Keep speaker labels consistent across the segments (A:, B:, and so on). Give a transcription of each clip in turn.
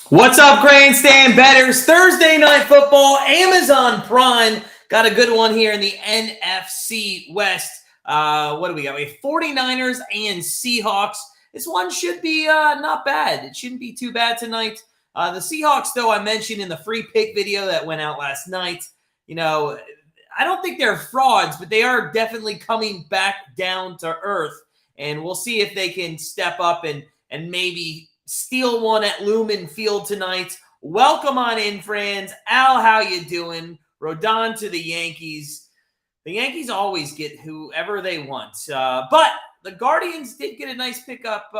A: What's up, Grandstand Bettors? Thursday Night Football, Amazon Prime. Got a good one here in the NFC West. What do we got? We have 49ers and Seahawks. This one should be not bad. It shouldn't be too bad tonight. The Seahawks, though, I mentioned in the free pick video that went out last night. I don't think they're frauds, but they are definitely coming back down to earth. And we'll see if they can step up and maybe steal one at Lumen Field tonight. Welcome on in, friends. Al, how you doing? Rodon to the Yankees. The Yankees always get whoever they want. But the Guardians did get a nice pickup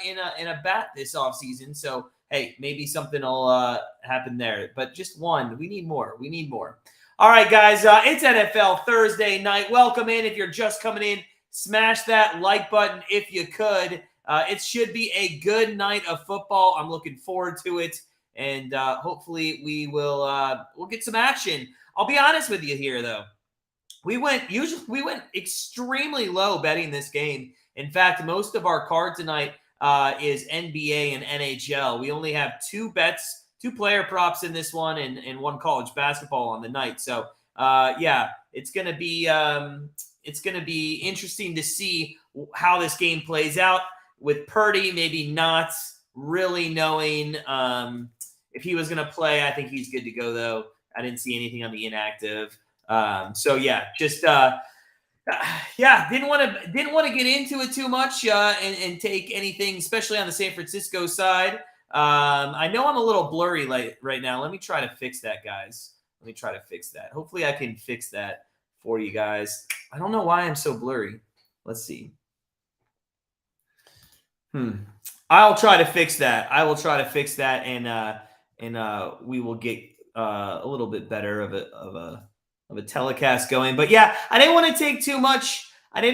A: in a bat this offseason. So, hey, maybe something will happen there. But just one. We need more. We need more. All right, guys. It's NFL Thursday night. Welcome in. If you're just coming in, smash that like button if you could. It should be a good night of football. I'm looking forward to it, and hopefully we'll get some action. I'll be honest with you here, though. We went extremely low betting this game. In fact, most of our card tonight is NBA and NHL. We only have two bets, two player props in this one, and one college basketball on the night. So it's gonna be interesting to see how this game plays out. With Purdy maybe not really knowing if he was going to play. I think he's good to go, though. I didn't see anything on the inactive. Didn't want to get into it too much and take anything, especially on the San Francisco side. I know I'm a little blurry right now. Let me try to fix that, guys. Let me try to fix that. Hopefully I can fix that for you guys. I don't know why I'm so blurry. Let's see. I'll try to fix that. I will try to fix that, and we will get a little bit better of a telecast going. But yeah, I didn't want to take too much. On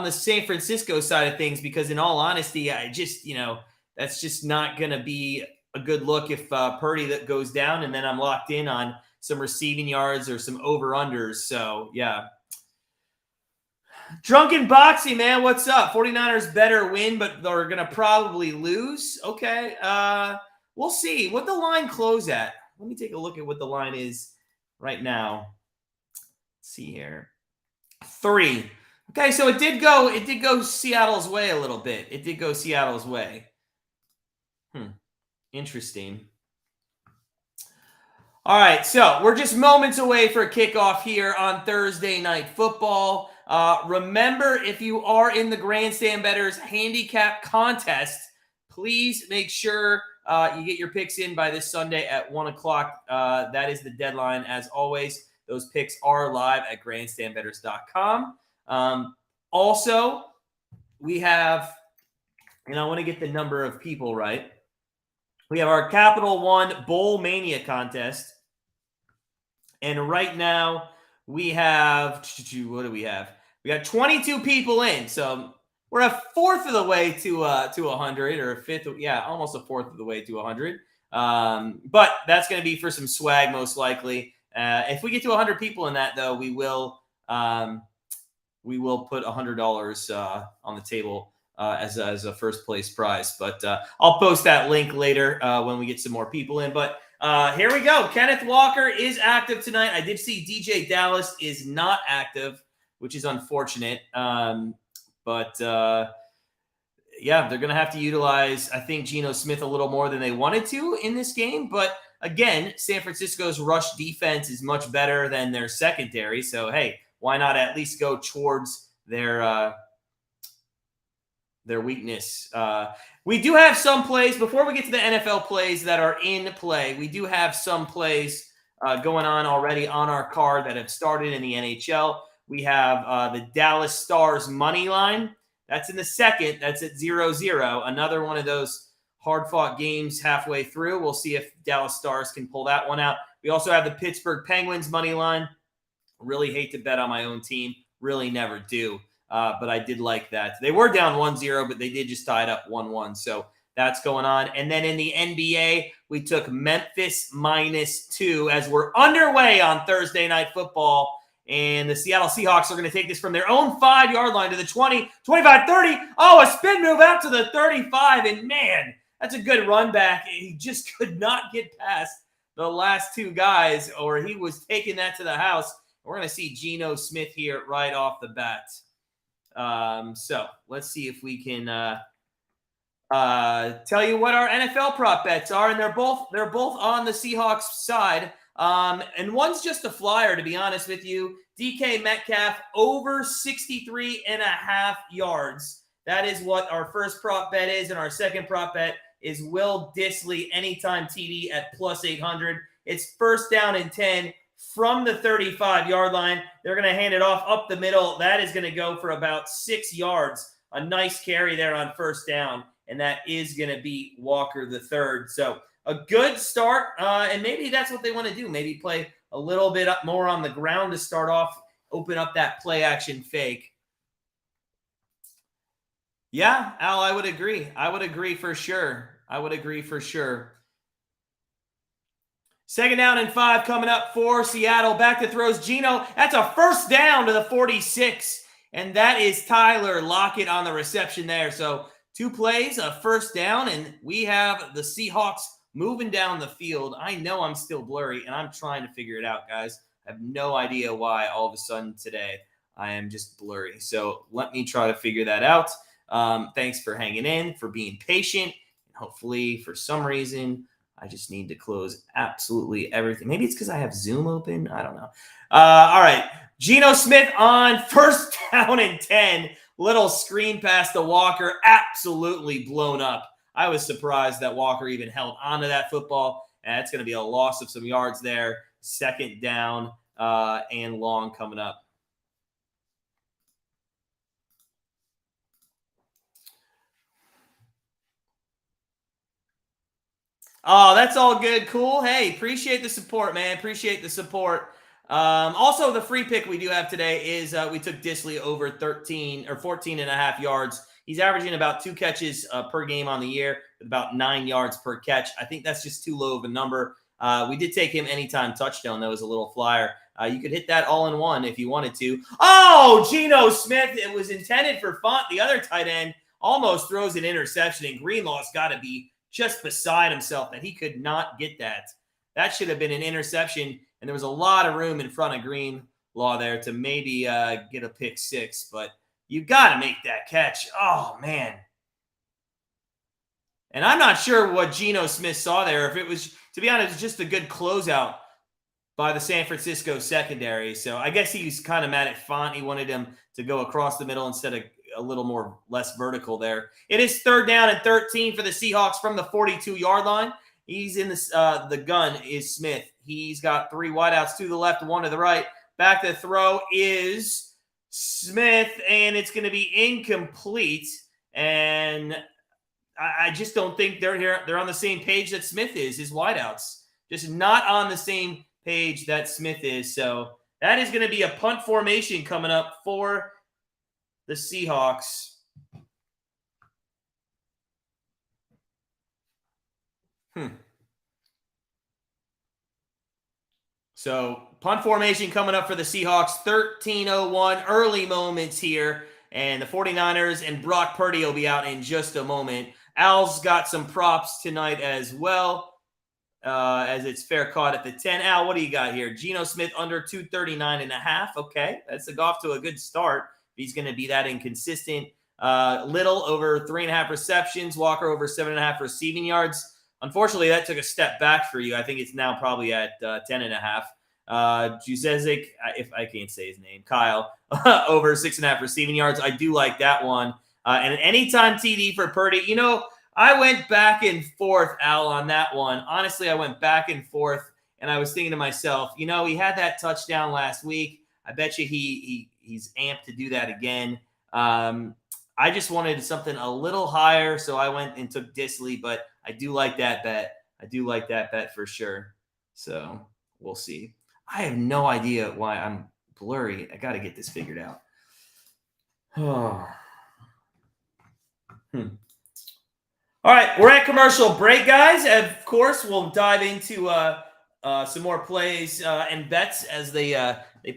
A: the San Francisco side of things because, in all honesty, that's just not going to be a good look if Purdy that goes down, and then I'm locked in on some receiving yards or some over-unders. So yeah. Drunken Boxy, man, what's up? 49ers better win, but they're going to probably lose. Okay, we'll see. What the line close at? Let me take a look at what the line is right now. Let's see here. 3. Okay, so it did go Seattle's way a little bit. It did go Seattle's way. Interesting. All right, so we're just moments away for a kickoff here on Thursday Night Football. Remember, if you are in the Grandstand Bettors handicap contest, please make sure you get your picks in by this Sunday at 1 o'clock. That is the deadline. As always, those picks are live at grandstandbettors.com. Also, we have, and I want to get the number of people right. We have our Capital One Bowl Mania contest. And right now, we have, what do we have? We got 22 people in. So we're a fourth of the way to 100, or a fifth, almost a fourth of the way to 100. But that's going to be for some swag, most likely. If we get to 100 people in that, though, we will put $100 on the table as a first place prize. But I'll post that link later when we get some more people in. But here we go. Kenneth Walker is active tonight. I did see DJ Dallas is not active, which is unfortunate. But they're going to have to utilize, I think, Geno Smith a little more than they wanted to in this game. But again, San Francisco's rush defense is much better than their secondary. So, hey, why not at least go towards their weakness? We do have some plays before we get to the NFL plays that are in play. We do have some plays going on already on our card that have started in the NHL. We have the Dallas Stars money line. That's in the second. That's at 0-0. Another one of those hard-fought games halfway through. We'll see if Dallas Stars can pull that one out. We also have the Pittsburgh Penguins money line. Really hate to bet on my own team. Really never do. But I did like that. They were down 1-0, but they did just tie it up 1-1. So that's going on. And then in the NBA, we took Memphis -2 as we're underway on Thursday Night Football. And the Seattle Seahawks are going to take this from their own 5-yard line to the 20, 25, 30. Oh, a spin move out to the 35. And, man, That's a good run back. He just could not get past the last two guys, or he was taking that to the house. We're going to see Geno Smith here right off the bat. So let's see if we can tell you what our NFL prop bets are, and they're both on the Seahawks side. And one's just a flyer, to be honest with you. DK Metcalf over 63.5 yards. That is what our first prop bet is, and our second prop bet is Will Dissly anytime TD at plus 800. It's first down and 10 from the 35-yard line. They're going to hand it off up the middle. That is going to go for about 6 yards. A nice carry there on first down, and that is going to be Walker the third. So a good start, and maybe that's what they want to do. Maybe play a little bit up more on the ground to start off, open up that play-action fake. Yeah, Al, I would agree. I would agree for sure. Second down and 5 coming up for Seattle. Back to throws Geno. That's a first down to the 46. And that is Tyler Lockett on the reception there. So 2 plays, a first down, and we have the Seahawks moving down the field. I know I'm still blurry, and I'm trying to figure it out, guys. I have no idea why all of a sudden today I am just blurry. So let me try to figure that out. Thanks for hanging in, for being patient. Hopefully, for some reason, I just need to close absolutely everything. Maybe it's because I have Zoom open. I don't know. All right. Geno Smith on first down and 10. Little screen pass to Walker. Absolutely blown up. I was surprised that Walker even held onto that football. And it's going to be a loss of some yards there. Second down and long coming up. Oh, that's all good. Cool. Hey, appreciate the support, man. Appreciate the support. Also, the free pick we do have today is we took Dissly over 14.5 yards. He's averaging about 2 catches per game on the year with about 9 yards per catch. I think that's just too low of a number. We did take him anytime touchdown. That was a little flyer. You could hit that all in one if you wanted to. Oh, Geno Smith. It was intended for Font. The other tight end almost throws an interception, and Greenlaw's got to be just beside himself that he could not get that. That should have been an interception, and there was a lot of room in front of Greenlaw there to maybe get a pick 6, but you got to make that catch. Oh, man. And I'm not sure what Geno Smith saw there. If it was, to be honest, just a good closeout by the San Francisco secondary. So I guess he's kind of mad at Font. He wanted him to go across the middle instead of a little less vertical there. It is third down and 13 for the Seahawks from the 42-yard line. He's in the gun is Smith. He's got 3 wideouts, 2 to the left, 1 to the right. Back to throw is Smith, and it's going to be incomplete. And I just don't think they're here. They're on the same page that Smith is. His wideouts just not on the same page that Smith is. So that is going to be a punt formation coming up for the Seahawks. So punt formation coming up for the Seahawks. 13:01 early moments here. And the 49ers and Brock Purdy will be out in just a moment. Al's got some props tonight as well, as it's fair caught at the 10. Al, what do you got here? Geno Smith under 239.5. Okay, that's off to a good start. He's going to be that inconsistent. Little over 3.5 receptions. Walker over 7.5 receiving yards. Unfortunately, that took a step back for you. I think it's now probably at 10.5. Juzezik, if I can't say his name, Kyle, over 6.5 receiving yards. I do like that one. And an anytime TD for Purdy. You know, I went back and forth, Al, on that one. Honestly, I went back and forth, and I was thinking to myself, you know, he had that touchdown last week. I bet you he's amped to do that again. I just wanted something a little higher, so I went and took Dissly, but I do like that bet. I do like that bet for sure. So we'll see. I have no idea why I'm blurry. I got to get this figured out. Oh. All right, we're at commercial break, guys. Of course, we'll dive into some more plays and bets as they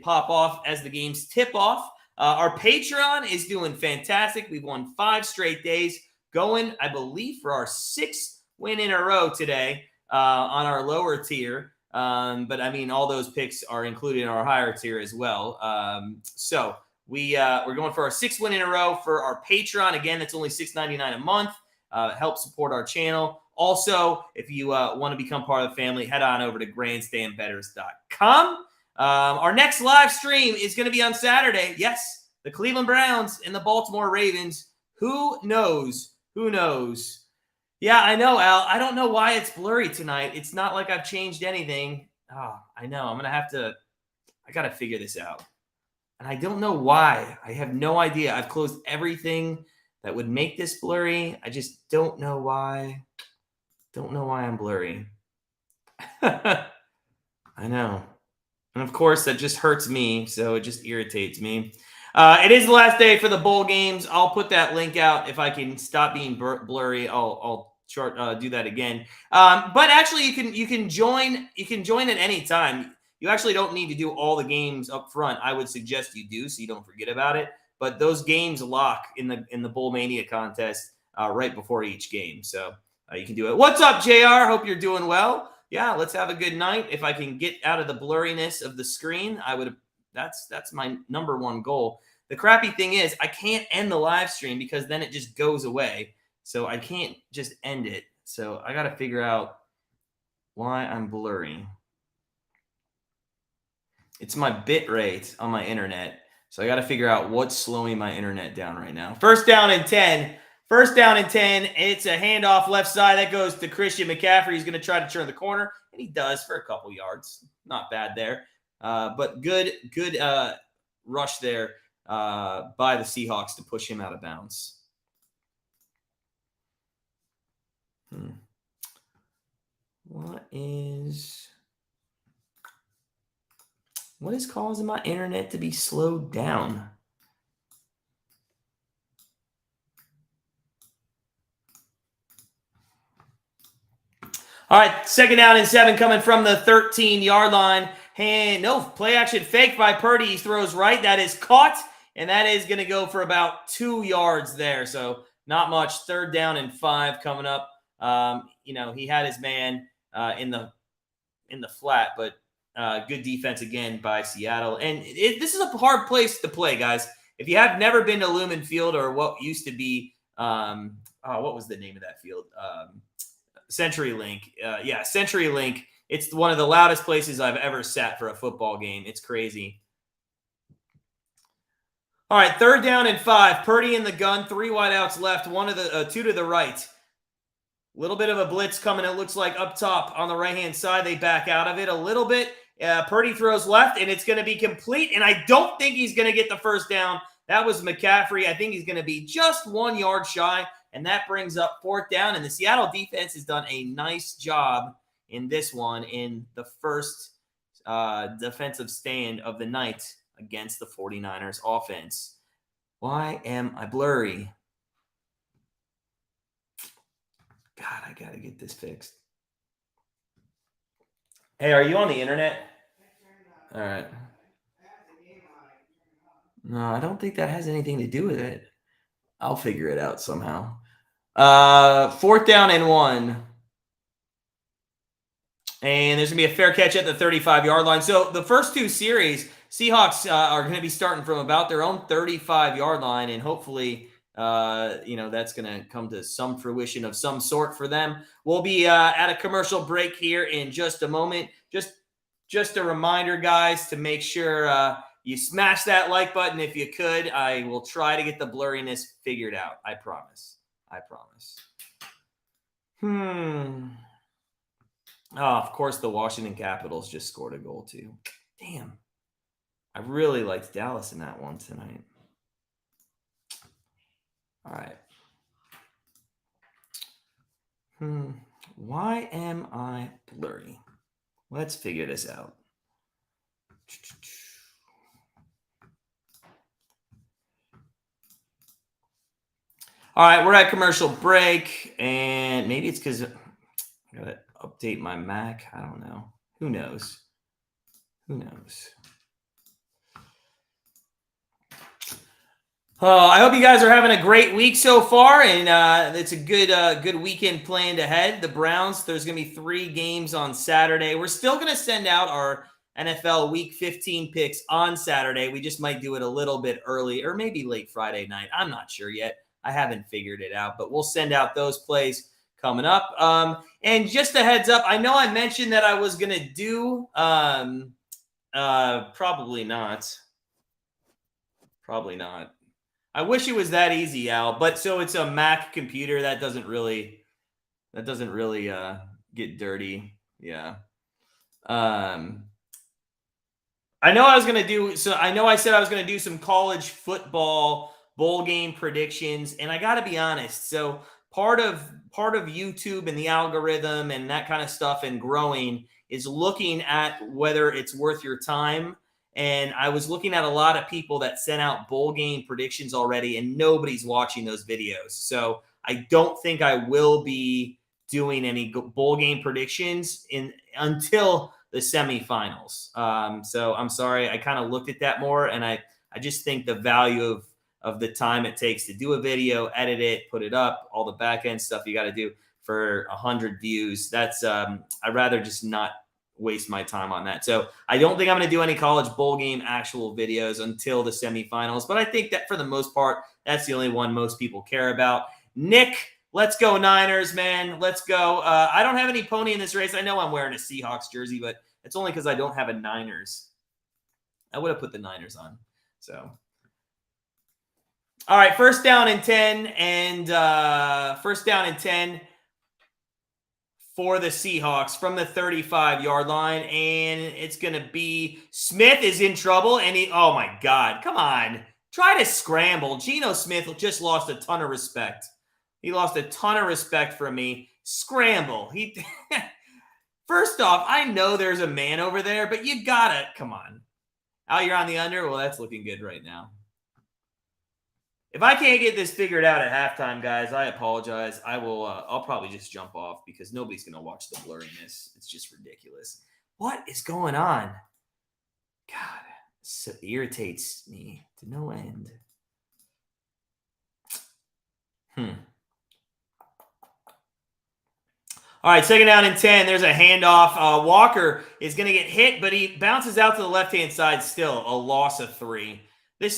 A: pop off as the games tip off. Our Patreon is doing fantastic. We've won 5 straight days, going, I believe, for our 6th win in a row today on our lower tier. But I mean, all those picks are included in our higher tier as well. So we're going for our 6th win in a row for our Patreon. Again, that's only $6.99 a month. Help support our channel. Also, if you want to become part of the family, head on over to grandstandbettors.com. Our next live stream is going to be on Saturday. Yes, the Cleveland Browns and the Baltimore Ravens. Who knows? Who knows? Yeah, I know, Al. I don't know why it's blurry tonight. It's not like I've changed anything. Oh, I know. I'm going to have to – I got to figure this out. And I don't know why. I have no idea. I've closed everything that would make this blurry. I just don't know why. Don't know why I'm blurry. I know. And of course, that just hurts me, so it just irritates me. It is the last day for the bowl games. I'll put that link out. If I can stop being blurry, I'll do that again. But actually, you can join. You can join at any time. You actually don't need to do all the games up front. I would suggest you do, so you don't forget about it. But those games lock in the Bowl Mania contest right before each game, so you can do it. What's up, JR? Hope you're doing well. Yeah, let's have a good night. If I can get out of the blurriness of the screen, I would. That's my number one goal. The crappy thing is I can't end the live stream because then it just goes away. So I can't just end it. So I got to figure out why I'm blurry. It's my bit rate on my internet. So I got to figure out what's slowing my internet down right now. First down and 10. First down and 10. It's a handoff left side. That goes to Christian McCaffrey. He's going to try to turn the corner, and he does for a couple yards. Not bad there. But good rush there by the Seahawks to push him out of bounds. What is causing my internet to be slowed down? All right, 2nd down and 7 coming from the 13-yard line. And no, play action fake by Purdy. He throws right. That is caught, and that is going to go for about 2 yards there. So not much. 3rd down and 5 coming up. He had his man in the flat, but good defense again by Seattle. And this is a hard place to play, guys. If you have never been to Lumen Field or what used to be, what was the name of that field? CenturyLink. CenturyLink. It's one of the loudest places I've ever sat for a football game. It's crazy. All right, 3rd down and 5. Purdy in the gun. 3 wideouts left. 2 to the right. A little bit of a blitz coming, it looks like, up top on the right-hand side. They back out of it a little bit. Purdy throws left, and it's going to be complete. And I don't think he's going to get the first down. That was McCaffrey. I think he's going to be just 1 yard shy, and that brings up 4th down. And the Seattle defense has done a nice job in this one in the first defensive stand of the night against the 49ers offense. Why am I blurry? God, I got to get this fixed. Hey, are you on the internet? All right. No, I don't think that has anything to do with it. I'll figure it out somehow. 4th down and 1. And there's going to be a fair catch at the 35-yard line. So the first 2 series, Seahawks are going to be starting from about their own 35-yard line, and hopefully that's going to come to some fruition of some sort for them. We'll be at a commercial break here in just a moment. Just a reminder, guys, to make sure you smash that like button if you could. I will try to get the blurriness figured out. I promise. Oh, of course, the Washington Capitals just scored a goal, too. Damn. I really liked Dallas in that one tonight. All right. Why am I blurry? Let's figure this out. All right, we're at commercial break, and maybe it's because I got to update my Mac. I don't know. Who knows? I hope you guys are having a great week so far, and it's a good weekend planned ahead. The Browns, there's going to be 3 games on Saturday. We're still going to send out our NFL Week 15 picks on Saturday. We just might do it a little bit early or maybe late Friday night. I'm not sure yet. I haven't figured it out, but we'll send out those plays coming up. And just a heads up, I know I mentioned that I was going to do probably not. Probably not. I wish it was that easy, Al. But so it's a Mac computer that doesn't really get dirty. Yeah. I know I was gonna do so. I know I said I was gonna do some college football bowl game predictions, and I got to be honest. So part of YouTube and the algorithm and that kind of stuff and growing is looking at whether it's worth your time. And I was looking at a lot of people that sent out bowl game predictions already, and nobody's watching those videos. So I don't think I will be doing any bowl game predictions until the semifinals. So I'm sorry. I kind of looked at that more, and I just think the value of the time it takes to do a video, edit it, put it up, all the back end stuff you got to do for 100 views. That's I'd rather just not waste my time on that. So I don't think I'm going to do any college bowl game actual videos until the semifinals. But I think that for the most part, that's the only one most people care about. Nick, let's go Niners, man. Let's go. I don't have any pony in this race. I know I'm wearing a Seahawks jersey, but it's only because I don't have a Niners. I would have put the Niners on. So, all right, first down and 10, and first down and 10 for the Seahawks from the 35-yard line, and it's going to be Smith is in trouble, and oh my God, come on. Try to scramble. Geno Smith just lost a ton of respect. He lost a ton of respect from me. Scramble. First off, I know there's a man over there, but you gotta, come on. Al, you're on the under? Well, that's looking good right now. If I can't get this figured out at halftime, guys, I apologize. I'll probably just jump off because nobody's going to watch the blurriness. It's just ridiculous. What is going on? God, it irritates me to no end. All right, second down and 10. There's a handoff. Walker is going to get hit, but he bounces out to the left-hand side still. A loss of 3.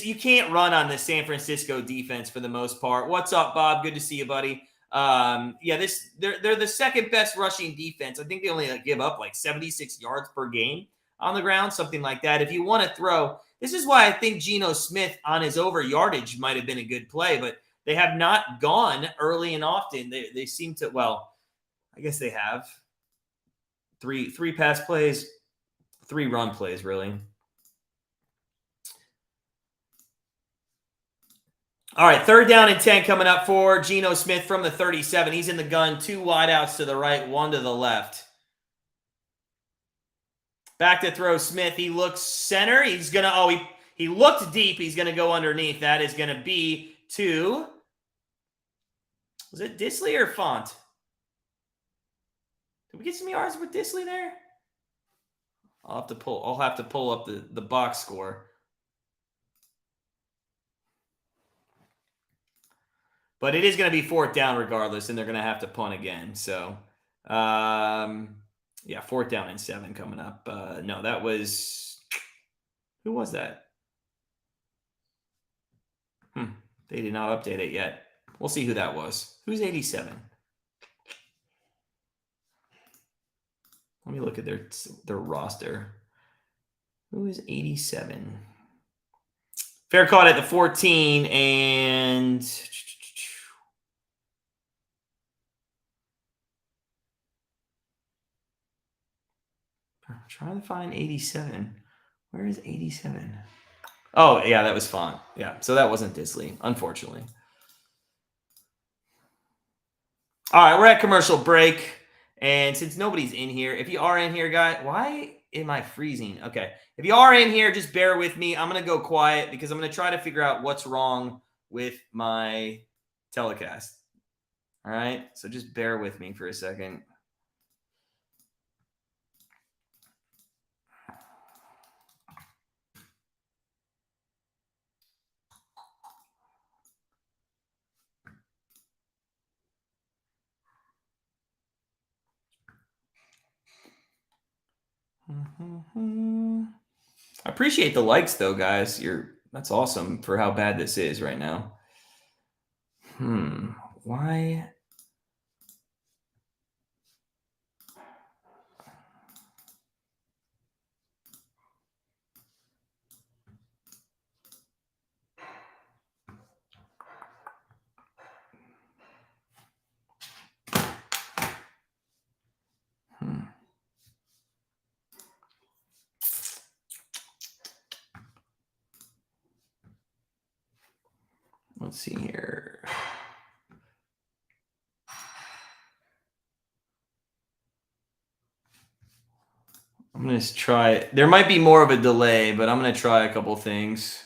A: You can't run on the San Francisco defense for the most part. What's up, Bob? Good to see you, buddy. They're the second best rushing defense. I think they only give up like 76 yards per game on the ground, something like that. If you want to throw, this is why I think Geno Smith on his over yardage might have been a good play, but they have not gone early and often. They seem to, well, I guess they have three pass plays, 3 run plays, really. All right, third down and 10 coming up for Geno Smith from the 37. He's in the gun. 2 wideouts to the right, 1 to the left. Back to throw Smith. He looks center. He's going to, he looked deep. He's going to go underneath. That is going to be to, was it Disley or Font? Did we get some yards with Disley there? I'll have to pull up the box score. But it is going to be 4th down regardless, and they're going to have to punt again. So, yeah, 4th down and 7 coming up. No, that was – who was that? They did not update it yet. We'll see who that was. Who's 87? Let me look at their roster. Who is 87? Fair caught at the 14, and I'm trying to find 87. Where is 87? Oh, yeah, that was Font. Yeah, so that wasn't Disley, unfortunately. All right, we're at commercial break. And since nobody's in here, if you are in here, guys, why am I freezing? Okay. If you are in here, just bear with me. I'm going to go quiet because I'm going to try to figure out what's wrong with my telecast. All right. So just bear with me for a second. I appreciate the likes though, guys. That's awesome for how bad this is right now. Why? Let's see here. I'm going to try. There might be more of a delay, but I'm going to try a couple things.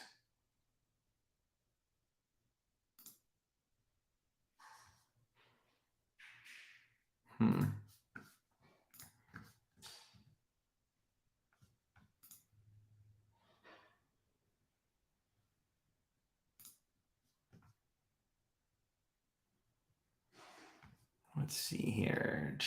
A: Let's see here.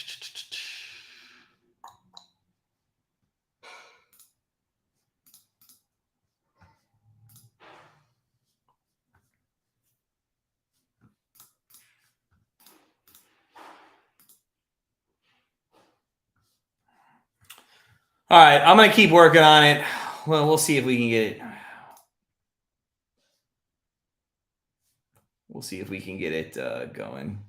A: All right, I'm going to keep working on it. Well, we'll see if we can get it. We'll see if we can get it going.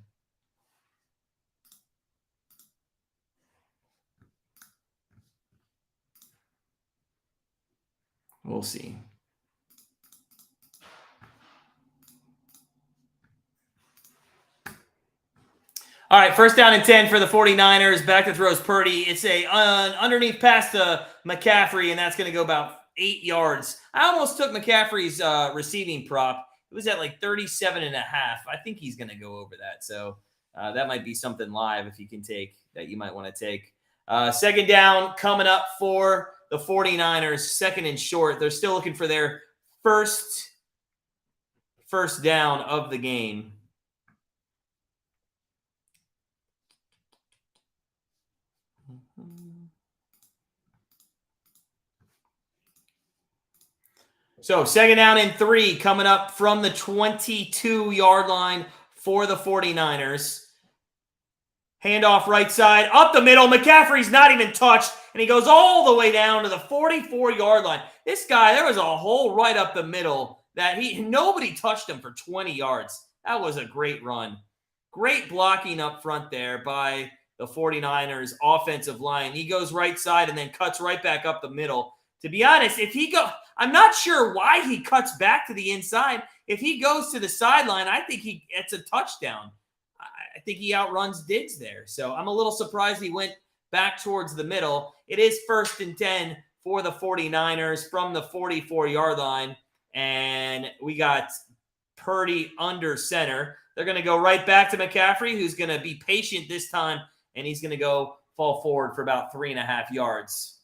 A: We'll see. All right, first down and 10 for the 49ers. Back to throws Purdy. It's a underneath pass to McCaffrey, and that's going to go about 8 yards. I almost took McCaffrey's receiving prop. It was at like 37.5. I think he's going to go over that. So that might be something live if you can take that you might want to take. Second down coming up for the 49ers. Second and short. They're still looking for their first down of the game. So second down and 3 coming up from the 22-yard line for the 49ers. Handoff right side, up the middle. McCaffrey's not even touched, and he goes all the way down to the 44-yard line. This guy, there was a hole right up the middle that nobody touched him for 20 yards. That was a great run. Great blocking up front there by the 49ers offensive line. He goes right side and then cuts right back up the middle. To be honest, I'm not sure why he cuts back to the inside. If he goes to the sideline, I think it's a touchdown. I think he outruns Diggs there. So I'm a little surprised he went back towards the middle. It is first and 10 for the 49ers from the 44-yard line. And we got Purdy under center. They're going to go right back to McCaffrey, who's going to be patient this time, and he's going to go fall forward for about 3.5 yards.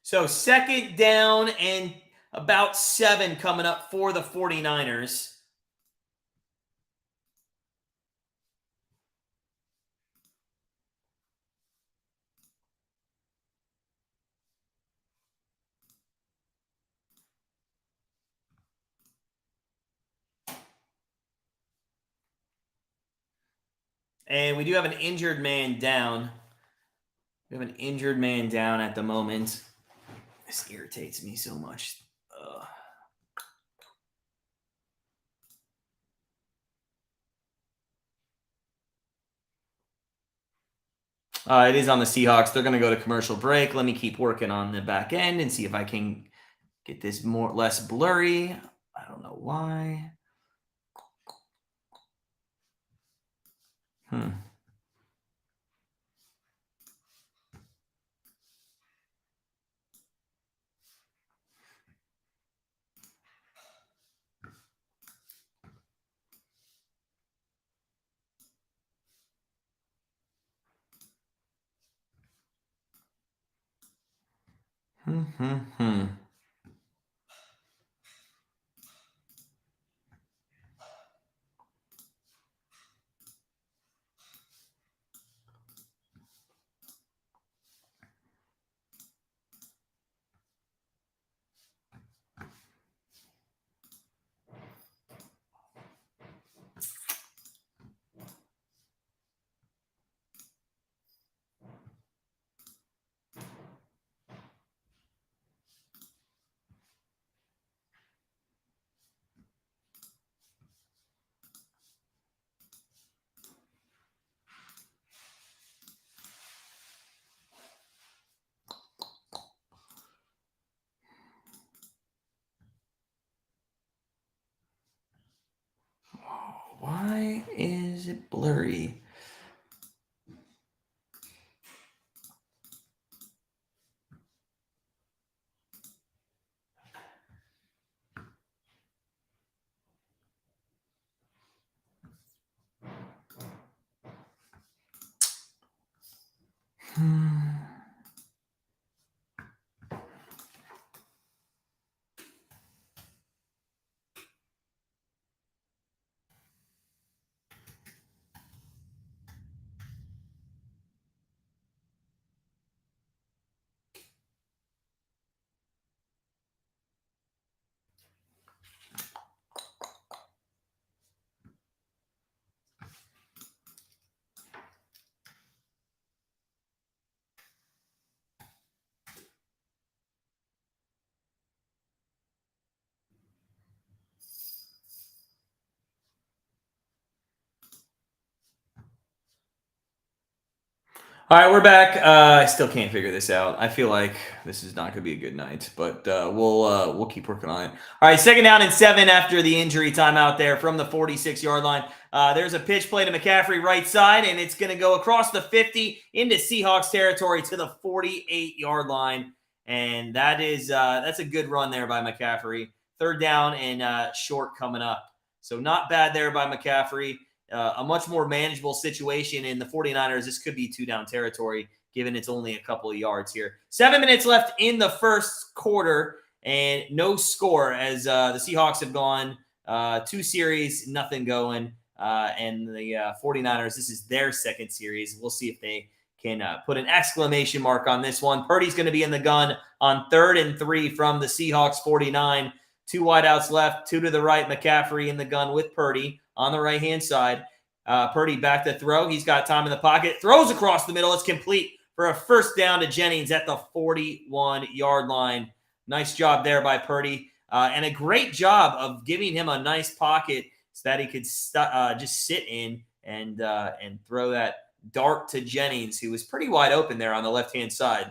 A: So second down and about 7 coming up for the 49ers. And we do have an injured man down. We have an injured man down at the moment. This irritates me so much. It is on the Seahawks. They're going to go to commercial break. Let me keep working on the back end and see if I can get this less blurry. I don't know why. is it blurry? All right, we're back. I still can't figure this out. I feel like this is not going to be a good night, but we'll keep working on it. All right, 2nd down and 7 after the injury timeout there from the 46-yard line. There's a pitch play to McCaffrey right side, and it's going to go across the 50 into Seahawks territory to the 48-yard line, and that's a good run there by McCaffrey. 3rd down and short coming up. So not bad there by McCaffrey. A much more manageable situation in the 49ers. This could be 2-down territory, given it's only a couple of yards here. 7 minutes left in the first quarter, and no score as the Seahawks have gone 2 series, nothing going. And the 49ers, this is their 2nd series. We'll see if they can put an exclamation mark on this one. Purdy's going to be in the gun on 3rd and 3 from the Seahawks 49. 2 wideouts left, 2 to the right. McCaffrey in the gun with Purdy on the right-hand side. Purdy back to throw. He's got time in the pocket. Throws across the middle. It's complete for a 1st down to Jennings at the 41-yard line. Nice job there by Purdy. And a great job of giving him a nice pocket so that he could just sit in and throw that dart to Jennings, who was pretty wide open there on the left-hand side.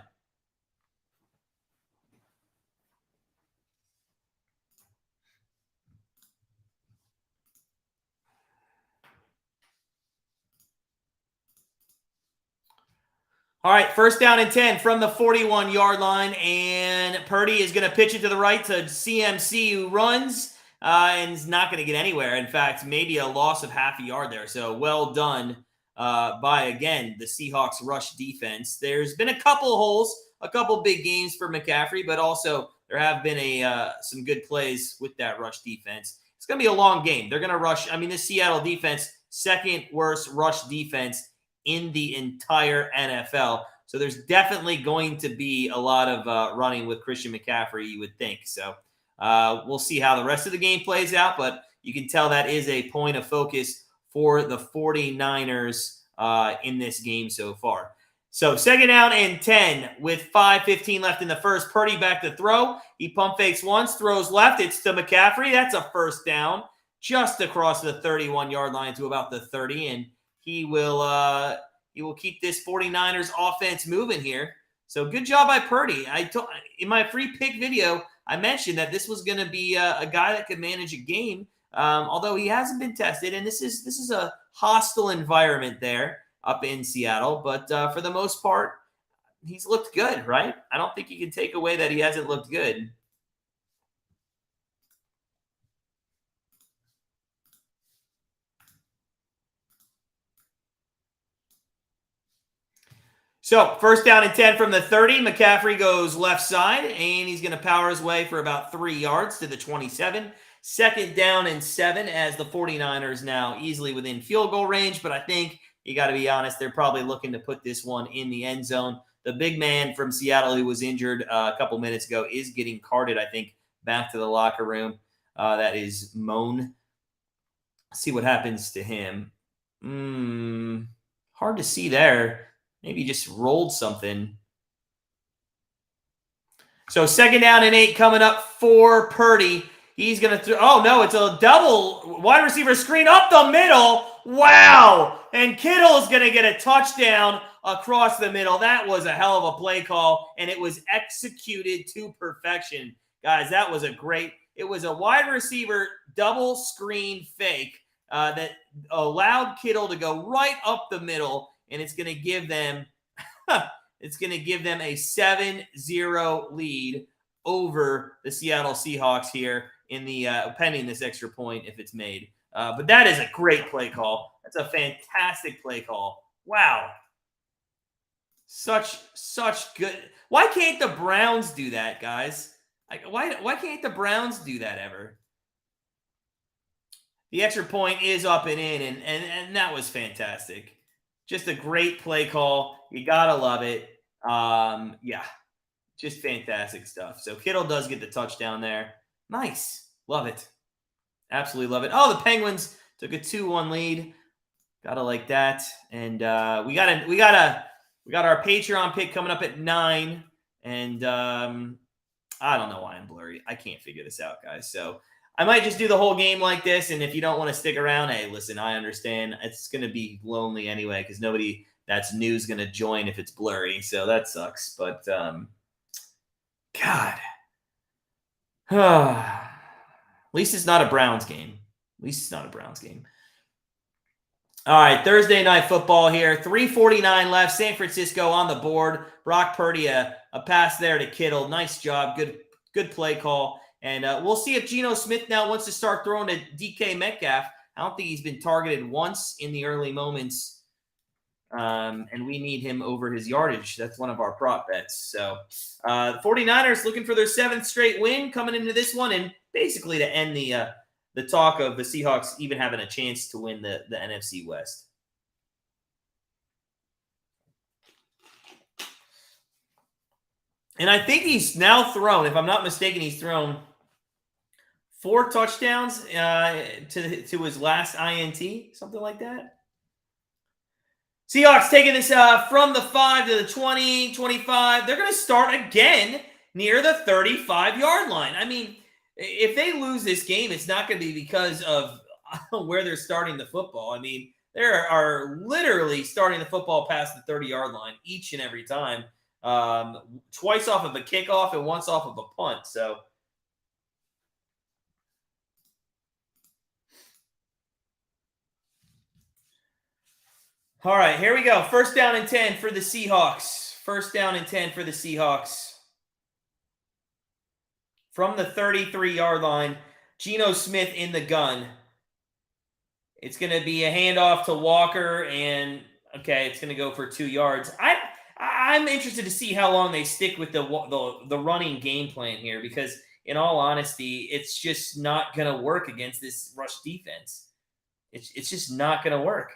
A: All right, 1st down and 10 from the 41-yard line, and Purdy is going to pitch it to the right to CMC, who runs and is not going to get anywhere. In fact, maybe a loss of half a yard there. So well done by, again, the Seahawks rush defense. There's been a couple holes, a couple big games for McCaffrey, but also there have been some good plays with that rush defense. It's going to be a long game. They're going to rush. I mean, this Seattle defense, 2nd worst rush defense in the entire NFL. So there's definitely going to be a lot of running with Christian McCaffrey, you would think. So we'll see how the rest of the game plays out, but you can tell that is a point of focus for the 49ers in this game so far. So 2nd down and 10 with 5:15 left in the first. Purdy back to throw. He pump fakes once, throws left. It's to McCaffrey. That's a 1st down just across the 31-yard line to about the 30, and he will keep this 49ers offense moving here. So good job by Purdy. In my free pick video, I mentioned that this was going to be a guy that could manage a game, although he hasn't been tested. And this is a hostile environment there up in Seattle. But for the most part, he's looked good, right? I don't think you can take away that he hasn't looked good. So 1st down and 10 from the 30. McCaffrey goes left side, and he's going to power his way for about 3 yards to the 27. 2nd down and 7 as the 49ers now easily within field goal range. But I think you got to be honest, they're probably looking to put this one in the end zone. The big man from Seattle who was injured a couple minutes ago is getting carted, I think, back to the locker room. That is Moan. See what happens to him. Hard to see there. Maybe just rolled something. So 2nd down and 8 coming up for Purdy. He's going to throw. Oh, no, it's a double wide receiver screen up the middle. Wow. And Kittle is going to get a touchdown across the middle. That was a hell of a play call, and it was executed to perfection. Guys, that was it was a wide receiver double screen fake that allowed Kittle to go right up the middle, and it's going to give them a 7-0 lead over the Seattle Seahawks here in the pending this extra point if it's made. But that is a great play call. That's a fantastic play call. Wow. Such good. Why can't the Browns do that, guys? Like, why can't the Browns do that ever? The extra point is up and in, and that was fantastic. Just a great play call. You gotta love it. Yeah, just fantastic stuff. So Kittle does get the touchdown there. Nice. Love it. Absolutely love it. Oh, the Penguins took a 2-1 lead. Gotta like that. And we got our Patreon pick coming up at 9. And I don't know why I'm blurry. I can't figure this out, guys. So I might just do the whole game like this. And if you don't want to stick around, hey, listen, I understand. It's going to be lonely anyway because nobody that's new is going to join if it's blurry. So that sucks. But, God. At least it's not a Browns game. All right, Thursday night football here. 3:49 left. San Francisco on the board. Brock Purdy, a pass there to Kittle. Nice job. Good play call. And we'll see if Geno Smith now wants to start throwing to DK Metcalf. I don't think he's been targeted once in the early moments. And we need him over his yardage. That's one of our prop bets. So the 49ers looking for their 7th straight win coming into this one and basically to end the talk of the Seahawks even having a chance to win the NFC West. And I think he's now thrown, if I'm not mistaken, he's thrown 4 touchdowns to his last INT, something like that. Seahawks taking this from the 5 to the 20, 25. They're going to start again near the 35-yard line. I mean, if they lose this game, it's not going to be because of where they're starting the football. I mean, they are literally starting the football past the 30-yard line each and every time. Twice off of a kickoff and once off of a punt. So, all right, here we go. 1st down and 10 for the Seahawks. 1st down and 10 for the Seahawks. From the 33-yard line, Geno Smith in the gun. It's going to be a handoff to Walker, and, okay, it's going to go for 2 yards. I'm interested to see how long they stick with the running game plan here because, in all honesty, it's just not going to work against this rush defense. It's just not going to work.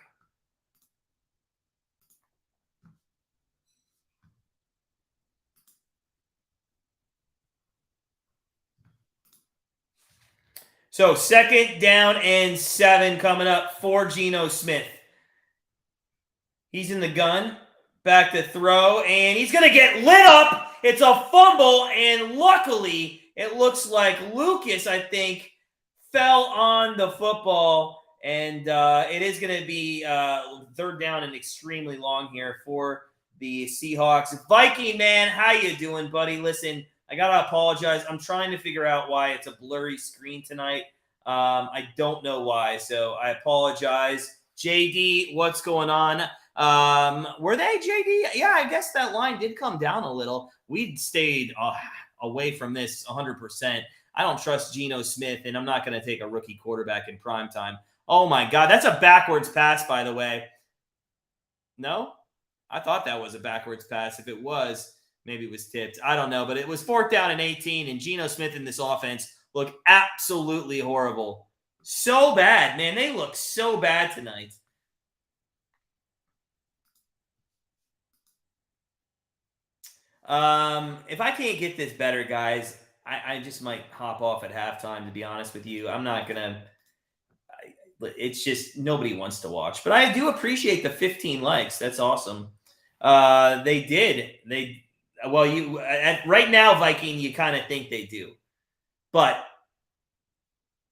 A: So 2nd down and 7 coming up for Geno Smith. He's in the gun. Back to throw, and he's going to get lit up. It's a fumble, and luckily, it looks like Lucas, I think, fell on the football, and it is going to be 3rd down and extremely long here for the Seahawks. Viking, man, how you doing, buddy? Listen, I got to apologize. I'm trying to figure out why it's a blurry screen tonight. I don't know why, so I apologize. JD, what's going on? Were they, JD? Yeah, I guess that line did come down a little. We stayed away from this 100%. I don't trust Geno Smith, and I'm not going to take a rookie quarterback in prime time. Oh, my God. That's a backwards pass, by the way. No? I thought that was a backwards pass. If it was, maybe it was tipped. I don't know, but it was 4th down and 18, and Geno Smith in this offense look absolutely horrible. So bad, man. They look so bad tonight. If I can't get this better, guys, I just might hop off at halftime, to be honest with you. I'm not going to – it's just nobody wants to watch. But I do appreciate the 15 likes. That's awesome. They did. Right now, Viking, you kind of think they do. But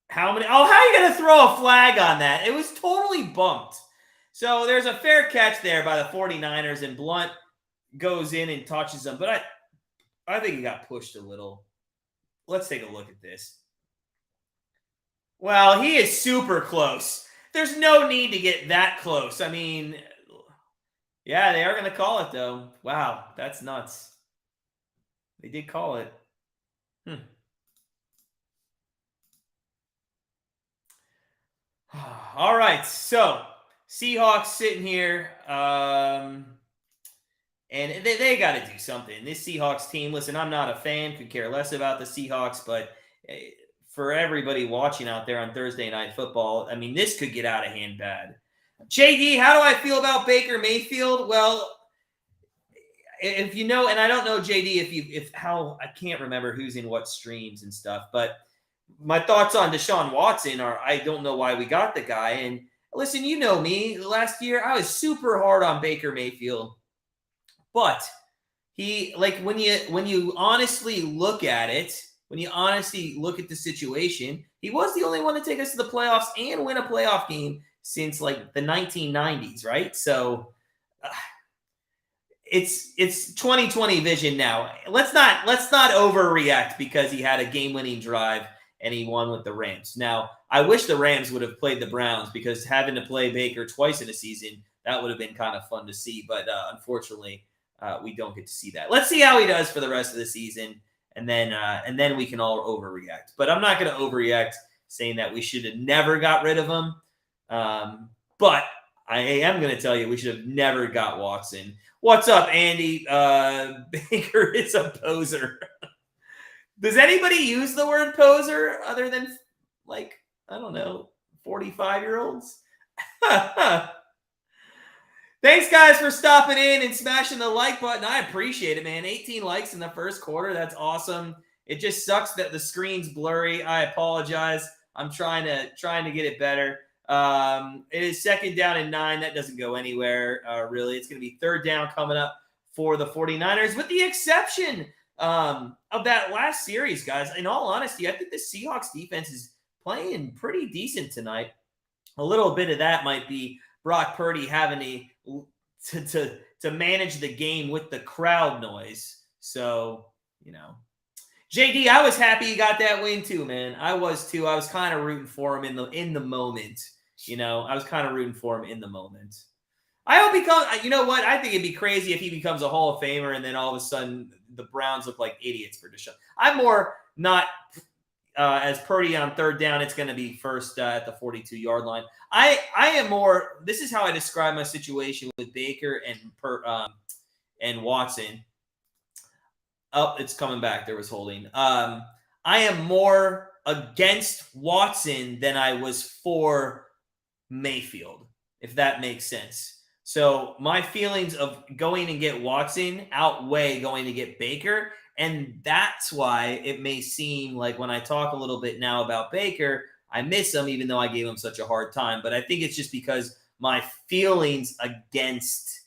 A: how are you going to throw a flag on that? It was totally bumped. So there's a fair catch there by the 49ers, and Blunt goes in and touches them. But I think he got pushed a little. Let's take a look at this. Well, he is super close. there's no need to get that close. I mean, yeah, they are going to call it, though. Wow, that's nuts. They did call it. All right, so Seahawks sitting here, and they got to do something. This Seahawks team, listen, I'm not a fan, could care less about the Seahawks, but for everybody watching out there on Thursday Night Football, I mean, this could get out of hand bad. JD, how do I feel about Baker Mayfield? Well, if you know, and I don't know, JD, I can't remember who's in what streams and stuff, but my thoughts on Deshaun Watson are, I don't know why we got the guy. And listen, you know me, last year I was super hard on Baker Mayfield, but he, like, when you honestly look at it, when you honestly look at the situation, he was the only one to take us to the playoffs and win a playoff game since like the 1990s, right? So it's 2020 vision now. Let's not overreact because he had a game-winning drive and he won with the Rams. Now, I wish the Rams would have played the Browns because having to play Baker twice in a season, that would have been kind of fun to see. But unfortunately, we don't get to see that. Let's see how he does for the rest of the season, and then we can all overreact. But I'm not going to overreact saying that we should have never got rid of him. But I am going to tell you we should have never got Watson. What's up, Andy? Baker is a poser. Does anybody use the word poser other than, like, I don't know, 45-year-olds? Thanks, guys, for stopping in and smashing the like button. I appreciate it, man. 18 likes in the first quarter. That's awesome. It just sucks that the screen's blurry. I apologize. I'm trying to get it better. It is 2nd down and 9. That doesn't go anywhere, really. It's going to be 3rd down coming up for the 49ers, with the exception of that last series, guys. In all honesty, I think the Seahawks defense is playing pretty decent tonight. A little bit of that might be Brock Purdy having to manage the game with the crowd noise. So, you know. JD, I was happy you got that win too, man. I was too. I was kind of rooting for him in the moment. You know, I was kind of rooting for him in the moment. I hope he comes. You know what? I think it'd be crazy if he becomes a Hall of Famer and then all of a sudden the Browns look like idiots for Deshaun. I'm more not as Purdy on 3rd down. It's going to be first at the 42-yard line. I am more. This is how I describe my situation with Baker and Watson. Oh, it's coming back. There was holding. I am more against Watson than I was for Mayfield, if that makes sense. So my feelings of going and get Watson outweigh going to get Baker. And that's why it may seem like when I talk a little bit now about Baker, I miss him, even though I gave him such a hard time. But I think it's just because my feelings against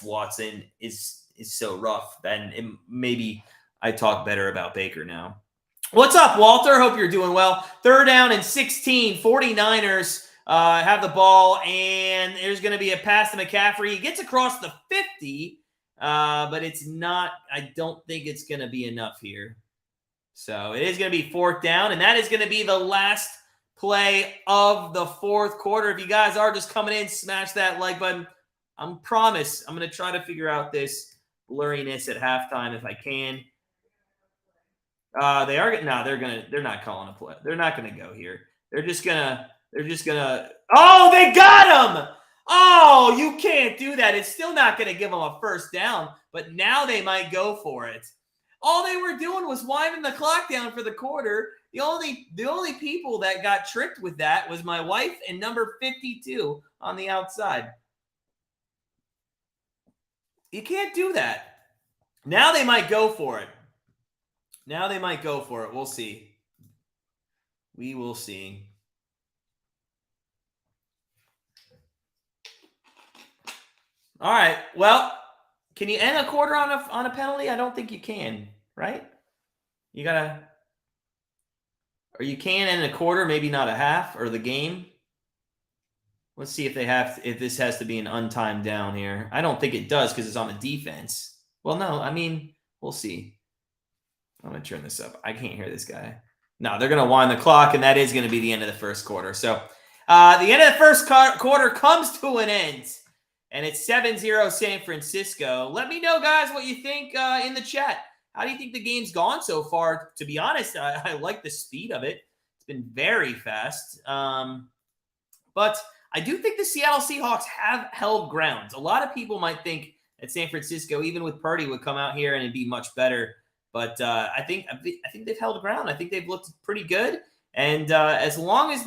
A: Watson is so rough. Then maybe I talk better about Baker now. What's up, Walter? Hope you're doing well. 3rd down and 16. 49ers have the ball, and there's going to be a pass to McCaffrey. He gets across the 50, but it's not. I don't think it's going to be enough here. So it is going to be 4th down, and that is going to be the last play of the 4th quarter. If you guys are just coming in, smash that like button. I'm going to try to figure out this blurriness at halftime if I can. They're not calling a play. They're not going to go here. They're just gonna, oh, they got him. Oh, you can't do that. It's still not going to give them a 1st down, but now they might go for it. All they were doing was winding the clock down for the quarter. The only people that got tricked with that was my wife and number 52 on the outside. You can't do that. Now they might go for it. We'll see. We will see. All right. Well, can you end a quarter on a penalty? I don't think you can, right? Or you can end a quarter, maybe not a half or the game. Let's see if this has to be an untimed down here. I don't think it does because it's on the defense. Well, no, I mean, we'll see. I'm going to turn this up. I can't hear this guy. No, they're going to wind the clock, and that is going to be the end of the first quarter. So the end of the first quarter comes to an end, and it's 7-0 San Francisco. Let me know, guys, what you think in the chat. How do you think the game's gone so far? To be honest, I like the speed of it. It's been very fast. But I do think the Seattle Seahawks have held ground. A lot of people might think that San Francisco, even with Purdy, would come out here and it'd be much better. But I think they've held ground. I think they've looked pretty good. And as long as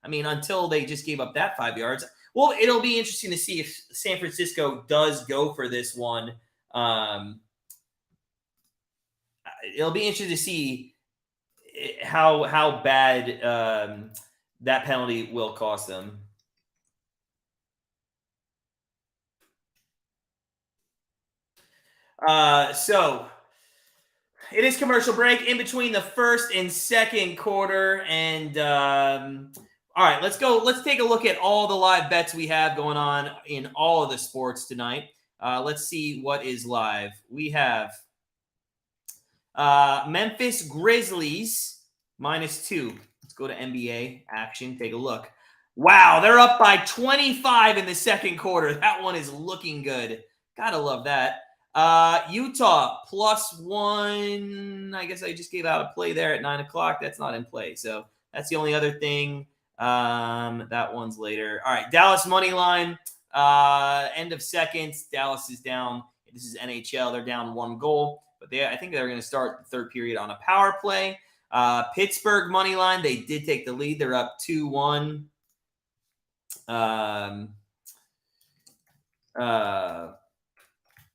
A: until they just gave up that 5 yards. Well, it'll be interesting to see if San Francisco does go for this one. It'll be interesting to see how bad that penalty will cost them. So it is commercial break in between the first and second quarter. And all right, let's go. Let's take a look at all the live bets we have going on in all of the sports tonight. Let's see what is live. We have Memphis Grizzlies -2. Let's go to NBA action. Take a look. Wow, they're up by 25 in the second quarter. That one is looking good. Gotta love that. Utah +1. I guess I just gave out a play there at 9 o'clock. That's not in play. So that's the only other thing. That one's later. All right. Dallas money line. End of seconds. Dallas is down. This is NHL. They're down 1 goal, but I think they're going to start the third period on a power play. Pittsburgh money line. They did take the lead. They're up 2-1.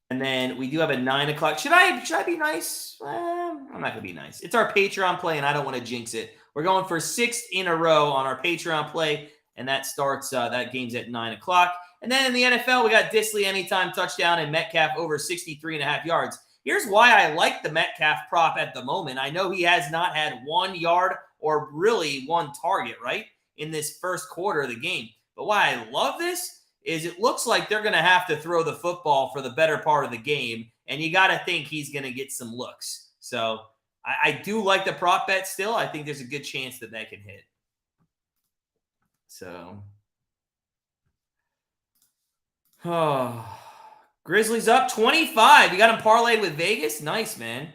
A: And then we do have a 9 o'clock. Should I be nice? I'm not going to be nice. It's our Patreon play, and I don't want to jinx it. We're going for 6 in a row on our Patreon play, and that starts, that game's at 9 o'clock. And then in the NFL, we got Disley anytime touchdown and Metcalf over 63.5 yards. Here's why I like the Metcalf prop at the moment. I know he has not had 1 yard or really 1 target, right, in this first quarter of the game. But why I love this is it looks like they're going to have to throw the football for the better part of the game, and you got to think he's going to get some looks. So I do like the prop bet still. I think there's a good chance that can hit. So, Grizzlies up 25. You got them parlayed with Vegas? Nice, man.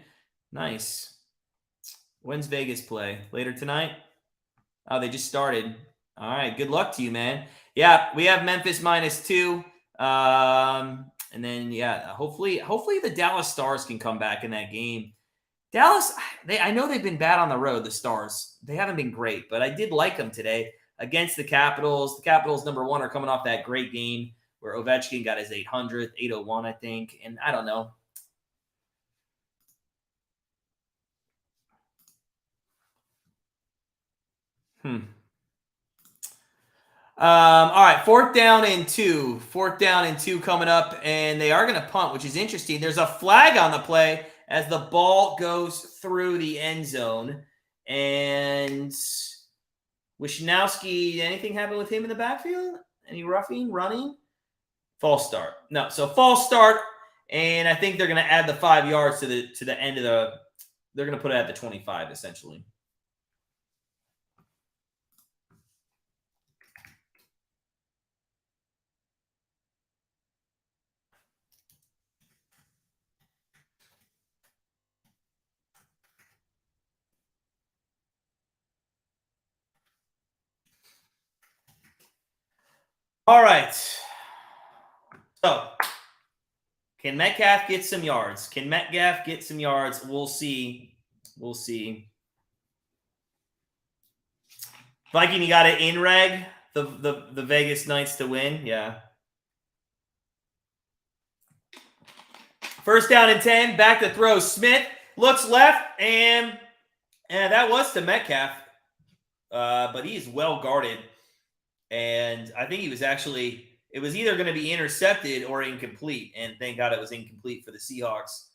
A: Nice. When's Vegas play? Later tonight? Oh, they just started. All right. Good luck to you, man. Yeah, we have Memphis -2. And then, hopefully the Dallas Stars can come back in that game. Dallas, I know they've been bad on the road, the Stars. They haven't been great, but I did like them today against the Capitals. The Capitals, number 1, are coming off that great game where Ovechkin got his 800th, 801, I think. And I don't know. All right, 4th down and 2. 4th down and 2 coming up, and they are going to punt, which is interesting. There's a flag on the play as the ball goes through the end zone. And Wisnowski, anything happen with him in the backfield? Any roughing, running? False start. No, so false start, and I think they're going to add the 5 yards to the end of the – they're going to put it at the 25, essentially. All right. So, can Metcalf get some yards? Can Metcalf get some yards? We'll see. We'll see. Viking, you got it in reg, the Vegas Knights to win. Yeah. 1st down and 10. Back to throw. Smith looks left, and that was to Metcalf. But he is well guarded. And I think he was actually – it was either going to be intercepted or incomplete. And thank God it was incomplete for the Seahawks.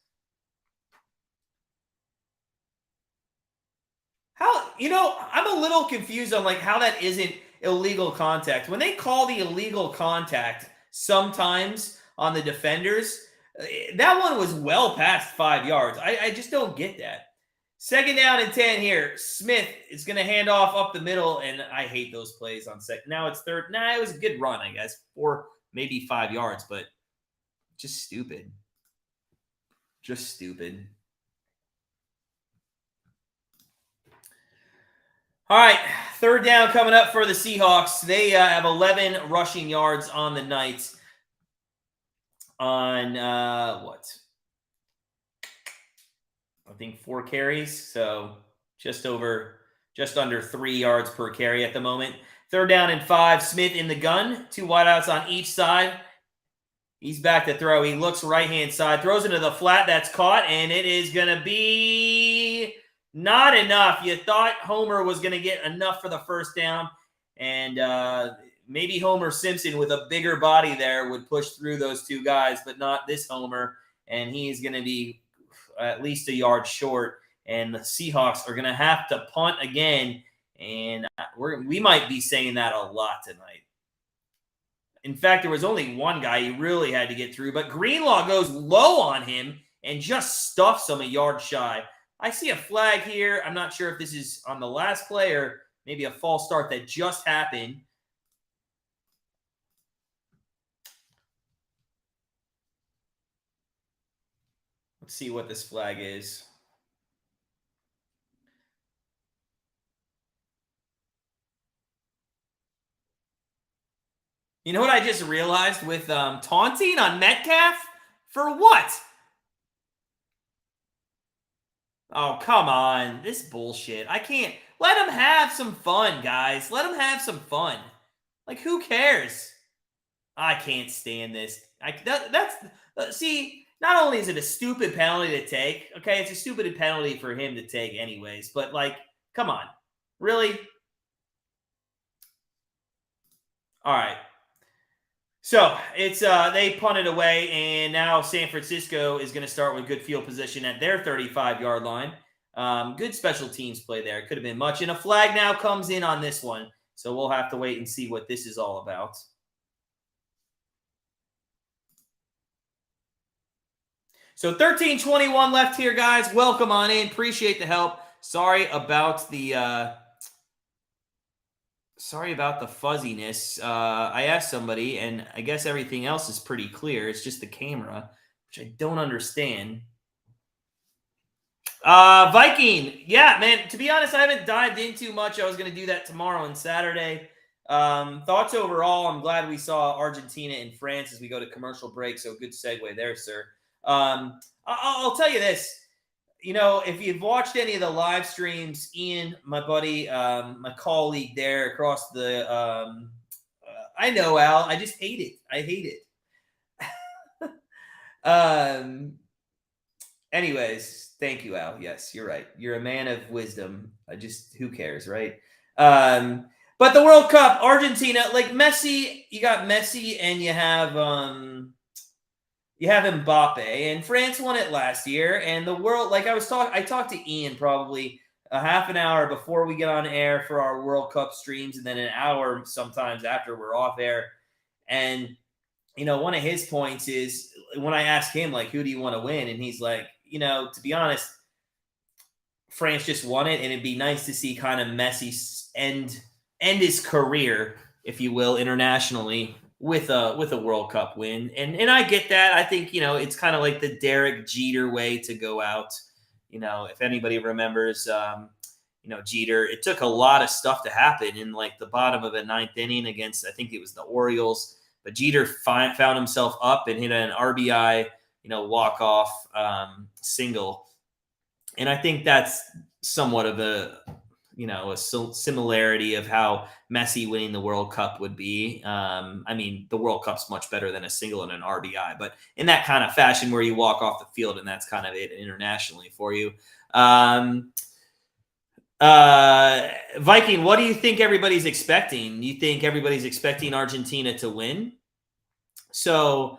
A: I'm a little confused on how that isn't illegal contact. When they call the illegal contact sometimes on the defenders, that one was well past 5 yards. I just don't get that. 2nd down and 10 here. Smith is going to hand off up the middle, and I hate those plays on second. Now it's third. It was a good run, I guess. 4, maybe 5 yards, but just stupid. Just stupid. All right, 3rd down coming up for the Seahawks. They have 11 rushing yards on the night on what? I think 4 carries, so just under 3 yards per carry at the moment. 3rd down and 5. Smith in the gun. 2 wideouts on each side. He's back to throw. He looks right-hand side, throws into the flat. That's caught, and it is going to be not enough. You thought Homer was going to get enough for the 1st down, and maybe Homer Simpson with a bigger body there would push through those 2 guys, but not this Homer, and he's going to be at least a yard short, and the Seahawks are going to have to punt again, and we might be saying that a lot tonight. In fact, there was only one guy he really had to get through, but Greenlaw goes low on him and just stuffs him a yard shy. I see a flag here. I'm not sure if this is on the last play or maybe a false start that just happened. Let's see what this flag is. You know what I just realized with taunting on Metcalf? For what? Oh, come on. This bullshit. I can't. Let him have some fun, guys. Let him have some fun. Like, who cares? I can't stand this. See, not only is it a stupid penalty to take, okay, it's a stupid penalty for him to take anyways, but, like, come on. Really? All right. So it's they punted away, and now San Francisco is going to start with good field position at their 35-yard line. Good special teams play there. It could have been much. And a flag now comes in on this one. So we'll have to wait and see what this is all about. So 13:21 left here, guys. Welcome on in. Appreciate the help. Sorry about the fuzziness. I asked somebody, and I guess everything else is pretty clear. It's just the camera, which I don't understand. Viking. Yeah, man, to be honest, I haven't dived into much. I was going to do that tomorrow and Saturday. Thoughts overall, I'm glad we saw Argentina and France as we go to commercial break, so good segue there, sir. I'll tell you this. You know, if you've watched any of the live streams, Ian, my buddy, my colleague there across the, I know, Al, I just hate it. I hate it. Anyways, thank you, Al. Yes, you're right. You're a man of wisdom. Who cares, right? But the World Cup, Argentina, like Messi, you got Messi and you have Mbappe, and France won it last year. And the world, like I talked to Ian probably a half an hour before we get on air for our World Cup streams, and then an hour sometimes after we're off air. And, you know, one of his points is when I ask him, like, who do you want to win? And he's like, you know, to be honest, France just won it, and it'd be nice to see kind of Messi end his career, if you will, internationally with a World Cup win. And I get that. I think, you know, it's kind of like the Derek Jeter way to go out. You know, if anybody remembers, you know, Jeter, it took a lot of stuff to happen in like the bottom of the 9th inning against, I think it was the Orioles. But Jeter found himself up and hit an RBI, you know, walk-off single. And I think that's somewhat of a, you know, a similarity of how Messi winning the World Cup would be. I mean, the World Cup's much better than a single and an RBI, but in that kind of fashion where you walk off the field and that's kind of it internationally for you. Viking, what do you think everybody's expecting? You think everybody's expecting Argentina to win? So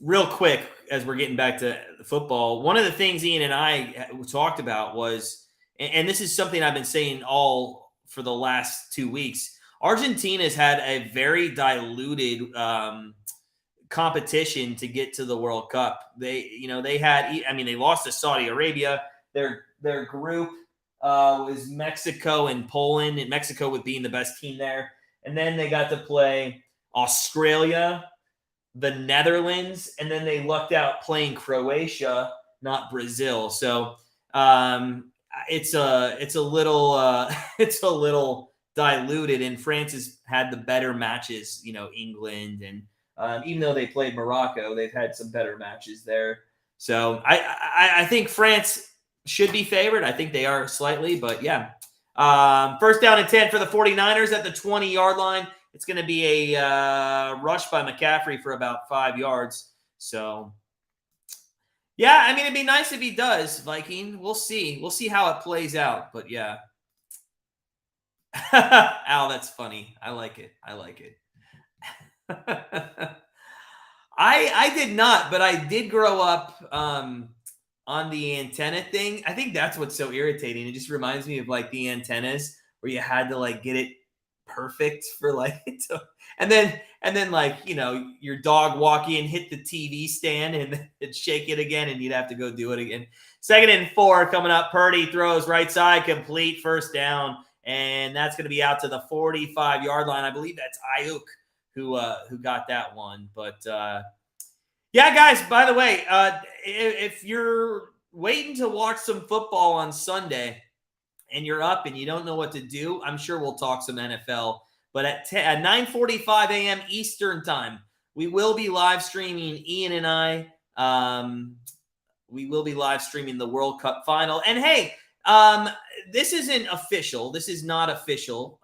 A: real quick, as we're getting back to football, one of the things Ian and I talked about was, and this is something I've been saying all for the last 2 weeks, Argentina's had a very diluted competition to get to the World Cup. They lost to Saudi Arabia. They're their group was Mexico and Poland, and Mexico with being the best team there. And then they got to play Australia, the Netherlands, and then they lucked out playing Croatia, not Brazil. So it's a little it's a little diluted, and France has had the better matches. England, and even though they played Morocco, they've had some better matches there. So I think France should be favored. I think they are slightly, but yeah. First down and 10 for the 49ers at the 20-yard line. It's going to be a rush by McCaffrey for about 5 yards. So, yeah, I mean, it'd be nice if he does, Viking. We'll see. We'll see how it plays out. But, yeah. Al, that's funny. I like it. I did not, but I did grow up on the antenna thing. I think that's what's so irritating. It just reminds me of like the antennas where you had to like get it perfect for like and then like your dog walk in, hit the TV stand and shake it again, and you'd have to go do it again. 2nd and 4 coming up. Purdy throws right side, complete, first down, and that's going to be out to the 45-yard line. I believe that's Ayuk who got that one. But yeah, guys, by the way, if you're waiting to watch some football on Sunday and you're up and you don't know what to do, I'm sure we'll talk some NFL. But at 9:45 a.m. Eastern time, we will be live streaming, Ian and I. We will be live streaming the World Cup final. And hey, this isn't official. This is not official.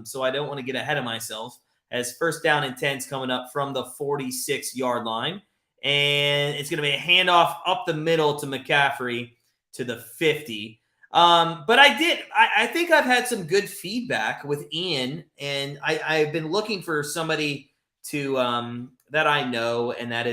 A: So I don't want to get ahead of myself, as first down and 10's coming up from the 46-yard line. And it's going to be a handoff up the middle to McCaffrey to the 50. But I think I've had some good feedback with Ian, and I've been looking for somebody to that I know, and that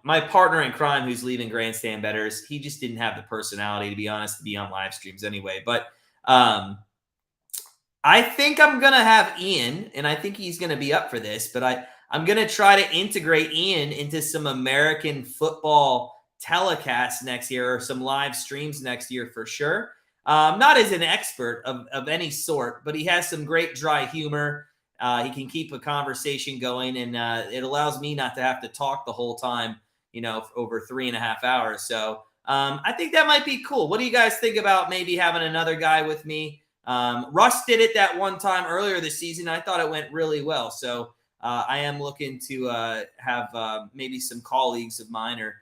A: my partner in crime who's leaving Grandstand Bettors, he just didn't have the personality, to be honest, to be on live streams anyway. But I think I'm going to have Ian, and I think he's going to be up for this, but I'm going to try to integrate Ian into some American football telecasts next year, or some live streams next year for sure. Not as an expert of any sort, but he has some great dry humor. He can keep a conversation going, and it allows me not to have to talk the whole time, over 3.5 hours. So I think that might be cool. What do you guys think about maybe having another guy with me? Russ did it that one time earlier this season. I thought it went really well. So I am looking to have maybe some colleagues of mine, or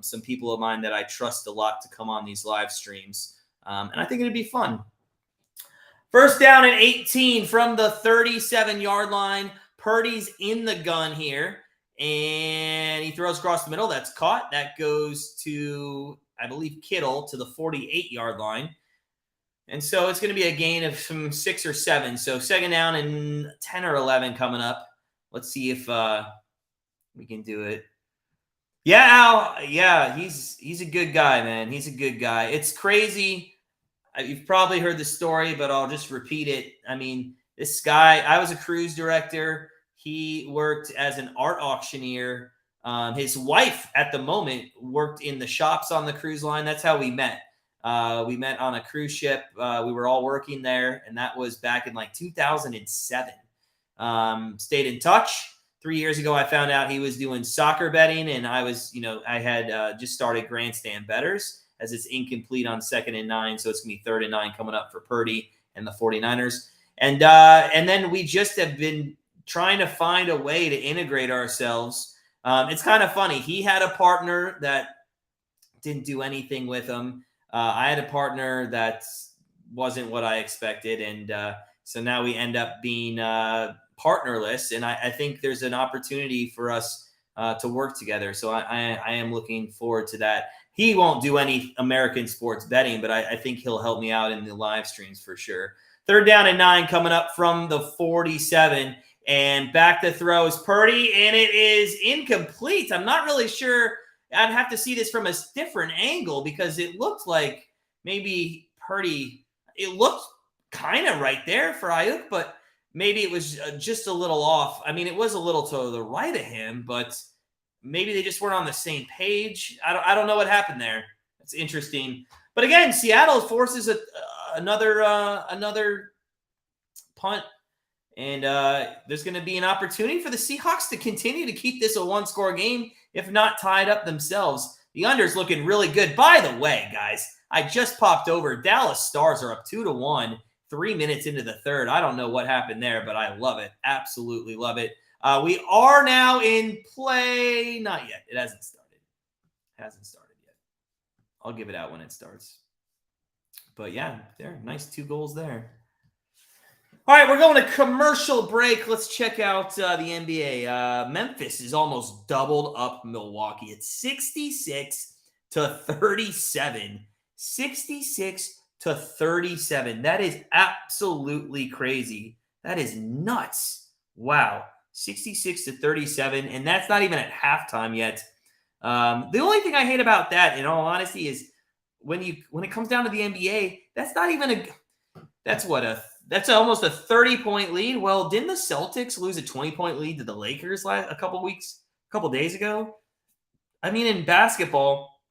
A: some people of mine that I trust a lot, to come on these live streams. And I think it'd be fun. First down and 18 from the 37-yard line. Purdy's in the gun here, and he throws across the middle. That's caught. That goes to, I believe, Kittle to the 48-yard line. And so it's going to be a gain of some 6 or 7. So 2nd down and 10 or 11 coming up. Let's see if we can do it. Yeah, Al. Yeah, he's a good guy, man. He's a good guy. It's crazy. You've probably heard the story, but I'll just repeat it. I mean, this guy, I was a cruise director. He worked as an art auctioneer. His wife at the moment worked in the shops on the cruise line. That's how we met. We met on a cruise ship. We were all working there, and that was back in like 2007. Stayed in touch. 3 years ago, I found out he was doing soccer betting, and I was, I had just started Grandstand Bettors, as it's incomplete on 2nd and 9. So it's going to be 3rd and 9 coming up for Purdy and the 49ers. And then we just have been trying to find a way to integrate ourselves. It's kind of funny. He had a partner that didn't do anything with him. I had a partner that wasn't what I expected. And so now we end up being partnerless. And I think there's an opportunity for us to work together. So I am looking forward to that. He won't do any American sports betting, but I think he'll help me out in the live streams for sure. 3rd down and 9 coming up from the 47. And back to throw is Purdy, and it is incomplete. I'm not really sure. I'd have to see this from a different angle, because it looked like maybe Purdy, it looked kind of right there for Ayuk, but maybe it was just a little off. I mean, it was a little to the right of him, but maybe they just weren't on the same page. I don't know what happened there. It's interesting. But again, Seattle forces another punt. And there's going to be an opportunity for the Seahawks to continue to keep this a one-score game, if not tied up themselves. The under's looking really good. By the way, guys, I just popped over. Dallas Stars are up 2-1, 3 minutes into the third. I don't know what happened there, but I love it. Absolutely love it. We are now in play. Not yet. It hasn't started. Yet. I'll give it out when it starts. But yeah, there. Nice 2 goals there. All right, we're going to commercial break. Let's check out the NBA. Memphis is almost doubled up Milwaukee. It's 66-37. 66-37. That is absolutely crazy. That is nuts. Wow. 66-37, and that's not even at halftime yet. The only thing I hate about that, in all honesty, is when it comes down to the NBA, that's not even that's almost a 30-point lead. Well, didn't the Celtics lose a 20-point lead to the Lakers a couple days ago? I mean, in basketball,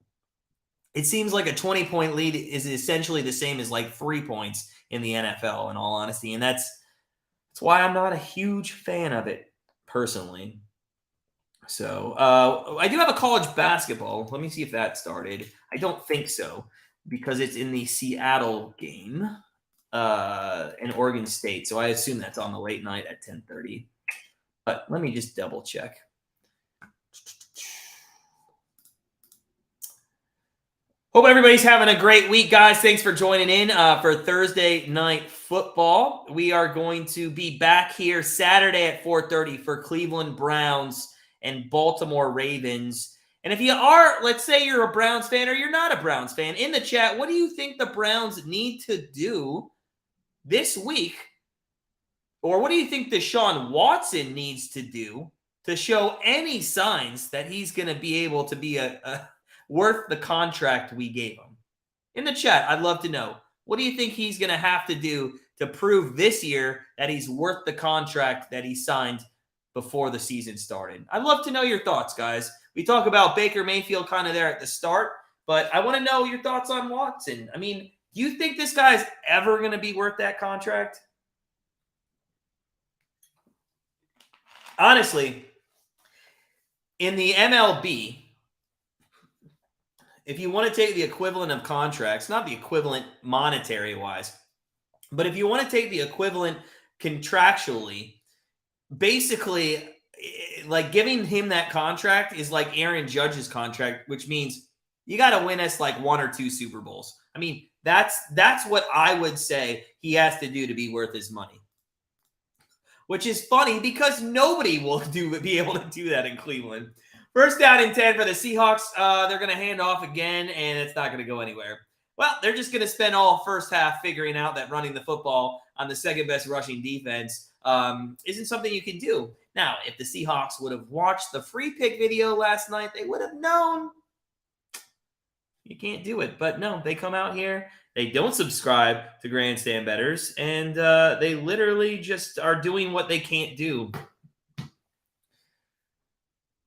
A: it seems like a 20-point lead is essentially the same as like 3 points in the NFL, in all honesty. And that's why I'm not a huge fan of it, personally. So I do have a college basketball. Let me see if that started. I don't think so, because it's in the Seattle game. In Oregon State. So I assume that's on the late night at 10:30. But let me just double check. Hope everybody's having a great week, guys. Thanks for joining in for Thursday Night Football. We are going to be back here Saturday at 4:30 for Cleveland Browns and Baltimore Ravens. And if you are, let's say you're a Browns fan or you're not a Browns fan, in the chat, what do you think the Browns need to do this week, or what do you think Deshaun Watson needs to do to show any signs that he's going to be able to be a worth the contract we gave him? In the chat, I'd love to know. What do you think he's going to have to do to prove this year that he's worth the contract that he signed before the season started? I'd love to know your thoughts, guys. We talk about Baker Mayfield kind of there at the start, but I want to know your thoughts on Watson. I mean, do you think this guy's ever going to be worth that contract? Honestly, in the MLB, if you want to take the equivalent of contracts, not the equivalent monetary-wise, but if you want to take the equivalent contractually, basically, like giving him that contract is like Aaron Judge's contract, which means you got to win us like 1 or 2 Super Bowls. I mean, that's what I would say he has to do to be worth his money. Which is funny because nobody will be able to do that in Cleveland. First down and 10 for the Seahawks. They're going to hand off again, and it's not going to go anywhere. Well, they're just going to spend all first half figuring out that running the football on the second best rushing defense isn't something you can do. Now, if the Seahawks would have watched the free pick video last night, they would have known you can't do it. But no, they come out here. They don't subscribe to Grandstand Bettors, and they literally just are doing what they can't do.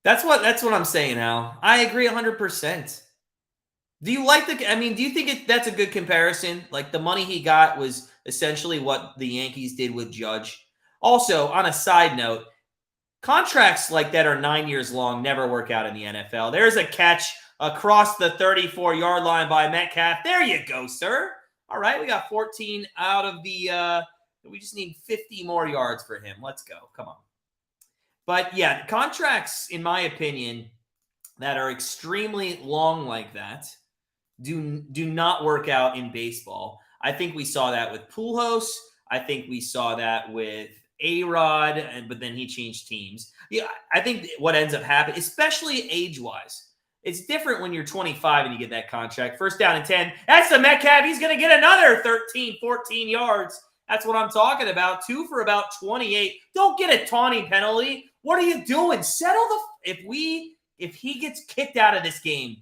A: That's what I'm saying, Al. I agree 100%. Do you like do you think that's a good comparison? Like, the money he got was essentially what the Yankees did with Judge. Also, on a side note, contracts like that are 9 years long, never work out in the NFL. There's a catch across the 34-yard line by Metcalf. There you go, sir. All right, we got 14 out of the we just need 50 more yards for him. Let's go. Come on. But yeah, contracts, in my opinion, that are extremely long like that do not work out in baseball. I think we saw that with Pujols. I think we saw that with A-Rod, but then he changed teams. Yeah, I think what ends up happening, especially age-wise, it's different when you're 25 and you get that contract. First down and 10. That's the Metcalf. He's going to get another 13, 14 yards. That's what I'm talking about. 2 for about 28. Don't get a taunting penalty. What are you doing? Settle the – if he gets kicked out of this game,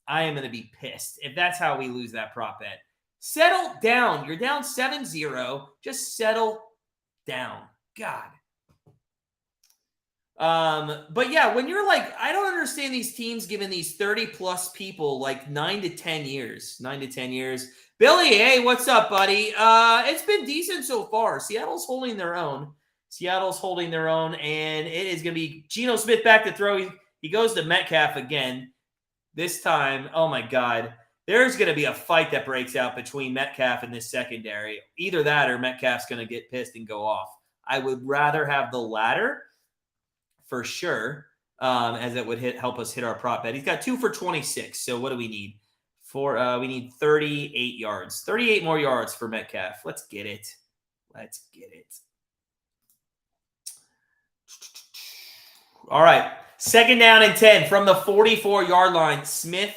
A: I am going to be pissed if that's how we lose that prop bet. Settle down. You're down 7-0. Just settle down. God. But yeah, when you're like, I don't understand these teams giving these 30-plus people like 9 to 10 years. 9 to 10 years. Billy, hey, what's up, buddy? It's been decent so far. Seattle's holding their own. And it is going to be Geno Smith back to throw. He goes to Metcalf again. This time, oh my God, there's going to be a fight that breaks out between Metcalf and this secondary. Either that or Metcalf's going to get pissed and go off. I would rather have the latter for sure, as it would help us hit our prop bet. He's got 2 for 26. So what do we need? We need 38 yards. 38 more yards for Metcalf. Let's get it. All right. 2nd down and 10 from the 44-yard line. Smith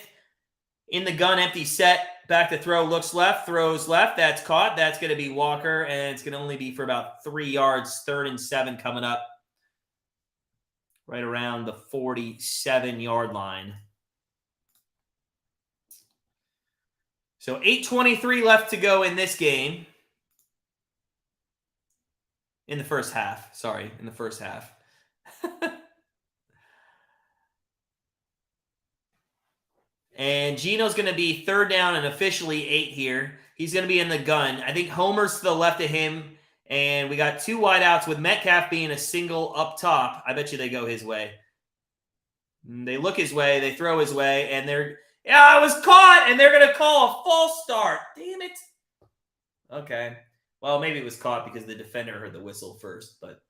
A: in the gun, empty set. Back to throw, looks left, throws left. That's caught. That's going to be Walker, and it's going to only be for about 3 yards. 3rd and 7 coming up. Right around the 47-yard line. So 8:23 left to go in this game. In the first half. And Geno's going to be 3rd down and officially 8 here. He's going to be in the gun. I think Homer's to the left of him. And we got 2 wideouts with Metcalf being a single up top. I bet you they go his way. They look his way. They throw his way. And I was caught. And they're going to call a false start. Damn it. Okay. Well, maybe it was caught because the defender heard the whistle first. But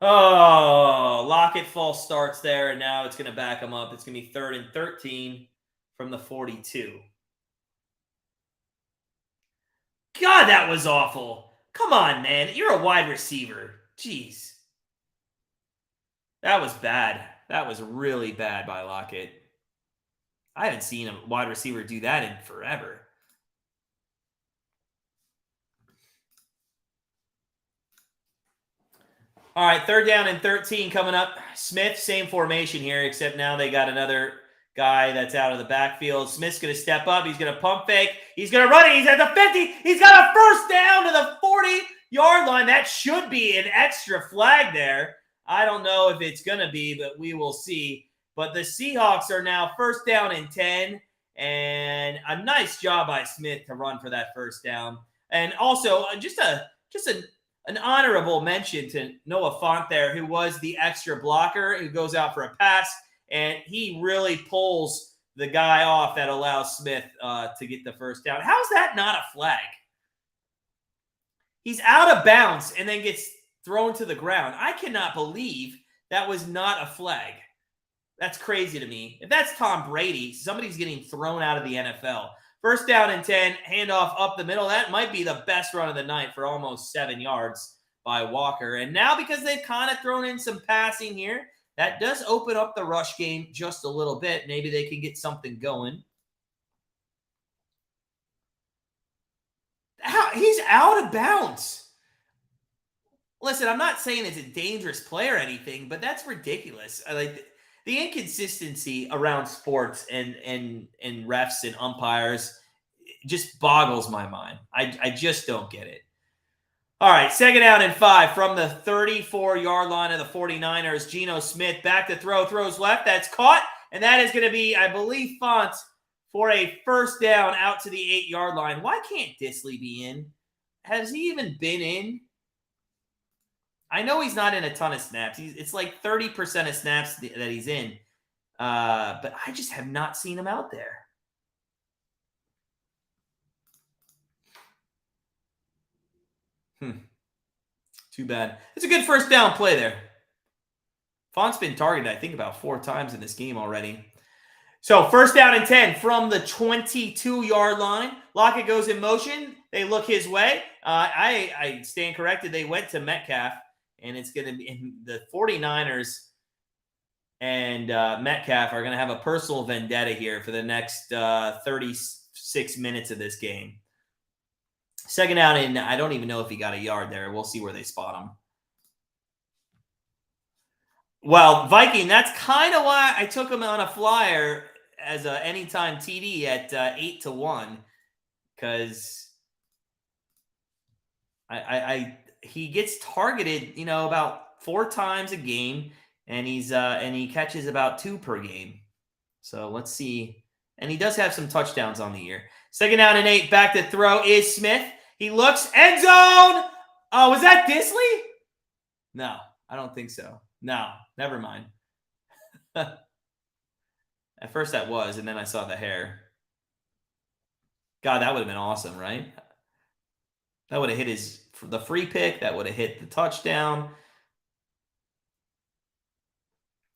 A: Lockett false starts there. And now it's going to back him up. It's going to be 3rd and 13 from the 42. God, that was awful. Come on, man. You're a wide receiver. Jeez. That was bad. That was really bad by Lockett. I haven't seen a wide receiver do that in forever. All right, 3rd down and 13 coming up. Smith, same formation here, except now they got another guy that's out of the backfield. Smith's going to step up. He's going to pump fake. He's going to run it. He's at the 50. He's got a 1st down to the 40-yard line. That should be an extra flag there. I don't know if it's going to be, but we will see. But the Seahawks are now 1st down and 10. And a nice job by Smith to run for that 1st down. And also just an honorable mention to Noah Fant there, who was the extra blocker who goes out for a pass. And he really pulls the guy off that allows Smith to get the 1st down. How's that not a flag? He's out of bounds and then gets thrown to the ground. I cannot believe that was not a flag. That's crazy to me. If that's Tom Brady, somebody's getting thrown out of the NFL. 1st down and 10, handoff up the middle. That might be the best run of the night for almost 7 yards by Walker. And now because they've kind of thrown in some passing here, that does open up the rush game just a little bit. Maybe they can get something going. He's out of bounds. Listen, I'm not saying it's a dangerous play or anything, but that's ridiculous. Like the inconsistency around sports and refs and umpires just boggles my mind. I just don't get it. All right, 2nd down and 5 from the 34-yard line of the 49ers. Geno Smith back to throw, throws left. That's caught, and that is going to be, I believe, Font for a 1st down out to the 8-yard line. Why can't Disley be in? Has he even been in? I know he's not in a ton of snaps. It's like 30% of snaps that he's in. But I just have not seen him out there. Too bad. It's a good 1st down play there. Font's been targeted, I think, about 4 times in this game already. So 1st down and 10 from the 22-yard line. Lockett goes in motion. They look his way. I stand corrected. They went to Metcalf, and it's going to be the 49ers and Metcalf are going to have a personal vendetta here for the next 36 minutes of this game. 2nd down, and I don't even know if he got a yard there. We'll see where they spot him. Well, Viking, that's kind of why I took him on a flyer as a anytime TD at 8-1, because he gets targeted, about 4 times a game, and he catches about 2 per game. So let's see. And he does have some touchdowns on the year. 2nd down and 8. Back to throw is Smith. He looks, end zone. Oh, was that Disley? No, I don't think so. No, never mind. At first that was, and then I saw the hair. God, that would have been awesome, right? That would have hit the free pick. That would have hit the touchdown.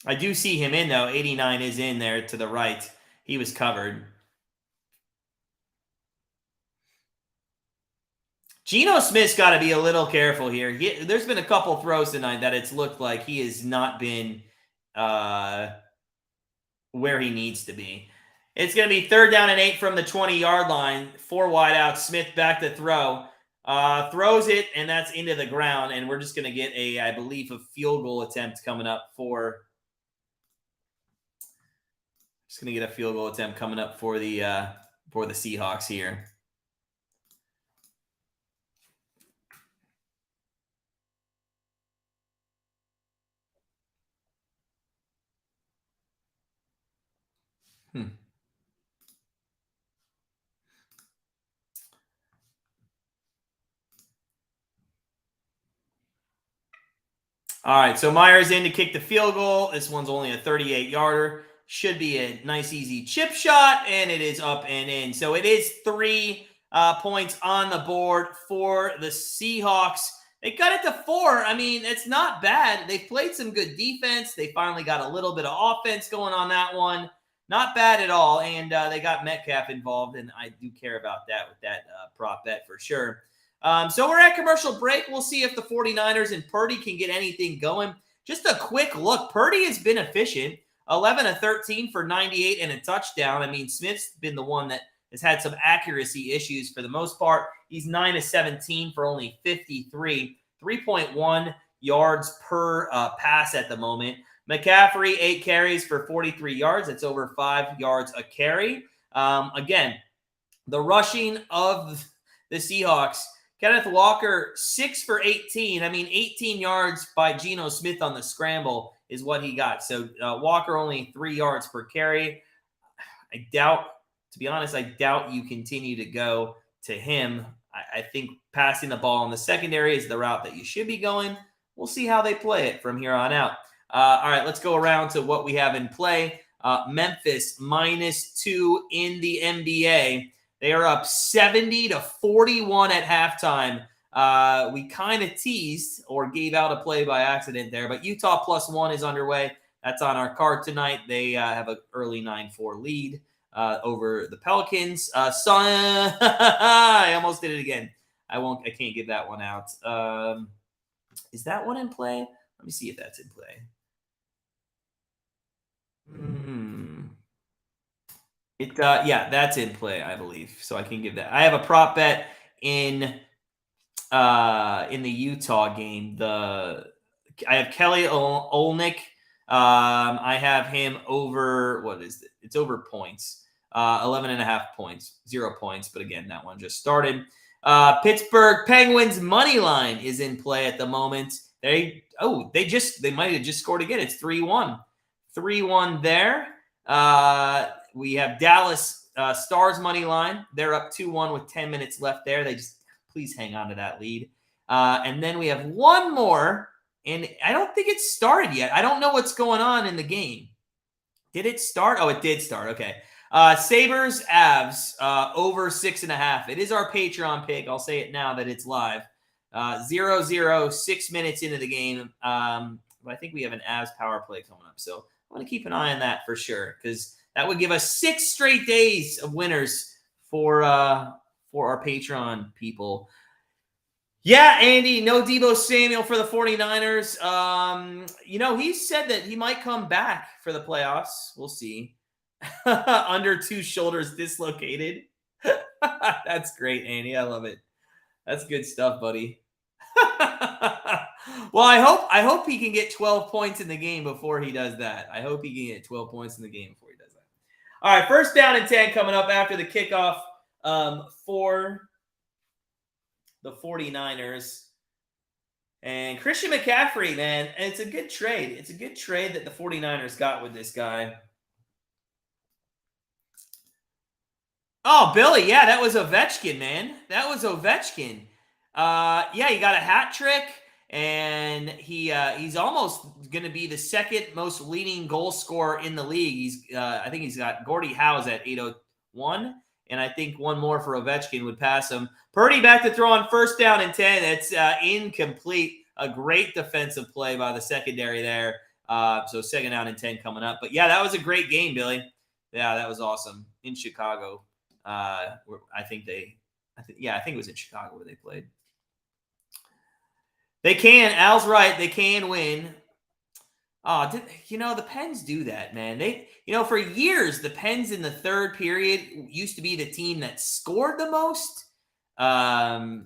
A: I do see him in, though. 89 is in there to the right. He was covered. Geno Smith's got to be a little careful here. There's been a couple throws tonight that it's looked like he has not been where he needs to be. It's going to be 3rd down and 8 from the 20-yard line. 4 wide out. Smith back to throw. Throws it, and that's into the ground. And we're just going to get I believe, a field goal attempt coming up for. Just going to get a field goal attempt coming up for the Seahawks here. All right, so Myers in to kick the field goal. This one's only a 38-yarder. Should be a nice, easy chip shot, and it is up and in. So it is 3 points on the board for the Seahawks. They cut it to 4. I mean, it's not bad. They played some good defense. They finally got a little bit of offense going on that one. Not bad at all, and they got Metcalf involved, and I do care about that with that prop bet for sure. So we're at commercial break. We'll see if the 49ers and Purdy can get anything going. Just a quick look. Purdy has been efficient. 11 of 13 for 98 and a touchdown. I mean, Smith's been the one that has had some accuracy issues for the most part. He's 9 of 17 for only 53. 3.1 yards per pass at the moment. McCaffrey, 8 carries for 43 yards. That's over 5 yards a carry. Again, the rushing of the Seahawks. Kenneth Walker, 6 for 18. I mean, 18 yards by Geno Smith on the scramble is what he got. So Walker only 3 yards per carry. To be honest, I doubt you continue to go to him. I think passing the ball in the secondary is the route that you should be going. We'll see how they play it from here on out. All right, let's go around to what we have in play. Memphis, -2 in the NBA. They are up 70-41 at halftime. We kind of teased or gave out a play by accident there, but Utah +1 is underway. That's on our card tonight. They have an early 9-4 lead over the Pelicans. I almost did it again. I can't give that one out. Is that one in play? Let me see if that's in play. Yeah, that's in play, I believe. So I can give that. I have a prop bet in the Utah game. I have Kelly Olynyk. I have him over, what is it? It's over points. 11.5 points, 0 points. But again, that one just started. Pittsburgh Penguins money line is in play at the moment. They might have just scored again. It's 3-1. 3-1 there. We have Dallas Stars money line. They're up 2-1 with 10 minutes left there. They just please hang on to that lead. And then we have one more, and I don't think it's started yet. I don't know what's going on in the game. Did it start? Oh, it did start. Okay. Sabres Avs over 6.5. It is our Patreon pick. I'll say it now that it's live. 0-0, 6 minutes into the game. But I think we have an Avs power play coming up. So I'm going to keep an eye on that for sure, because that would give us 6 straight days of winners for our Patreon people. Yeah, Andy, no Deebo Samuel for the 49ers. He said that he might come back for the playoffs. We'll see. Under 2 shoulders dislocated. That's great, Andy. I love it. That's good stuff, buddy. Well, I hope he can get 12 points in the game before he does that. I hope he can get 12 points in the game before he does that. All right, 1st down and 10 coming up after the kickoff for the 49ers. And Christian McCaffrey, man, it's a good trade. It's a good trade that the 49ers got with this guy. Oh, Billy, yeah, that was Ovechkin, man. That was Ovechkin. Yeah, he got a hat trick, and he's almost going to be the second most leading goal scorer in the league. I think he's got Gordie Howe's at 801, and I think one more for Ovechkin would pass him. Purdy back to throw on first down and 10. It's incomplete. A great defensive play by the secondary there. So second down and 10 coming up. But yeah, that was a great game, Billy. Yeah, that was awesome in Chicago. I think it was in Chicago where they played. They can. Al's right. They can win. Oh, the Pens do that, man. For years, the Pens in the third period used to be the team that scored the most. But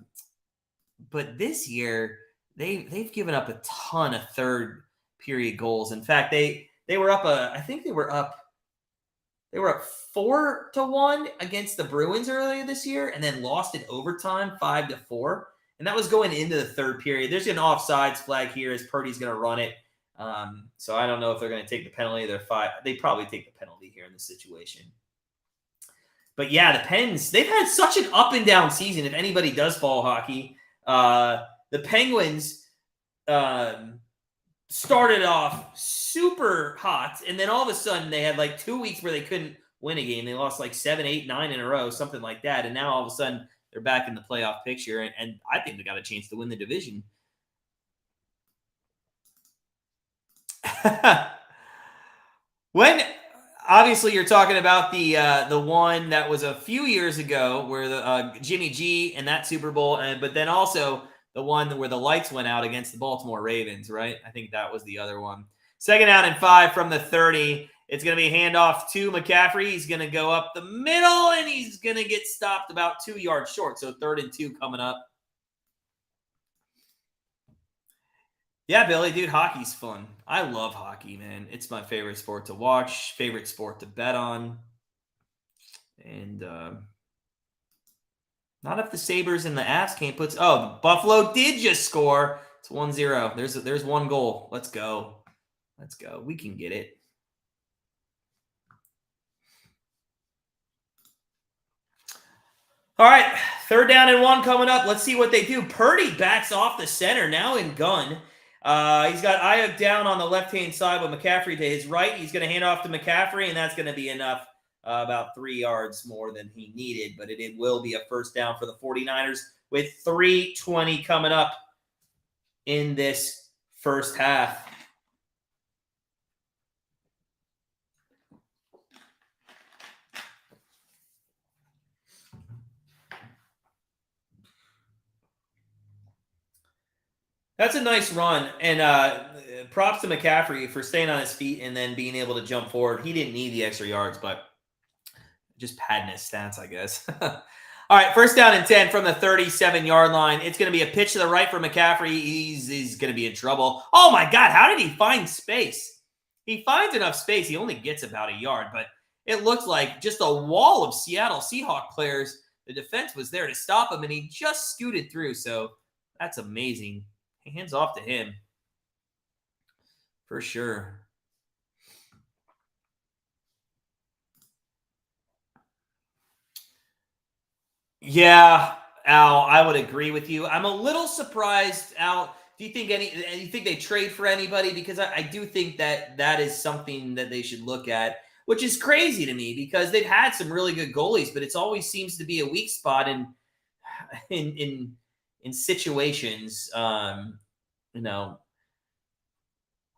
A: this year, they've given up a ton of third period goals. In fact, they were up they were up 4-1 against the Bruins earlier this year, and then lost in overtime 5-4. And that was going into the third period. There's an offsides flag here as Purdy's going to run it. So I don't know if they're going to take the penalty. They probably take the penalty here in this situation. But yeah, the Pens, they've had such an up and down season. If anybody does follow hockey, the Penguins started off super hot, and then all of a sudden they had like 2 weeks where they couldn't win a game. They lost like 7, 8, 9 in a row, something like that. And now all of a sudden they're back in the playoff picture, and I think they got a chance to win the division. When obviously you're talking about the one that was a few years ago where the Jimmy G and that Super Bowl, but then also the one where the lights went out against the Baltimore Ravens, right? I think that was the other one. Second down and 5 from the 30. It's going to be a handoff to McCaffrey. He's going to go up the middle, and he's going to get stopped about 2 yards short. So 3rd and 2 coming up. Yeah, Billy, dude, hockey's fun. I love hockey, man. It's my favorite sport to watch, favorite sport to bet on. And not if the Sabres and the Avs can't put... Oh, Buffalo did just score. It's 1-0. There's one goal. Let's go. Let's go. We can get it. All right, 3rd down and 1 coming up. Let's see what they do. Purdy backs off the center, now in gun. He's got Ayuk down on the left-hand side with McCaffrey to his right. He's going to hand off to McCaffrey, and that's going to be enough, about 3 yards more than he needed. But it will be a first down for the 49ers with 3:20 coming up in this first half. That's a nice run, and props to McCaffrey for staying on his feet and then being able to jump forward. He didn't need the extra yards, but just padding his stats, I guess. All right, first down and 10 from the 37-yard line. It's going to be a pitch to the right for McCaffrey. He's going to be in trouble. Oh, my God, how did he find space? He finds enough space. He only gets about a yard, but it looked like just a wall of Seattle Seahawks players. The defense was there to stop him, and he just scooted through, so that's amazing. Hands off to him. For sure. Yeah, Al, I would agree with you. I'm a little surprised, Al. Do you think they trade for anybody? Because I do think that is something that they should look at, which is crazy to me because they've had some really good goalies, but it's always seems to be a weak spot in situations.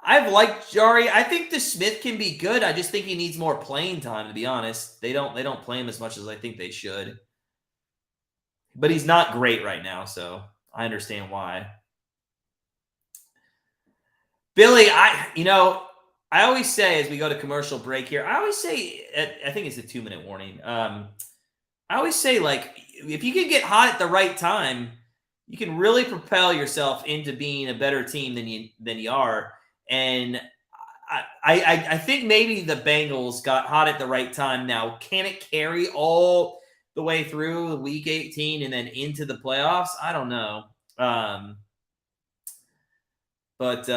A: I've liked Jari. I think the Smith can be good. I just think he needs more playing time, to be honest. They don't play him as much as I think they should. But he's not great right now, so I understand why. Billy, I always say as we go to commercial break here, I always say, I think it's a 2-minute warning. I always say, like, if you can get hot at the right time, you can really propel yourself into being a better team than you are. And I think maybe the Bengals got hot at the right time. Now, can it carry all the way through week 18 and then into the playoffs? I don't know. But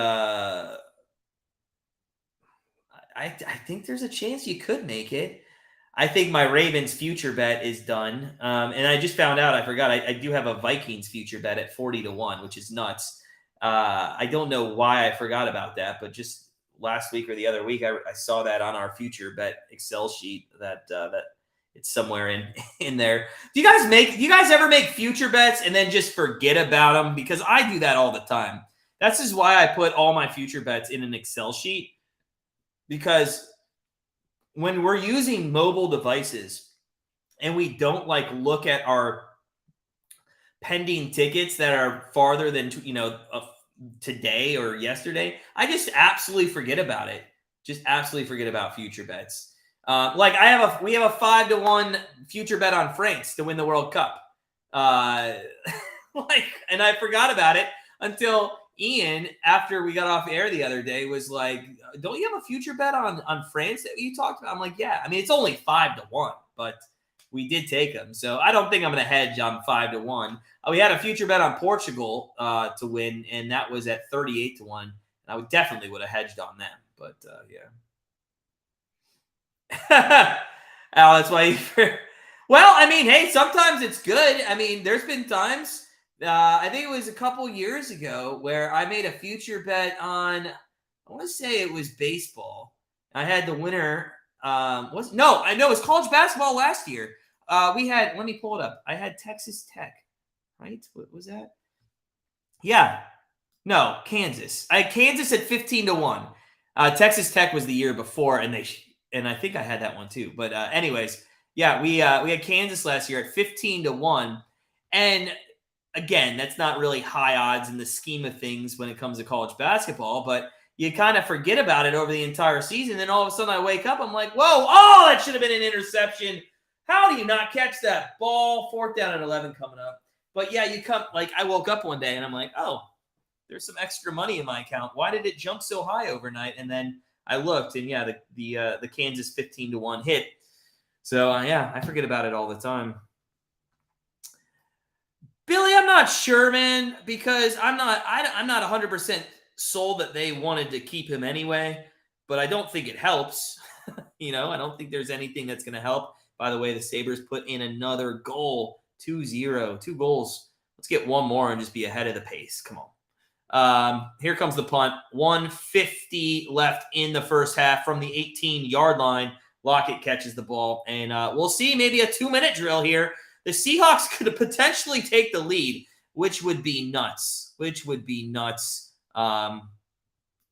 A: I think there's a chance you could make it. I think my Ravens future bet is done. And I just found out, I forgot, I do have a Vikings future bet at 40-1, which is nuts. I don't know why I forgot about that, but just last week or the other week, I saw that on our future bet Excel sheet that it's somewhere in there. Do you guys ever make future bets and then just forget about them? Because I do that all the time. That's just why I put all my future bets in an Excel sheet, because when we're using mobile devices and we don't like look at our pending tickets that are farther than today or yesterday, I just absolutely forget about it. Just absolutely forget about future bets. We have a 5-1 future bet on France to win the World Cup. And I forgot about it until Ian, after we got off air the other day, was like, don't you have a future bet on France that you talked about? I'm like, yeah. I mean, it's only 5-1, but we did take them. So I don't think I'm going to hedge on 5-1. We had a future bet on Portugal to win, and that was at 38-1. And I definitely would have hedged on them. But, yeah. Al, that's why well, I mean, hey, sometimes it's good. I mean, there's been times, I think it was a couple years ago, where I made a future bet on, I want to say it was baseball. I had the winner. I know it was college basketball last year. Let me pull it up. I had Texas Tech, right? What was that? Yeah. No, Kansas. I had Kansas at 15-1. Texas Tech was the year before, and I think I had that one too. But anyways, yeah, we had Kansas last year at 15-1. And again, that's not really high odds in the scheme of things when it comes to college basketball, but you kind of forget about it over the entire season. Then all of a sudden I wake up, I'm like, whoa, that should have been an interception. How do you not catch that ball? 4th down and 11 coming up. But yeah, I woke up one day and I'm like, oh, there's some extra money in my account. Why did it jump so high overnight? And then I looked, and yeah, the Kansas 15-1 hit. So yeah, I forget about it all the time. Billy, I'm not sure, man, because I'm not 100% sold that they wanted to keep him anyway, but I don't think it helps. I don't think there's anything that's going to help. By the way, the Sabres put in another goal, 2-0, 2 goals. Let's get one more and just be ahead of the pace. Come on. Here comes the punt. 1:50 left in the first half from the 18-yard line. Lockett catches the ball, and we'll see maybe a 2-minute drill here. The Seahawks could potentially take the lead, which would be nuts.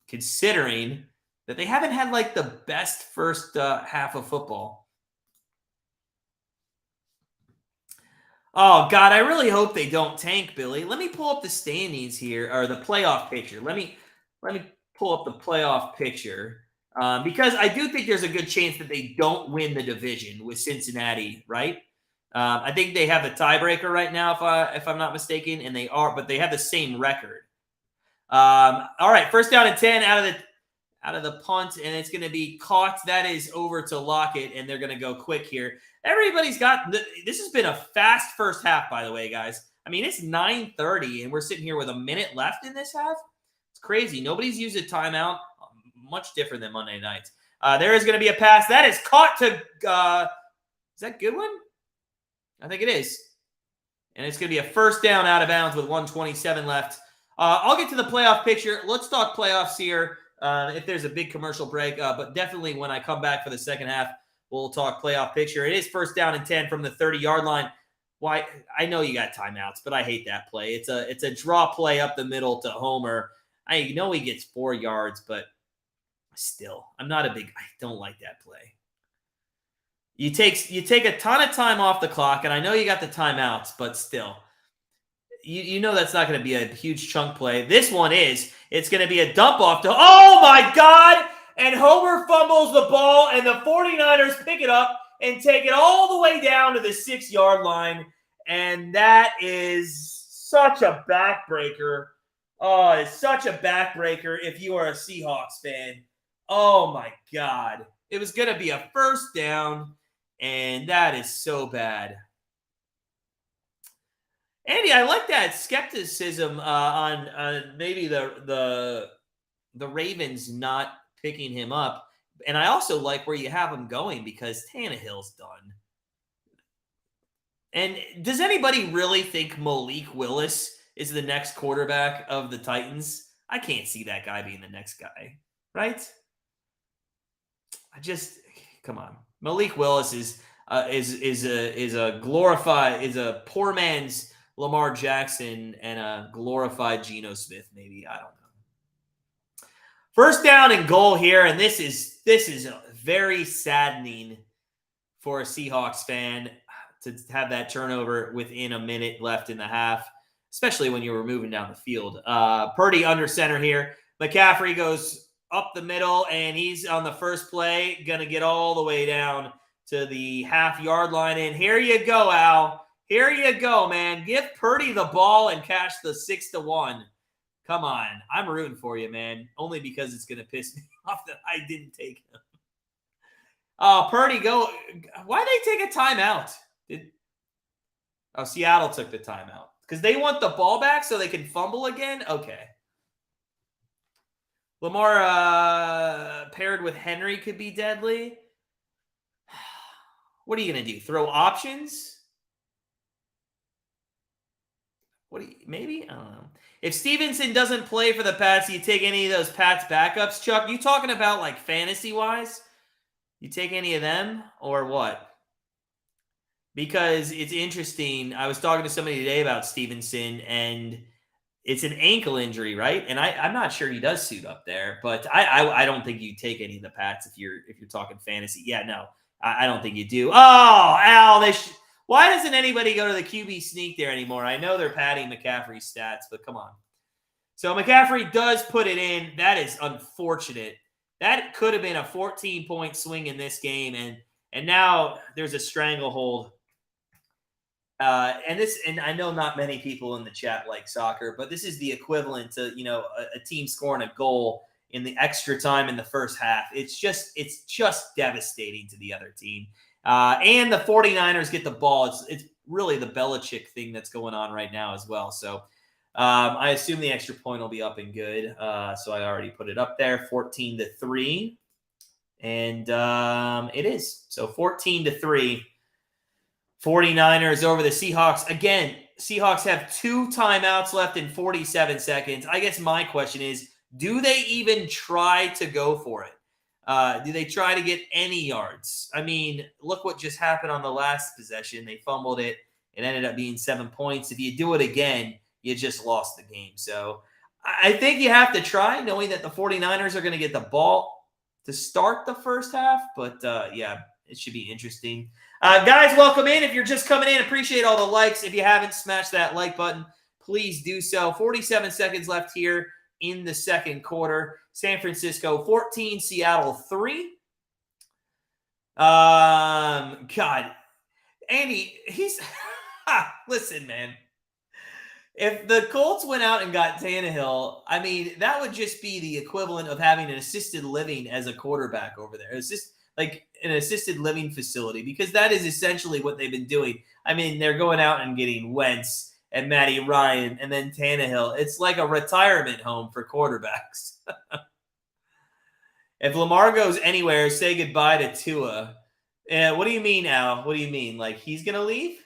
A: Considering that they haven't had like the best first half of football. Oh, God, I really hope they don't tank, Billy. Let me pull up the standings here, or the playoff picture. Let me pull up the playoff picture, because I do think there's a good chance that they don't win the division with Cincinnati, right? I think they have the tiebreaker right now, if I'm not mistaken, and they are, but they have the same record. All right, 1st down and 10 out of the punt, and it's going to be caught. That is over to Lockett, and they're going to go quick here. Everybody's got this has been a fast first half, by the way, guys. I mean, it's 9:30, and we're sitting here with a minute left in this half. It's crazy. Nobody's used a timeout. Much different than Monday nights. There is going to be a pass. That is caught to is that Goodwin? I think it is. And it's going to be a 1st down out of bounds with 1:27 left. I'll get to the playoff picture. Let's talk playoffs here if there's a big commercial break. But definitely when I come back for the second half, we'll talk playoff picture. It is 1st down and 10 from the 30-yard line. Why? I know you got timeouts, but I hate that play. It's a draw play up the middle to Homer. I know he gets 4 yards, but still, I don't like that play. You take a ton of time off the clock, and I know you got the timeouts, but still, you know that's not going to be a huge chunk play. This one is. It's going to be a dump off to, oh my God! And Homer fumbles the ball, and the 49ers pick it up and take it all the way down to the 6-yard line, and that is such a backbreaker. Oh, it's such a backbreaker if you are a Seahawks fan. Oh my God. It was going to be a 1st down. And that is so bad. Andy, I like that skepticism on maybe the Ravens not picking him up, and I also like where you have him going because Tannehill's done. And does anybody really think Malik Willis is the next quarterback of the Titans? I can't see that guy being the next guy, right? I just come on. Malik Willis is a poor man's Lamar Jackson and a glorified Geno Smith. Maybe I don't know. First down and goal here, and this is very saddening for a Seahawks fan to have that turnover within a minute left in the half, especially when you were moving down the field. Purdy under center here. McCaffrey goes up the middle, and he's on the first play, going to get all the way down to the half-yard line. And here you go, Al. Here you go, man. Give Purdy the ball and cash the 6-1. Come on. I'm rooting for you, man, only because it's going to piss me off that I didn't take him. Oh, Purdy, go. Why did they take a timeout? Seattle took the timeout. Because they want the ball back so they can fumble again? Okay. Lamar paired with Henry could be deadly. What are you going to do? Throw options? Maybe? I don't know. If Stevenson doesn't play for the Pats, you take any of those Pats backups, Chuck? You talking about like fantasy-wise? You take any of them or what? Because it's interesting. I was talking to somebody today about Stevenson, and it's an ankle injury, right? And I'm not sure he does suit up there, but I don't think you take any of the Pats if you're talking fantasy. Yeah, no, I don't think you do. Oh, Al, why doesn't anybody go to the QB sneak there anymore? I know they're padding McCaffrey's stats, but come on. So McCaffrey does put it in. That is unfortunate. That could have been a 14-point swing in this game, and now there's a stranglehold. And I know not many people in the chat like soccer, but this is the equivalent to a team scoring a goal in the extra time in the first half. It's just devastating to the other team. And the 49ers get the ball. It's really the Belichick thing that's going on right now as well. So I assume the extra point will be up and good. So I already put it up there, 14-3, and it is. So 14-3. 49ers over the Seahawks. Again, Seahawks have 2 timeouts left in 47 seconds. I guess my question is, do they even try to go for it? Do they try to get any yards? I mean, look what just happened on the last possession. They fumbled it. It ended up being 7 points. If you do it again, you just lost the game. So I think you have to try, knowing that the 49ers are going to get the ball to start the first half. But, yeah, it should be interesting. Guys, welcome in. If you're just coming in, appreciate all the likes. If you haven't smashed that like button, please do so. 47 seconds left here in the second quarter. San Francisco 14, Seattle 3. God, Andy, listen, man. If the Colts went out and got Tannehill, I mean, that would just be the equivalent of having an assisted living as a quarterback over there. It's just like an assisted living facility, because that is essentially what they've been doing. I mean, they're going out and getting Wentz and Matty Ryan and then Tannehill. It's like a retirement home for quarterbacks. If Lamar goes anywhere, say goodbye to Tua. What do you mean, Al? What do you mean? Like he's going to leave?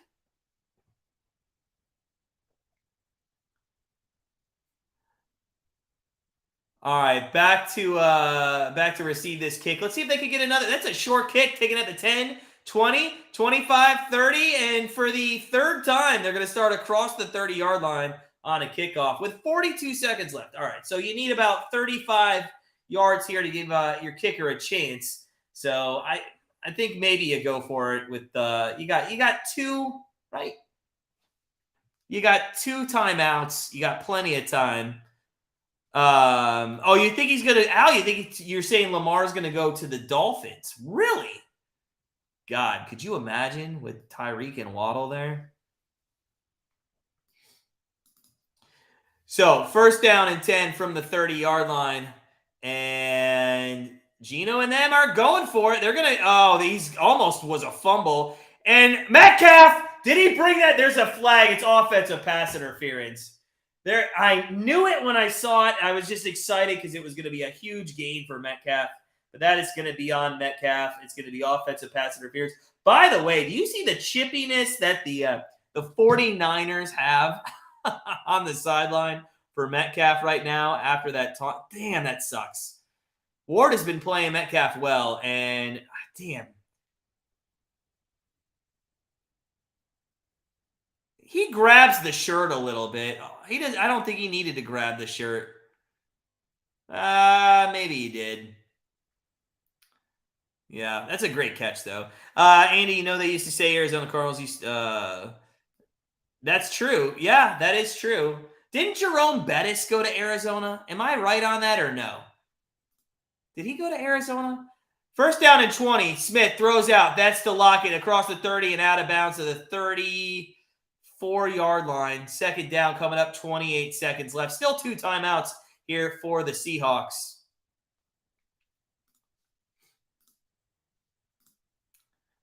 A: All right, back to receive this kick. Let's see if they can get another. That's a short kick, taken at the 10, 20, 25, 30. And for the third time, they're going to start across the 30-yard line on a kickoff with 42 seconds left. All right, so you need about 35 yards here to give your kicker a chance. So I think maybe you go for it with you got 2, right? You got 2 timeouts. You got plenty of time. You think he's gonna Al? You're saying Lamar's gonna go to the Dolphins? Really? God, could you imagine with Tyreek and Waddle there? So 1st down and 10 from the 30-yard line, and Geno and them are going for it. These almost was a fumble, and Metcalf Did he bring that? There's a flag. It's offensive pass interference. There, I knew it when I saw it. I was just excited because it was going to be a huge gain for Metcalf. But that is going to be on Metcalf. It's going to be offensive pass interference. By the way, do you see the chippiness that the 49ers have on the sideline for Metcalf right now after that taunt? Damn, that sucks. Ward has been playing Metcalf well, and damn. He grabs the shirt a little bit. He does. I don't think he needed to grab the shirt. Maybe he did. Yeah, that's a great catch, though. Andy, you know they used to say Arizona Cardinals used. That's true. Yeah, that is true. Didn't Jerome Bettis go to Arizona? Am I right on that or no? Did he go to Arizona? First down and 20. Smith throws out. That's to Lockett across the 30 and out of bounds to the 34-yard line. Second down coming up, 28 seconds left. Still 2 timeouts here for the Seahawks.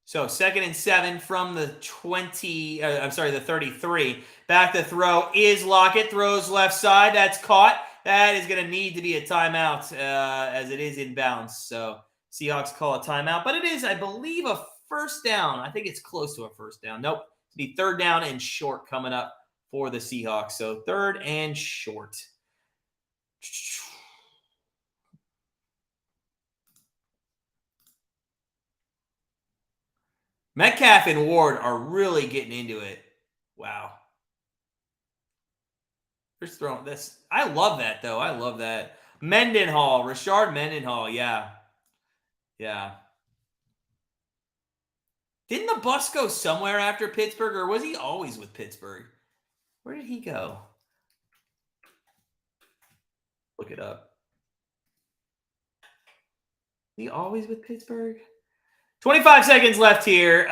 A: So 2nd and 7 from the 33. Back to throw is Lockett. Throws left side. That's caught. That is going to need to be a timeout as it is inbounds. So Seahawks call a timeout. But it is, I believe, a first down. I think it's close to a first down. Nope. It'll be 3rd down and short coming up for the Seahawks. So 3rd and short. Metcalf and Ward are really getting into it. Wow. Just throwing this. I love that, though. I love that. Mendenhall. Rashard Mendenhall. Yeah. Yeah. Didn't the bus go somewhere after Pittsburgh, or was he always with Pittsburgh? Where did he go? Look it up. Was he always with Pittsburgh? 25 seconds left here. He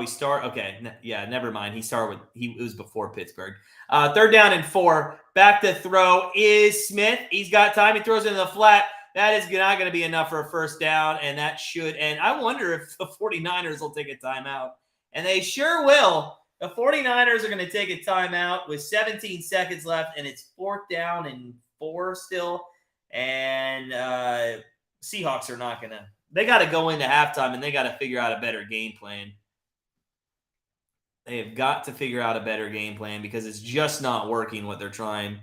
A: started. Okay, yeah, never mind. He started with. It was before Pittsburgh. 3rd down and 4. Back to throw is Smith. He's got time. He throws into the flat. That is not going to be enough for a first down, and that should. And I wonder if the 49ers will take a timeout, and they sure will. The 49ers are going to take a timeout with 17 seconds left, and it's 4th down and 4 still. And Seahawks are not going to. They got to go into halftime, and they got to figure out a better game plan. They have got to figure out a better game plan because it's just not working what they're trying.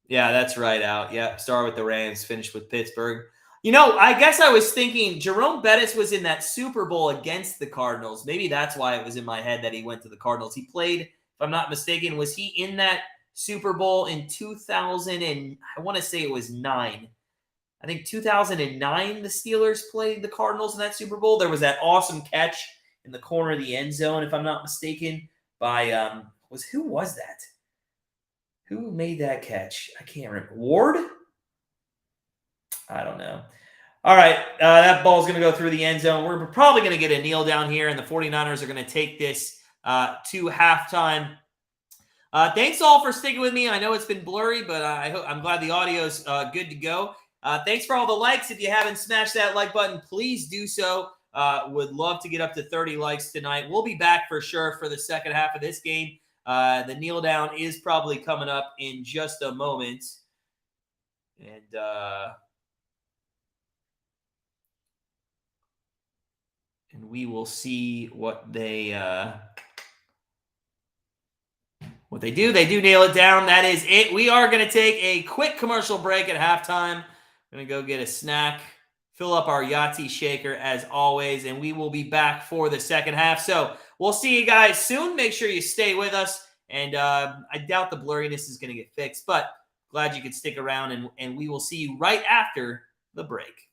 A: Yeah, that's right out. Yep, start with the Rams, finish with Pittsburgh. You know, I guess I was thinking Jerome Bettis was in that Super Bowl against the Cardinals. Maybe that's why it was in my head that he went to the Cardinals. He played, if I'm not mistaken, was he in that Super Bowl in 2000 and I want to say it was 9. I think 2009 the Steelers played the Cardinals in that Super Bowl. There was that awesome catch in the corner of the end zone, if I'm not mistaken, by who was that? Who made that catch? I can't remember. Ward? I don't know. All right, that ball's going to go through the end zone. We're probably going to get a kneel down here, and the 49ers are going to take this to halftime. Thanks all for sticking with me. I know it's been blurry, but I'm glad the audio's good to go. Thanks for all the likes. If you haven't smashed that like button, please do so. Would love to get up to 30 likes tonight. We'll be back for sure for the second half of this game. The kneel down is probably coming up in just a moment. And we will see what they do. They do nail it down. That is it. We are going to take a quick commercial break at halftime. I'm going to go get a snack, fill up our Yahtzee shaker as always, and we will be back for the second half. So we'll see you guys soon. Make sure you stay with us. And I doubt the blurriness is going to get fixed, but glad you could stick around, and we will see you right after the break.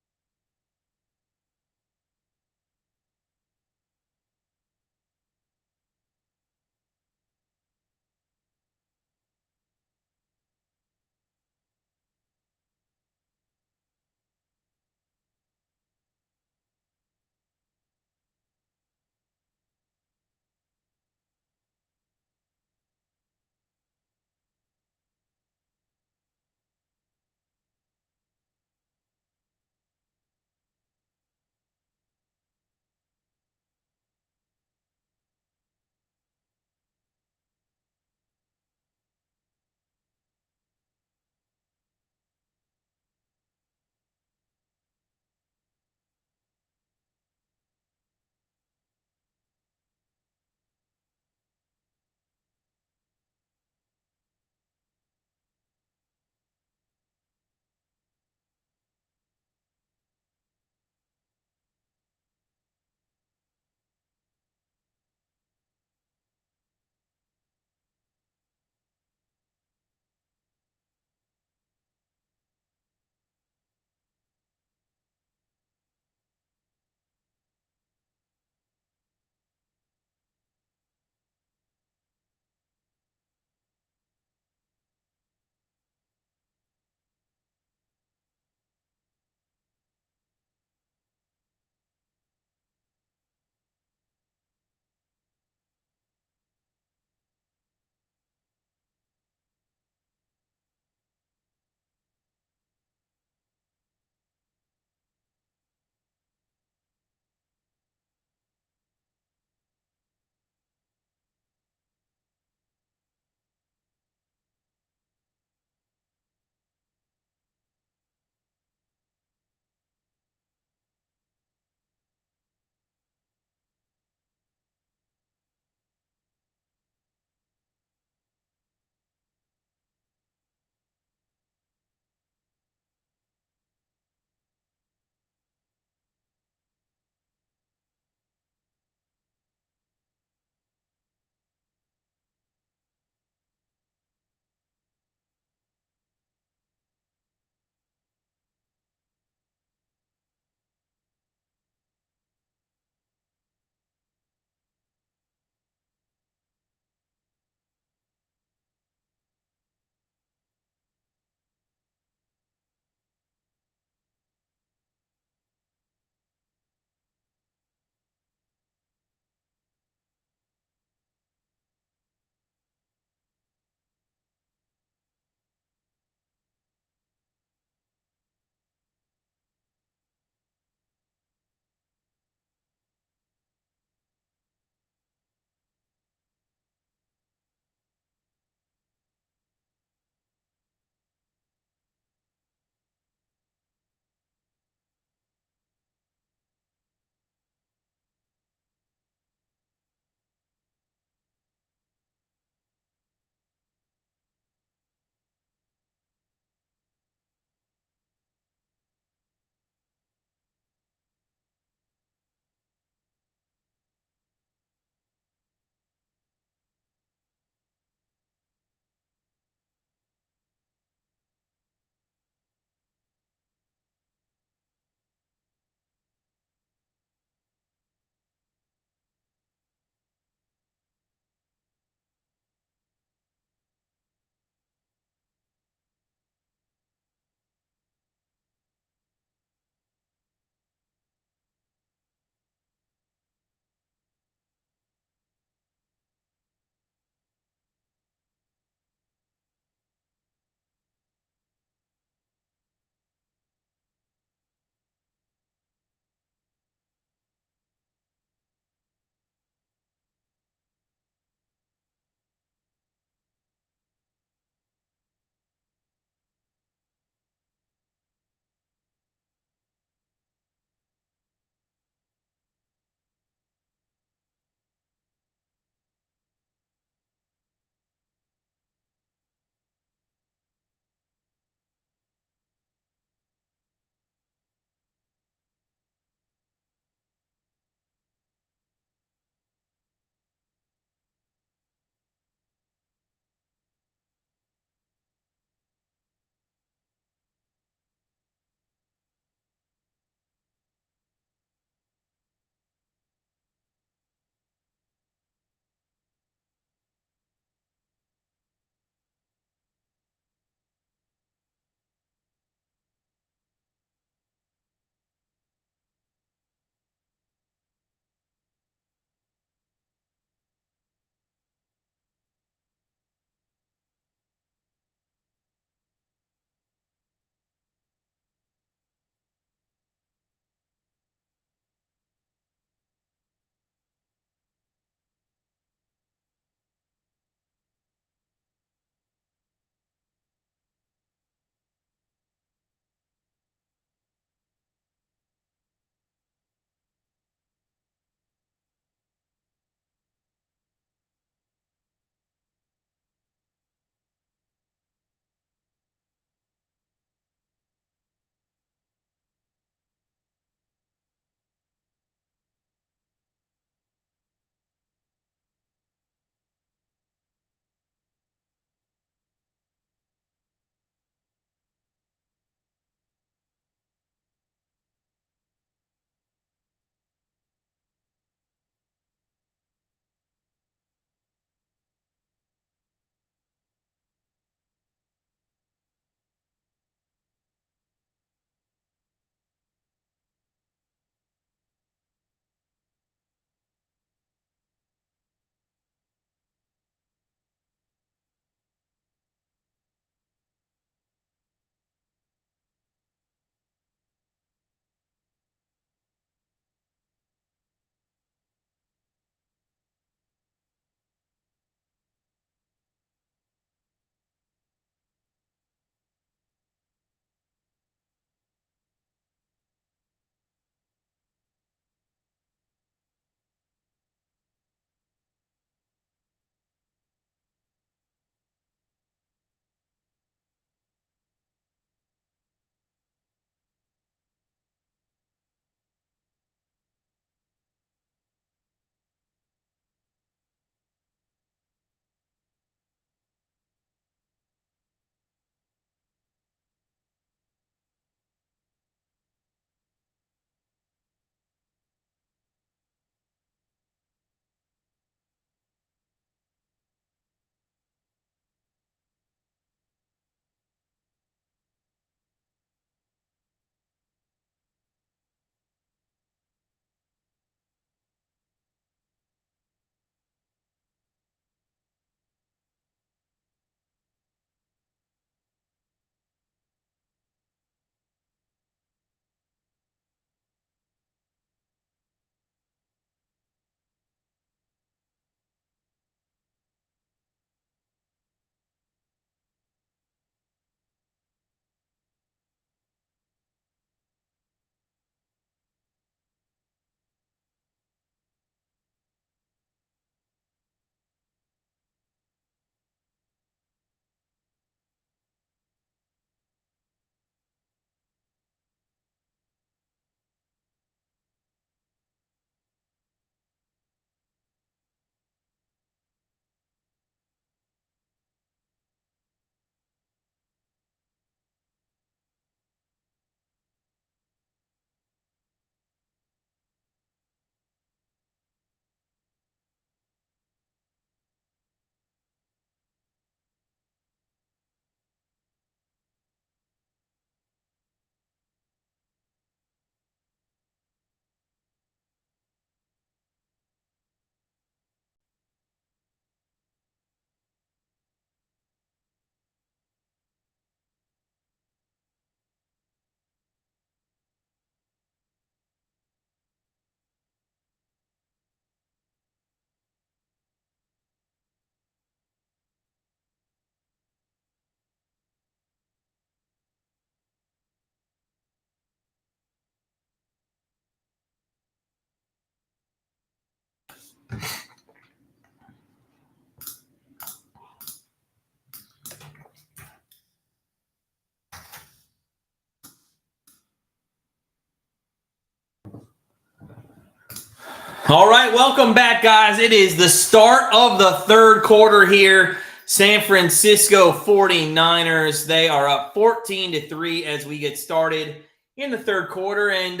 A: All right, welcome back, guys. It is the start of the third quarter here. San Francisco 49ers, they are up 14-3 as we get started in the third quarter. And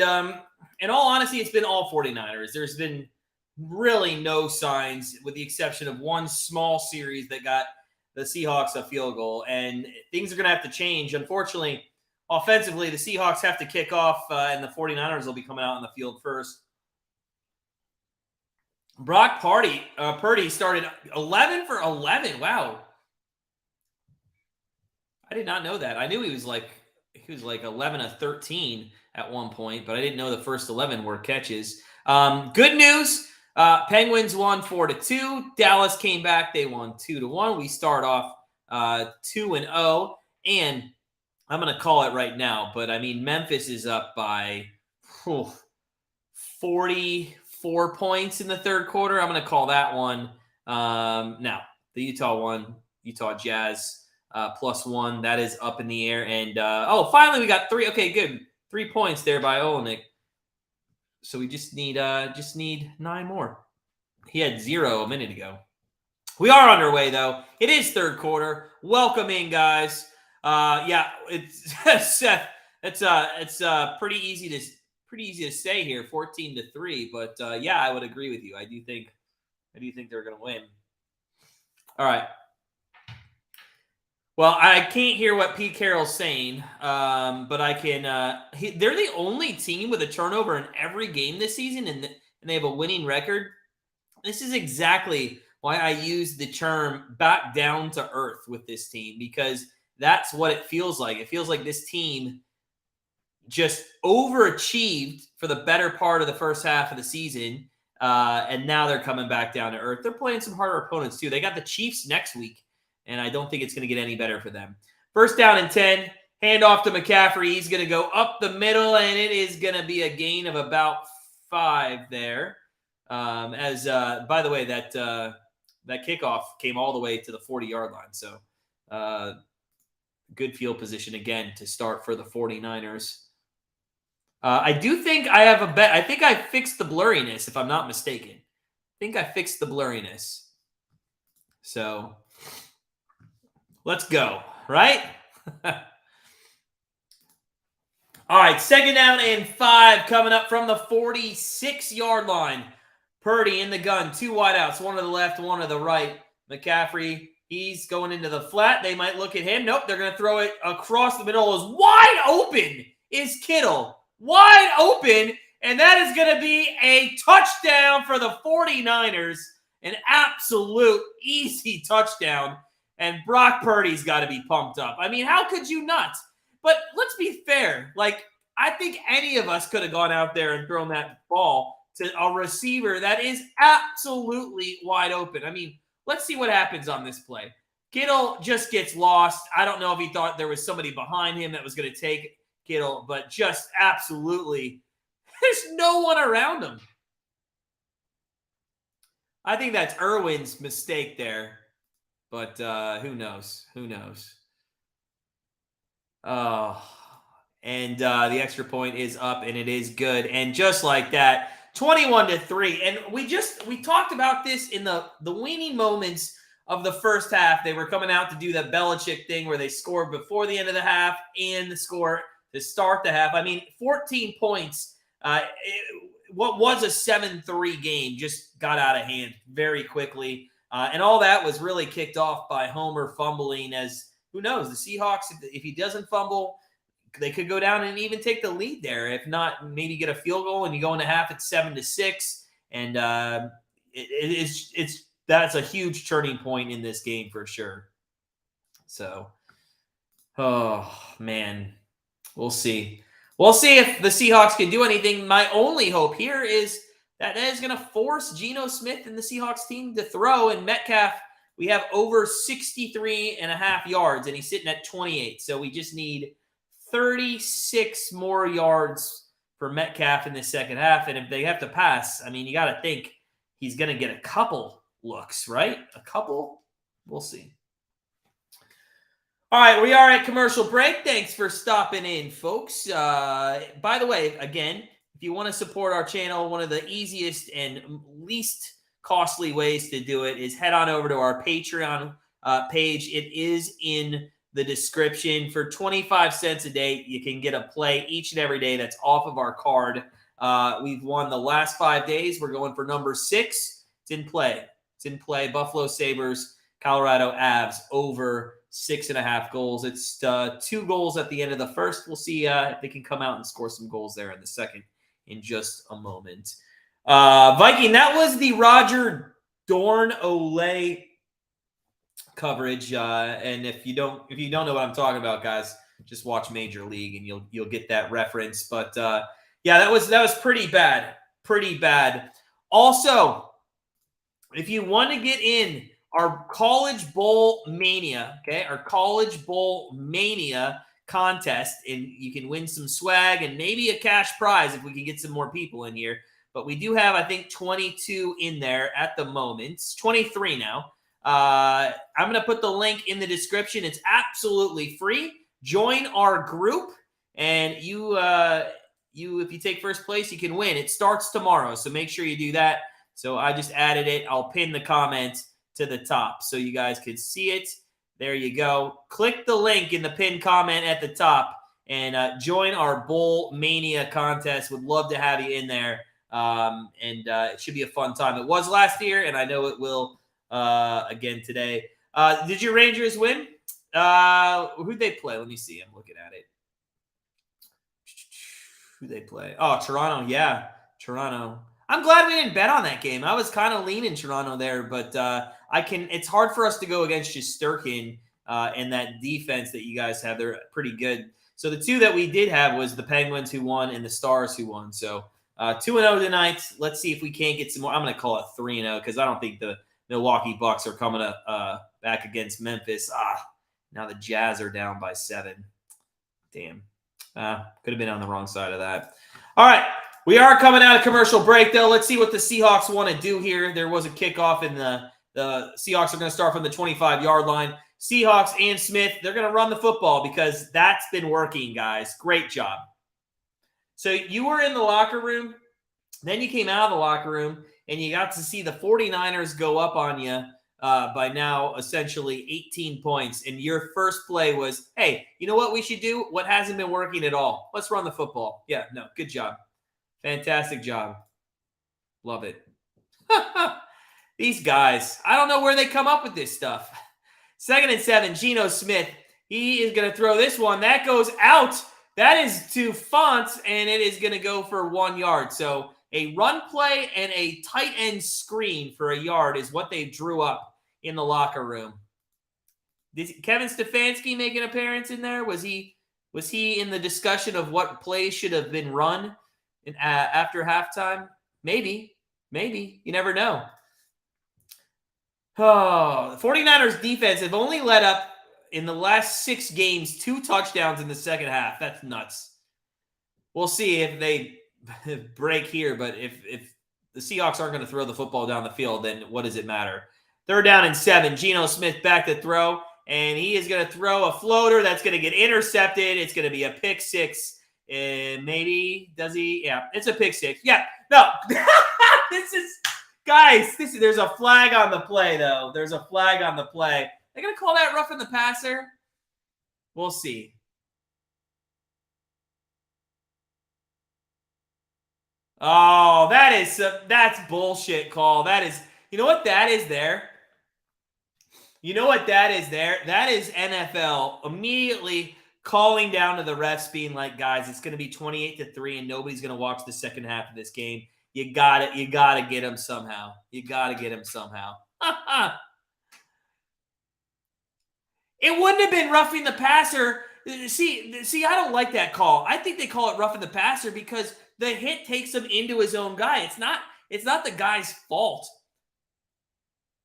A: in all honesty, it's been all 49ers. There's been really no signs, with the exception of one small series that got the Seahawks a field goal. And things are going to have to change. Unfortunately, offensively, the Seahawks have to kick off, and the 49ers will be coming out on the field first. Purdy started 11 for 11. Wow. I did not know that. I knew he was like 11 of 13 at one point, but I didn't know the first 11 were catches. Good news. Penguins won 4-2. Dallas came back. They won 2-1. We start off 2-0, and I'm going to call it right now, but I mean, Memphis is up by 44 points in the third quarter. I'm going to call that one. Now, the Utah one, Utah Jazz +1. That is up in the air. And, finally we got 3. Okay, good. 3 points there by Olenek. So we just need 9 more. He had 0 a minute ago. We are underway, though. It is third quarter. Welcome in, guys. It's Seth. It's pretty easy to say here, 14-3. But I would agree with you. I do think they're going to win. All right. Well, I can't hear what Pete Carroll's saying, but I can. They're the only team with a turnover in every game this season, and they have a winning record. This is exactly why I use the term "back down to earth" with this team, because that's what it feels like. It feels like this team just overachieved for the better part of the first half of the season, and now they're coming back down to earth. They're playing some harder opponents too. They got the Chiefs next week, and I don't think it's going to get any better for them. First down and 10, hand off to McCaffrey. He's going to go up the middle, and it is going to be a gain of about 5 there. By the way, that kickoff came all the way to the 40-yard line. So good field position again to start for the 49ers. I do think I have a bet. I think I fixed the blurriness, if I'm not mistaken. I think I fixed the blurriness. So let's go, right? All right, second down and 5 coming up from the 46-yard line. Purdy in the gun, 2 wideouts, one to the left, one to the right. McCaffrey, he's going into the flat. They might look at him. Nope, they're going to throw it across the middle. Is wide open is Kittle. Wide open, and that is going to be a touchdown for the 49ers. An absolute easy touchdown. And Brock Purdy's got to be pumped up. I mean, how could you not? But let's be fair. Like, I think any of us could have gone out there and thrown that ball to a receiver that is absolutely wide open. I mean, let's see what happens on this play. Kittle just gets lost. I don't know if he thought there was somebody behind him that was going to take Kittle, but just absolutely, there's no one around him. I think that's Irwin's mistake there, but who knows? Who knows? Oh, and the extra point is up, and it is good. And just like that, 21-3. And we talked about this in the waning moments of the first half. They were coming out to do that Belichick thing where they scored before the end of the half and the score to start the half. I mean, 14 points. What was a 7-3 game just got out of hand very quickly. And all that was really kicked off by Homer fumbling, as who knows, the Seahawks, if he doesn't fumble, they could go down and even take the lead there. If not, maybe get a field goal and you go into half at 7-6. And that's a huge turning point in this game for sure. So, oh man, we'll see. We'll see if the Seahawks can do anything. My only hope here is that is going to force Geno Smith and the Seahawks team to throw. And Metcalf, we have over 63.5 yards, and he's sitting at 28. So we just need 36 more yards for Metcalf in the second half. And if they have to pass, I mean, you got to think he's going to get a couple looks, right? A couple? We'll see. All right, we are at commercial break. Thanks for stopping in, folks. By the way, again, if you want to support our channel, one of the easiest and least costly ways to do it is head on over to our Patreon page. It is in the description. For 25 cents a day, you can get a play each and every day that's off of our card. We've won the last 5 days. We're going for number 6. It's in play. It's in play. Buffalo Sabres, Colorado Avs over 6.5 goals. It's 2 goals at the end of the first. We'll see if they can come out and score some goals there in the second in just a moment. Viking, that was the Roger Dorn-Olay coverage. And if you don't know what I'm talking about, guys, just watch Major League and you'll get that reference. But yeah, that was pretty bad. Pretty bad. Also, if you want to get in our College Bowl Mania, okay, our College Bowl Mania contest, and you can win some swag and maybe a cash prize if we can get some more people in here. But we do have, I think, 22 in there at the moment. It's 23 now. I'm going to put the link in the description. It's absolutely free. Join our group, and if you take first place, you can win. It starts tomorrow, so make sure you do that. So I just added it. I'll pin the comment to the top so you guys can see it. There you go. Click the link in the pinned comment at the top and join our Bowl Mania contest. Would love to have you in there. It should be a fun time. It was last year, and I know it will again today. Did your Rangers win? Who'd they play? Let me see. I'm looking at it. Who'd they play? Oh, Toronto. Yeah, Toronto. I'm glad we didn't bet on that game. I was kind of leaning Toronto there, but it's hard for us to go against Shesterkin and that defense that you guys have. They're pretty good. So the 2 that we did have was the Penguins who won and the Stars who won. So 2-0 tonight. Let's see if we can't get some more. I'm going to call it 3-0 because I don't think the Milwaukee Bucks are coming back against Memphis. Now the Jazz are down by 7. Damn. Could have been on the wrong side of that. All right. We are coming out of commercial break, though. Let's see what the Seahawks want to do here. There was a kickoff, and the Seahawks are going to start from the 25-yard line. Seahawks and Smith, they're going to run the football because that's been working, guys. Great job. So you were in the locker room. Then you came out of the locker room, and you got to see the 49ers go up on you by now essentially 18 points. And your first play was, hey, you know what we should do? What hasn't been working at all? Let's run the football. Yeah, no, good job. Fantastic job. Love it. These guys, I don't know where they come up with this stuff. 2nd and 7, Geno Smith. He is going to throw this one. That goes out. That is to Fonts, and it is going to go for 1 yard. So a run play and a tight end screen for a yard is what they drew up in the locker room. Did Kevin Stefanski make an appearance in there? Was he in the discussion of what plays should have been run after halftime? Maybe. You never know. Oh, the 49ers defense have only let up in the last 6 games 2 touchdowns in the second half. That's nuts. We'll see if they break here, but if the Seahawks aren't going to throw the football down the field, then what does it matter? 3rd down and 7. Geno Smith back to throw, and he is going to throw a floater that's going to get intercepted. It's going to be a pick 6. Maybe does he? Yeah, it's a pick 6. Yeah, no, there's a flag on the play though. There's a flag on the play. They're gonna call that roughing the passer. We'll see. Oh, that's bullshit call. That is, you know what that is there? You know what that is there? That is NFL immediately calling down to the refs, being like, guys, it's going to be 28-3, and nobody's going to watch the second half of this game. You got it. You got to get him somehow. It wouldn't have been roughing the passer. See, I don't like that call. I think they call it roughing the passer because the hit takes him into his own guy. It's not the guy's fault.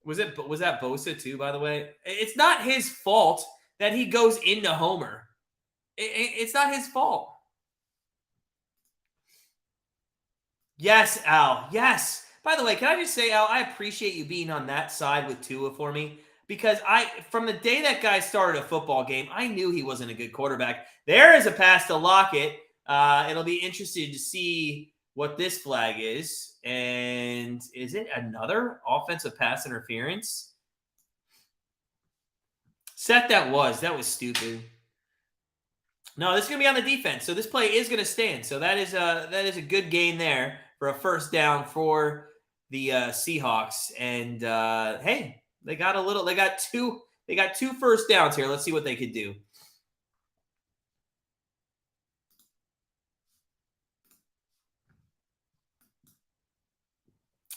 A: Was that Bosa too, by the way? It's not his fault that he goes into Homer. It's not his fault. Yes, Al. Yes. By the way, can I just say, Al, I appreciate you being on that side with Tua for me because from the day that guy started a football game, I knew he wasn't a good quarterback. There is a pass to Lockett. It'll be interesting to see what this flag is. And is it another offensive pass interference? Seth, that was stupid. No, this is going to be on the defense. So this play is going to stand. So that is a good gain there for a first down for the Seahawks. And hey, they got two first downs here. Let's see what they could do.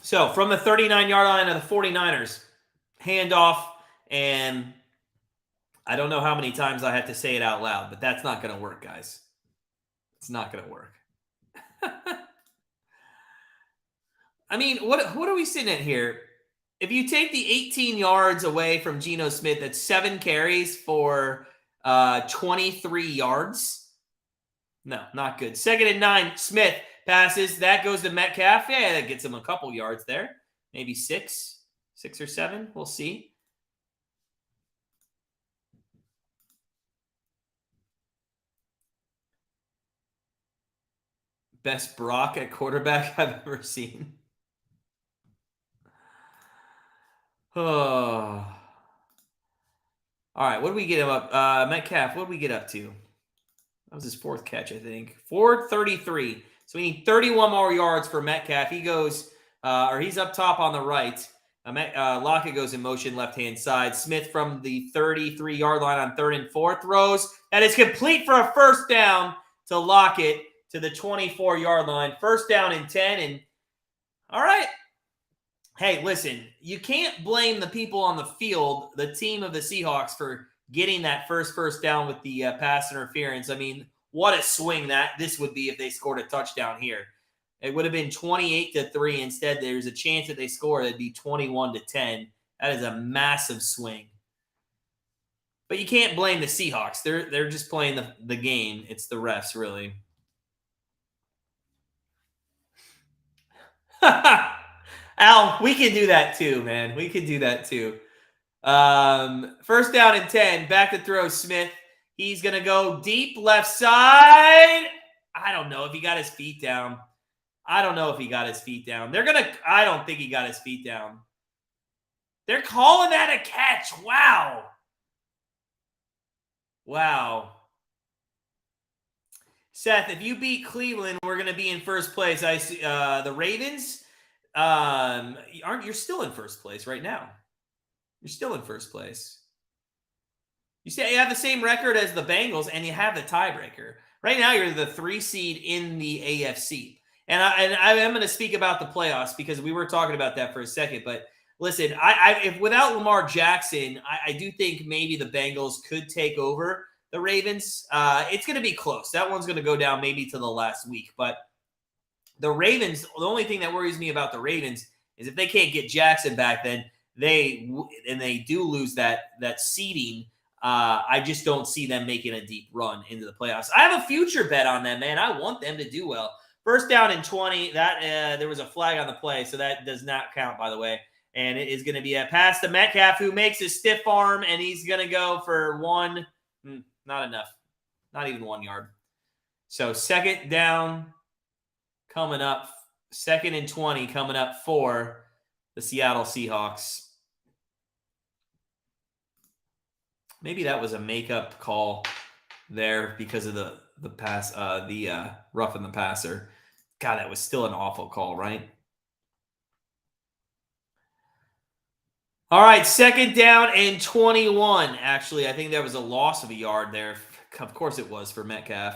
A: So from the 39-yard line of the 49ers, handoff, and I don't know how many times I have to say it out loud, but that's not going to work, guys. It's not going to work. I mean, what are we sitting at here? If you take the 18 yards away from Geno Smith, that's 7 carries for 23 yards. No, not good. 2nd and 9, Smith passes. That goes to Metcalf. Yeah, that gets him a couple yards there. Maybe 6 or 7. We'll see. Best Brock at quarterback I've ever seen. Oh. All right, what do we get him up? Metcalf, what do we get up to? That was his 4th catch, I think. 433. So we need 31 more yards for Metcalf. He goes, or he's up top on the right. Lockett goes in motion left-hand side. Smith from the 33-yard line on 3rd and 4 throws. That is complete for a first down to Lockett to the 24-yard line. First down and 10. And all right. Hey, listen, you can't blame the people on the field, the team of the Seahawks, for getting that first down with the pass interference. I mean, what a swing this would be if they scored a touchdown here. It would have been 28-3. Instead, there's a chance that they score. It'd be 21-10. That is a massive swing. But you can't blame the Seahawks. They're just playing the game. It's the refs, really. Al, we can do that too, man. We can do that too. First down and 10. Back to throw, Smith. He's going to go deep left side. I don't know if he got his feet down. I don't think he got his feet down. They're calling that a catch. Wow. Seth, if you beat Cleveland, we're going to be in first place. I see the Ravens. You're still in first place right now. You're still in first place. You say you have the same record as the Bengals, and you have the tiebreaker. Right now, you're the 3 seed in the AFC. And I am going to speak about the playoffs because we were talking about that for a second. But listen, if without Lamar Jackson, I do think maybe the Bengals could take over the Ravens. It's going to be close. That one's going to go down maybe to the last week. But the Ravens, the only thing that worries me about the Ravens is if they can't get Jackson back, then they do lose that seeding. I just don't see them making a deep run into the playoffs. I have a future bet on them, man. I want them to do well. First down and 20. That there was a flag on the play, so that does not count, by the way. And it is going to be a pass to Metcalf, who makes a stiff arm, and he's going to go for 1. Not enough. Not even 1 yard. So second down coming up. 2nd and 20 coming up for the Seattle Seahawks. Maybe that was a makeup call there because of the pass, roughing the passer. God, that was still an awful call, right? All right, 2nd down and 21. Actually, I think there was a loss of a yard there. Of course it was for Metcalf.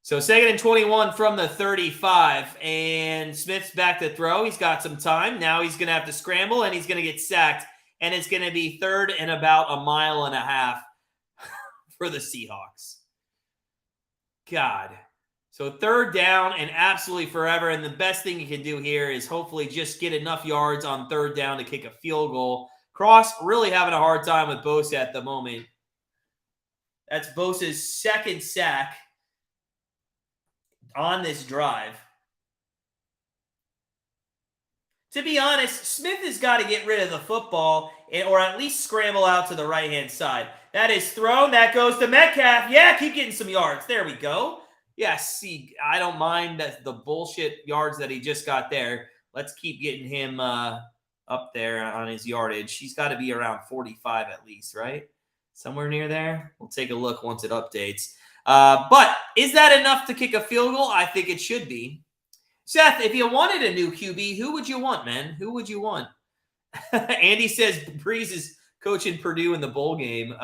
A: So 2nd and 21 from the 35. And Smith's back to throw. He's got some time. Now he's going to have to scramble, and he's going to get sacked. And it's going to be 3rd and about 1.5 miles for the Seahawks. God. So 3rd down and absolutely forever. And the best thing you can do here is hopefully just get enough yards on 3rd down to kick a field goal. Cross really having a hard time with Bosa at the moment. That's Bosa's 2nd sack on this drive. To be honest, Smith has got to get rid of the football or at least scramble out to the right-hand side. That is thrown. That goes to Metcalf. Yeah, keep getting some yards. There we go. Yes, see, I don't mind that the bullshit yards that he just got there. Let's keep getting him up there on his yardage. He's got to be around 45 at least, right? Somewhere near there. We'll take a look once it updates. But is that enough to kick a field goal? I think it should be. Seth, if you wanted a new QB, who would you want, man? Who would you want? Andy says Breeze is coaching Purdue in the bowl game.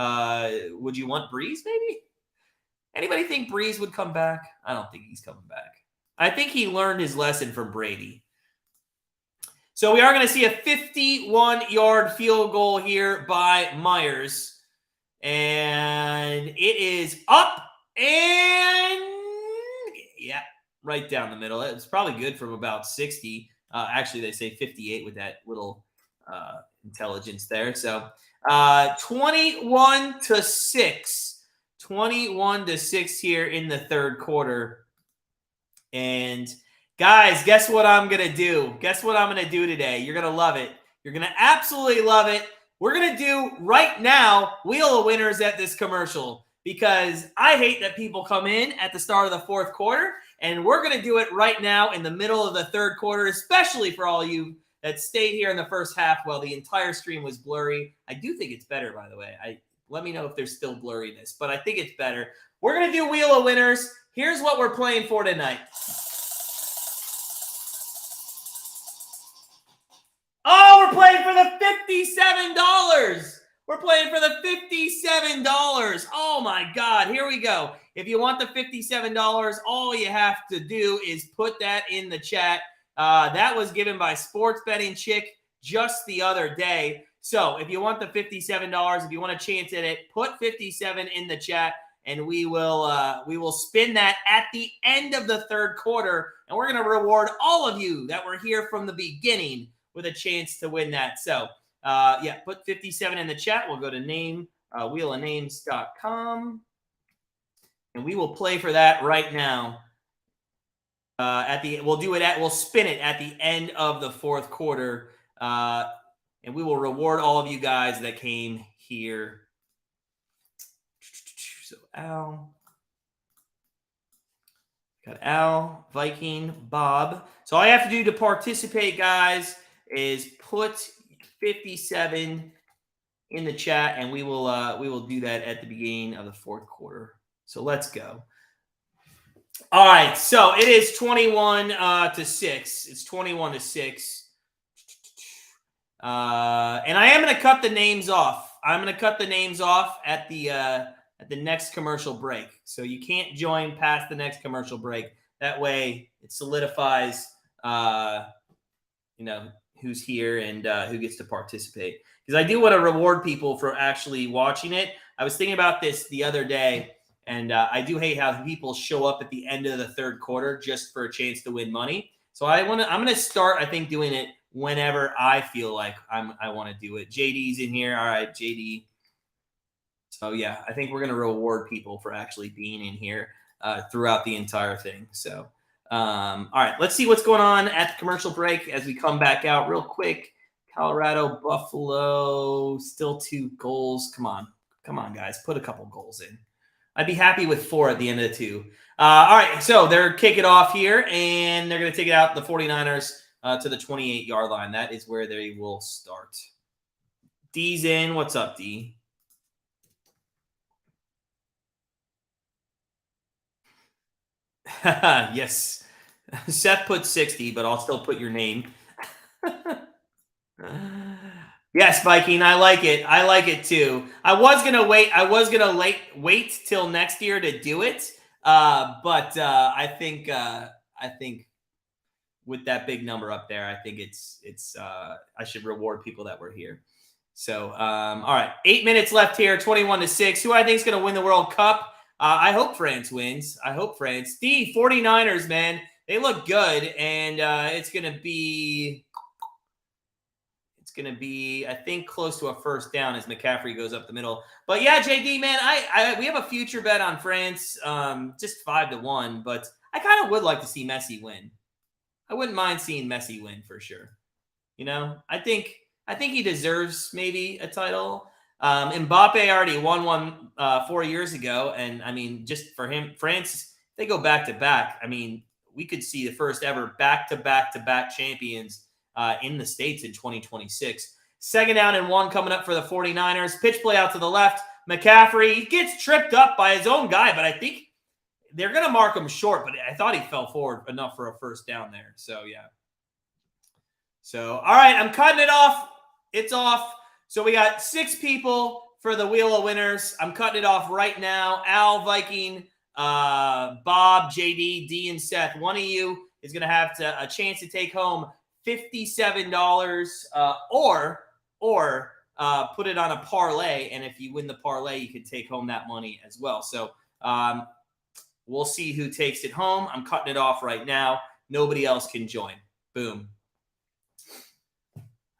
A: Would you want Breeze, maybe? Anybody think Breeze would come back? I don't think he's coming back. I think he learned his lesson from Brady. So we are going to see a 51-yard field goal here by Myers. And it is up and, yeah, right down the middle. It's probably good from about 60. Actually, they say 58 with that little intelligence there. So 21-6. 21-6 here in the third quarter. And guys, guess what I'm going to do? Guess what I'm going to do today? You're going to love it. You're going to absolutely love it. We're going to do right now Wheel of Winners at this commercial because I hate that people come in at the start of the fourth quarter, and we're going to do it right now in the middle of the third quarter, especially for all you that stayed here in the first half while the entire stream was blurry. I do think it's better, by the way. Let me know if there's still blurriness, but I think it's better. We're going to do Wheel of Winners. Here's what we're playing for tonight. Oh, we're playing for the $57. We're playing for the $57. Oh, my God. Here we go. If you want the $57, all you have to do is put that in the chat. That was given by Sports Betting Chick just the other day. So if you want the $57, if you want a chance at it, put 57 in the chat, and we will spin that at the end of the third quarter, and we're going to reward all of you that were here from the beginning with a chance to win that. So yeah, put 57 in the chat. We'll go to wheelofnames.com, and we will play for that right now. We'll spin it at the end of the fourth quarter. And we will reward all of you guys that came here. So Al. Got Al, Viking, Bob. So all you have to do to participate, guys, is put 57 in the chat, and we will do that at the beginning of the fourth quarter. So let's go. All right, so it is 21-6. It's 21-6. And I am going to cut the names off. I'm going to cut the names off at the next commercial break. So you can't join past the next commercial break. That way it solidifies, who's here and who gets to participate. Because I do want to reward people for actually watching it. I was thinking about this the other day, and I do hate how people show up at the end of the third quarter just for a chance to win money. So I'm going to start, I think, doing it whenever I feel like I want to do it. JD's in here. All right, JD. So, yeah, I think we're going to reward people for actually being in here throughout the entire thing. So, all right, let's see what's going on at the commercial break as we come back out real quick. Colorado, Buffalo, still 2 goals. Come on, guys. Put a couple goals in. I'd be happy with 4 at the end of the 2. All right, so they're kicking off here, and they're going to take it out, the 49ers, to the 28-yard line. That is where they will start. D's in. What's up, D? Yes. Seth put 60, but I'll still put your name. Yes, Viking, I like it. I like it too. I was gonna wait till next year to do it, but I think with that big number up there, I think it's I should reward people that were here. So, all right, 8 minutes left here, 21-6. Who I think is going to win the World Cup? I hope France wins. I hope France. The 49ers, man, they look good, and it's going to be, I think, close to a first down as McCaffrey goes up the middle. But yeah, JD, man, we have a future bet on France, just 5-1, but I kind of would like to see Messi win. I wouldn't mind seeing Messi win for sure. I think he deserves maybe a title. Mbappe already won one 4 years ago, and I mean, just for him, France, they go back-to-back, I mean, we could see the first ever back-to-back-to-back champions in the States in 2026. Second down and 1 coming up for the 49ers. Pitch play out to the left. McCaffrey, he gets tripped up by his own guy, but I think they're going to mark him short, but I thought he fell forward enough for a first down there. So, yeah. So, all right, I'm cutting it off. It's off. So, we got 6 people for the Wheel of Winners. I'm cutting it off right now. Al, Viking, Bob, JD, D, and Seth. One of you is going to have a chance to take home $57 or put it on a parlay. And if you win the parlay, you can take home that money as well. So we'll see who takes it home. I'm cutting it off right now. Nobody else can join. Boom.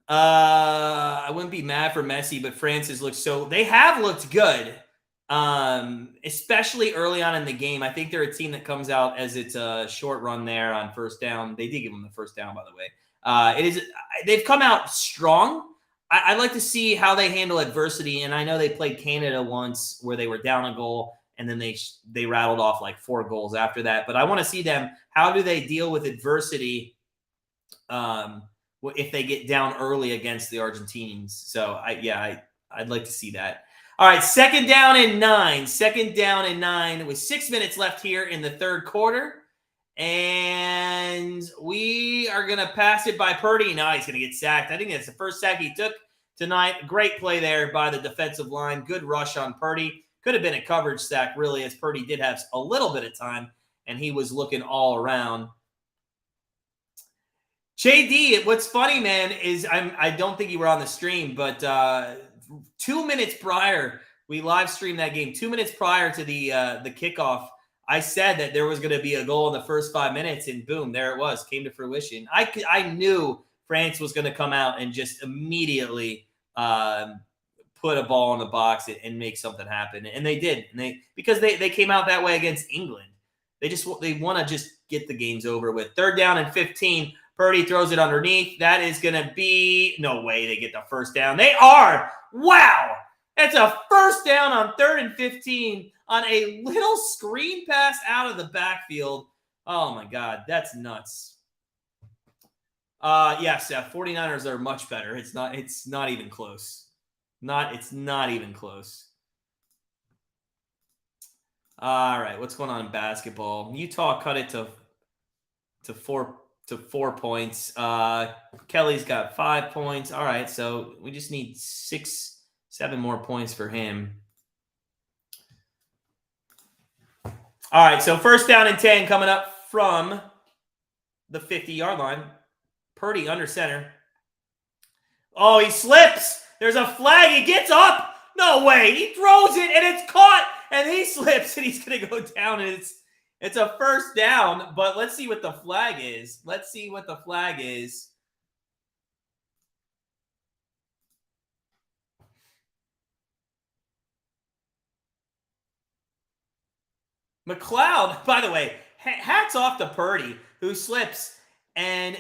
A: I wouldn't be mad for Messi, but Francis looks they have looked good, especially early on in the game. I think they're a team that comes out as it's a short run there on first down. They did give them the first down, by the way. They've come out strong. I'd like to see how they handle adversity, and I know they played Canada once where they were down a goal, and then they rattled off like 4 goals after that. But I want to see them. How do they deal with adversity if they get down early against the Argentines? So, I'd like to see that. All right, second down and 9. Second down and 9 with 6 minutes left here in the third quarter. And we are going to pass it by Purdy. Now he's going to get sacked. I think that's the first sack he took tonight. Great play there by the defensive line. Good rush on Purdy. Could have been a coverage sack, really, as Purdy did have a little bit of time, and he was looking all around. JD, what's funny, man, is I don't think you were on the stream, but 2 minutes prior, we live streamed that game. 2 minutes prior to the kickoff, I said that there was going to be a goal in the first 5 minutes, and boom, there it was. Came to fruition. I knew France was going to come out and just immediately put a ball in the box and make something happen, and they did. And because they came out that way against England. They want to just get the games over with. Third down and 15. Purdy throws it underneath. That is going to be no way they get the first down. They are. Wow. That's a first down on 3rd and 15 on a little screen pass out of the backfield. Oh, my God. That's nuts. Yes, 49ers are much better. It's not even close. It's not even close. All right, what's going on in basketball? Utah cut it to 4 points. Kelly's got 5 points. All right, so we just need 7 more points for him. All right, so first down and 10 coming up from the 50-yard line. Purdy under center. Oh, he slips. There's a flag. He gets up. No way. He throws it, and it's caught, and he slips, and he's going to go down, and it's a first down, but let's see what the flag is. Let's see what the flag is. McLeod, by the way, hats off to Purdy, who slips. And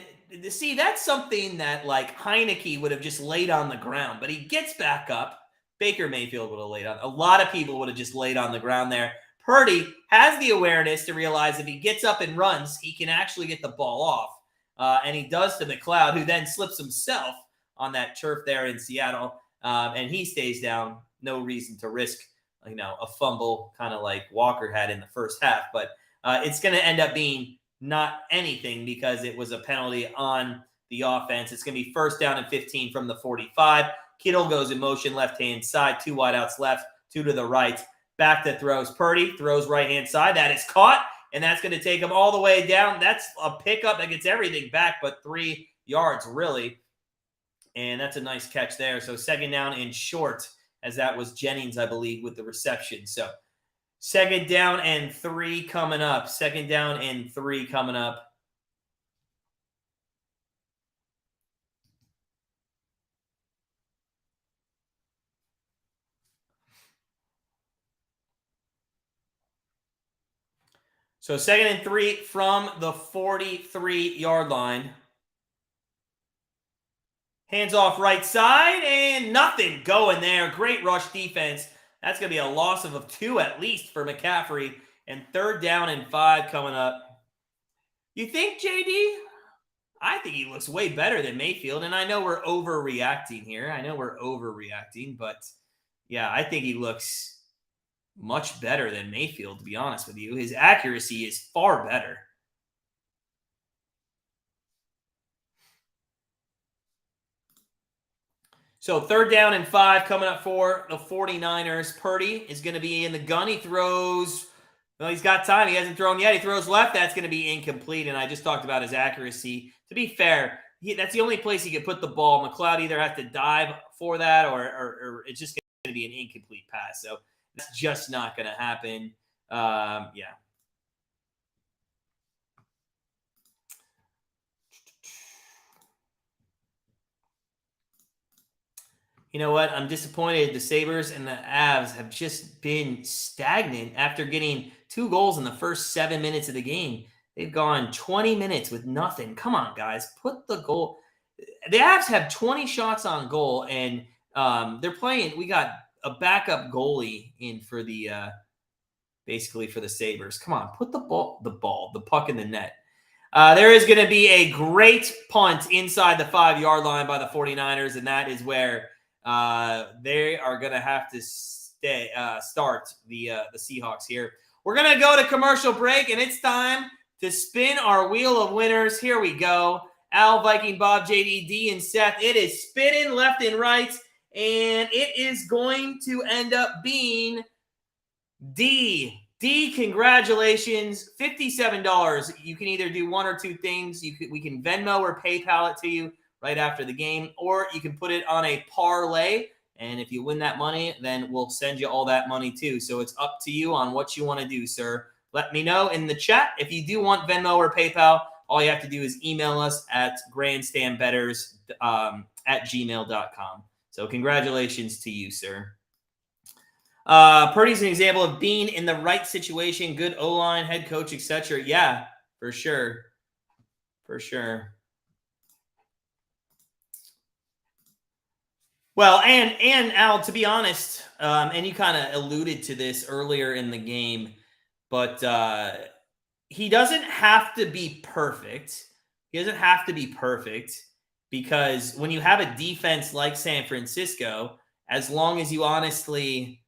A: see, that's something that like Heineke would have just laid on the ground, but he gets back up. Baker Mayfield would have laid on. A lot of people would have just laid on the ground there. Purdy has the awareness to realize if he gets up and runs, he can actually get the ball off. And he does to McLeod, who then slips himself on that turf there in Seattle. And he stays down. No reason to risk a fumble kind of like Walker had in the first half. But it's going to end up being not anything because it was a penalty on the offense. It's going to be first down and 15 from the 45. Kittle goes in motion left-hand side, 2 wideouts left, 2 to the right. Back to throws. Purdy throws right-hand side. That is caught, and that's going to take him all the way down. That's a pickup that gets everything back but 3 yards, really. And that's a nice catch there. So second down and short, as that was Jennings, I believe, with the reception. So second down and 3 coming up. Second down and 3 coming up. So second and 3 from the 43-yard line. Hands off right side, and nothing going there. Great rush defense. That's going to be a loss of 2 at least for McCaffrey. And 3rd down and 5 coming up. You think, JD? I think he looks way better than Mayfield. And I know we're overreacting here. But yeah, I think he looks much better than Mayfield, to be honest with you. His accuracy is far better. So 3rd down and 5 coming up for the 49ers. Purdy is going to be in the gun. He throws. Well, he's got time. He hasn't thrown yet. He throws left. That's going to be incomplete. And I just talked about his accuracy. To be fair, that's the only place he could put the ball. McLeod either has to dive for that or it's just going to be an incomplete pass. So that's just not going to happen. Yeah. You know what? I'm disappointed. The Sabres and the Avs have just been stagnant after getting 2 goals in the first 7 minutes of the game. They've gone 20 minutes with nothing. Come on, guys. Put the goal. The Avs have 20 shots on goal, and they're playing. We got a backup goalie in for the basically for the Sabres. Come on, put the puck in the net. There is going to be a great punt inside the 5-yard line by the 49ers, and that is where they are going to have to start the Seahawks here. We're going to go to commercial break, and it's time to spin our wheel of winners. Here we go. Al, Viking, Bob, JD, D, and Seth. It is spinning left and right, and it is going to end up being D. D, congratulations. $57. You can either do one or two things. We can Venmo or PayPal it to you right after the game, or you can put it on a parlay, and if you win that money, then we'll send you all that money too. So it's up to you on what you want to do, sir. Let me know in the chat. If you do want Venmo or PayPal, all you have to do is email us at grandstandbettors at gmail.com. So congratulations to you, sir. Purdy's an example of being in the right situation, good O-line, head coach, etc. Yeah, for sure. For sure. Well, and Al, to be honest, and you kind of alluded to this earlier in the game, but he doesn't have to be perfect. He doesn't have to be perfect because when you have a defense like San Francisco, as long as you honestly,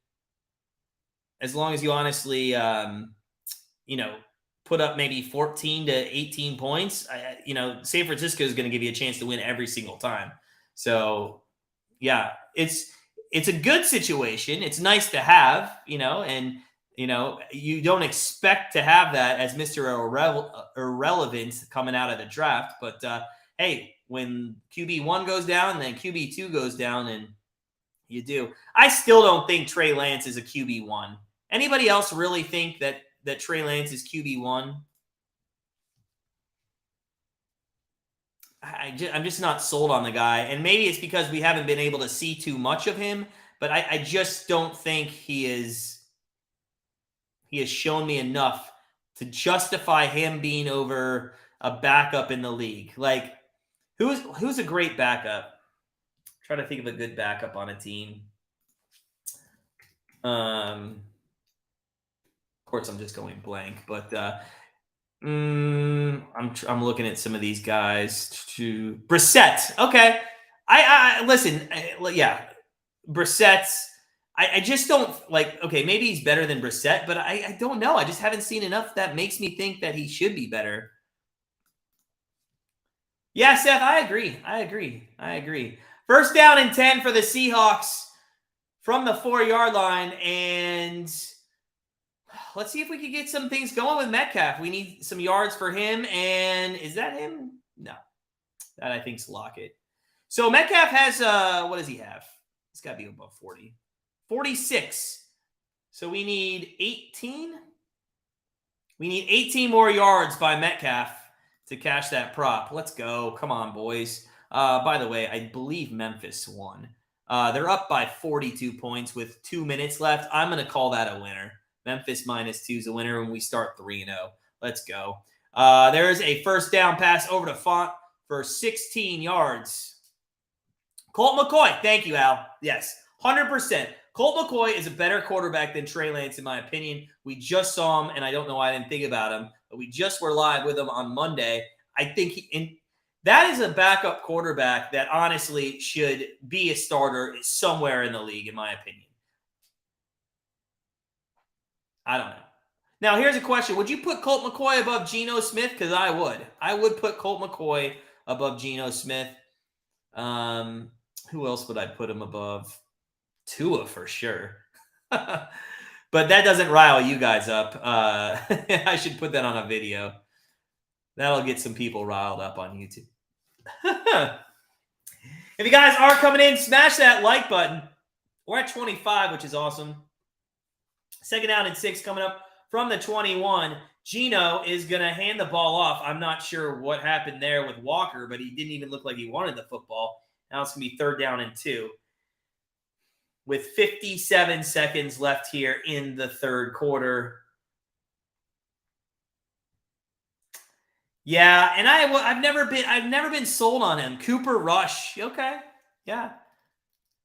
A: put up maybe 14 to 18 points, San Francisco is going to give you a chance to win every single time. So, yeah, it's a good situation. It's nice to have, and you don't expect to have that as Mr. Irrelevant coming out of the draft. But hey, when QB1 goes down, then QB2 goes down, and you do. I still don't think Trey Lance is a QB1. Anybody else really think that Trey Lance is QB1? I'm just not sold on the guy. And maybe it's because we haven't been able to see too much of him, but I just don't think he has shown me enough to justify him being over a backup in the league. Like, who's a great backup? Try to think of a good backup on a team. Of course, I'm just going blank, but I'm looking at some of these guys. Brissett, okay. I listen. Yeah, Brissett's. I just don't like. Okay, maybe he's better than Brissett, but I don't know. I just haven't seen enough that makes me think that he should be better. Yeah, Seth, I agree. First down and 10 for the Seahawks from the 4-yard line, and let's see if we can get some things going with Metcalf. We need some yards for him, and is that him? No, that I think's Lockett. So Metcalf has what does he have? He's got to be above 40. 46. So we need 18. We need 18 more yards by Metcalf to cash that prop. Let's go. Come on, boys. By the way, I believe Memphis won. They're up by 42 points with 2 minutes left. I'm going to call that a winner. Memphis -2 is a winner when we start 3-0. Let's go. There is a first down pass over to Font for 16 yards. Colt McCoy. Thank you, Al. Yes, 100%. Colt McCoy is a better quarterback than Trey Lance, in my opinion. We just saw him, and I don't know why I didn't think about him, but we just were live with him on Monday. I think that is a backup quarterback that honestly should be a starter somewhere in the league, in my opinion. I don't know. Now, here's a question. Would you put Colt McCoy above Geno Smith? Because I would. I would put Colt McCoy above Geno Smith. Who else would I put him above? Tua for sure. But that doesn't rile you guys up. I should put that on a video. That'll get some people riled up on YouTube. If you guys are coming in, smash that like button. We're at 25, which is awesome. 2nd down and 6 coming up from the 21. Geno is going to hand the ball off. I'm not sure what happened there with Walker, but he didn't even look like he wanted the football. Now it's going to be 3rd down and 2. With 57 seconds left here in the 3rd quarter. Yeah, and I've never been sold on him. Cooper Rush. Okay. Yeah.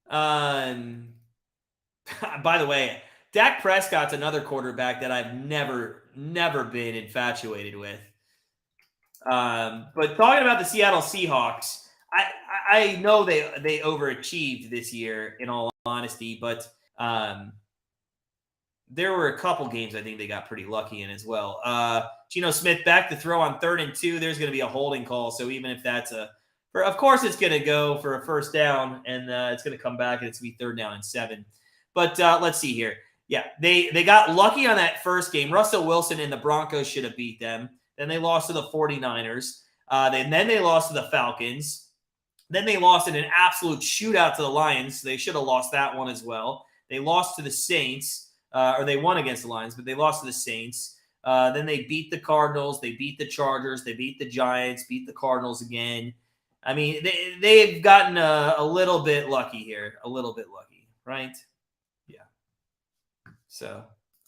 A: By the way, Dak Prescott's another quarterback that I've never been infatuated with. But talking about the Seattle Seahawks, I know they overachieved this year, in all honesty, but there were a couple games I think they got pretty lucky in as well. Geno Smith back to throw on 3rd and 2. There's going to be a holding call, so even if that's of course it's going to go for a 1st down, and it's going to come back, and it's going to be 3rd down and 7. But let's see here. Yeah, they got lucky on that first game. Russell Wilson and the Broncos should have beat them. Then they lost to the 49ers. Then they lost to the Falcons. Then they lost in an absolute shootout to the Lions. They should have lost that one as well. They lost to the Saints, or they won against the Lions, but they lost to the Saints. Then they beat the Cardinals. They beat the Chargers. They beat the Giants, beat the Cardinals again. I mean, they've gotten a little bit lucky here. A little bit lucky, right? Yeah. So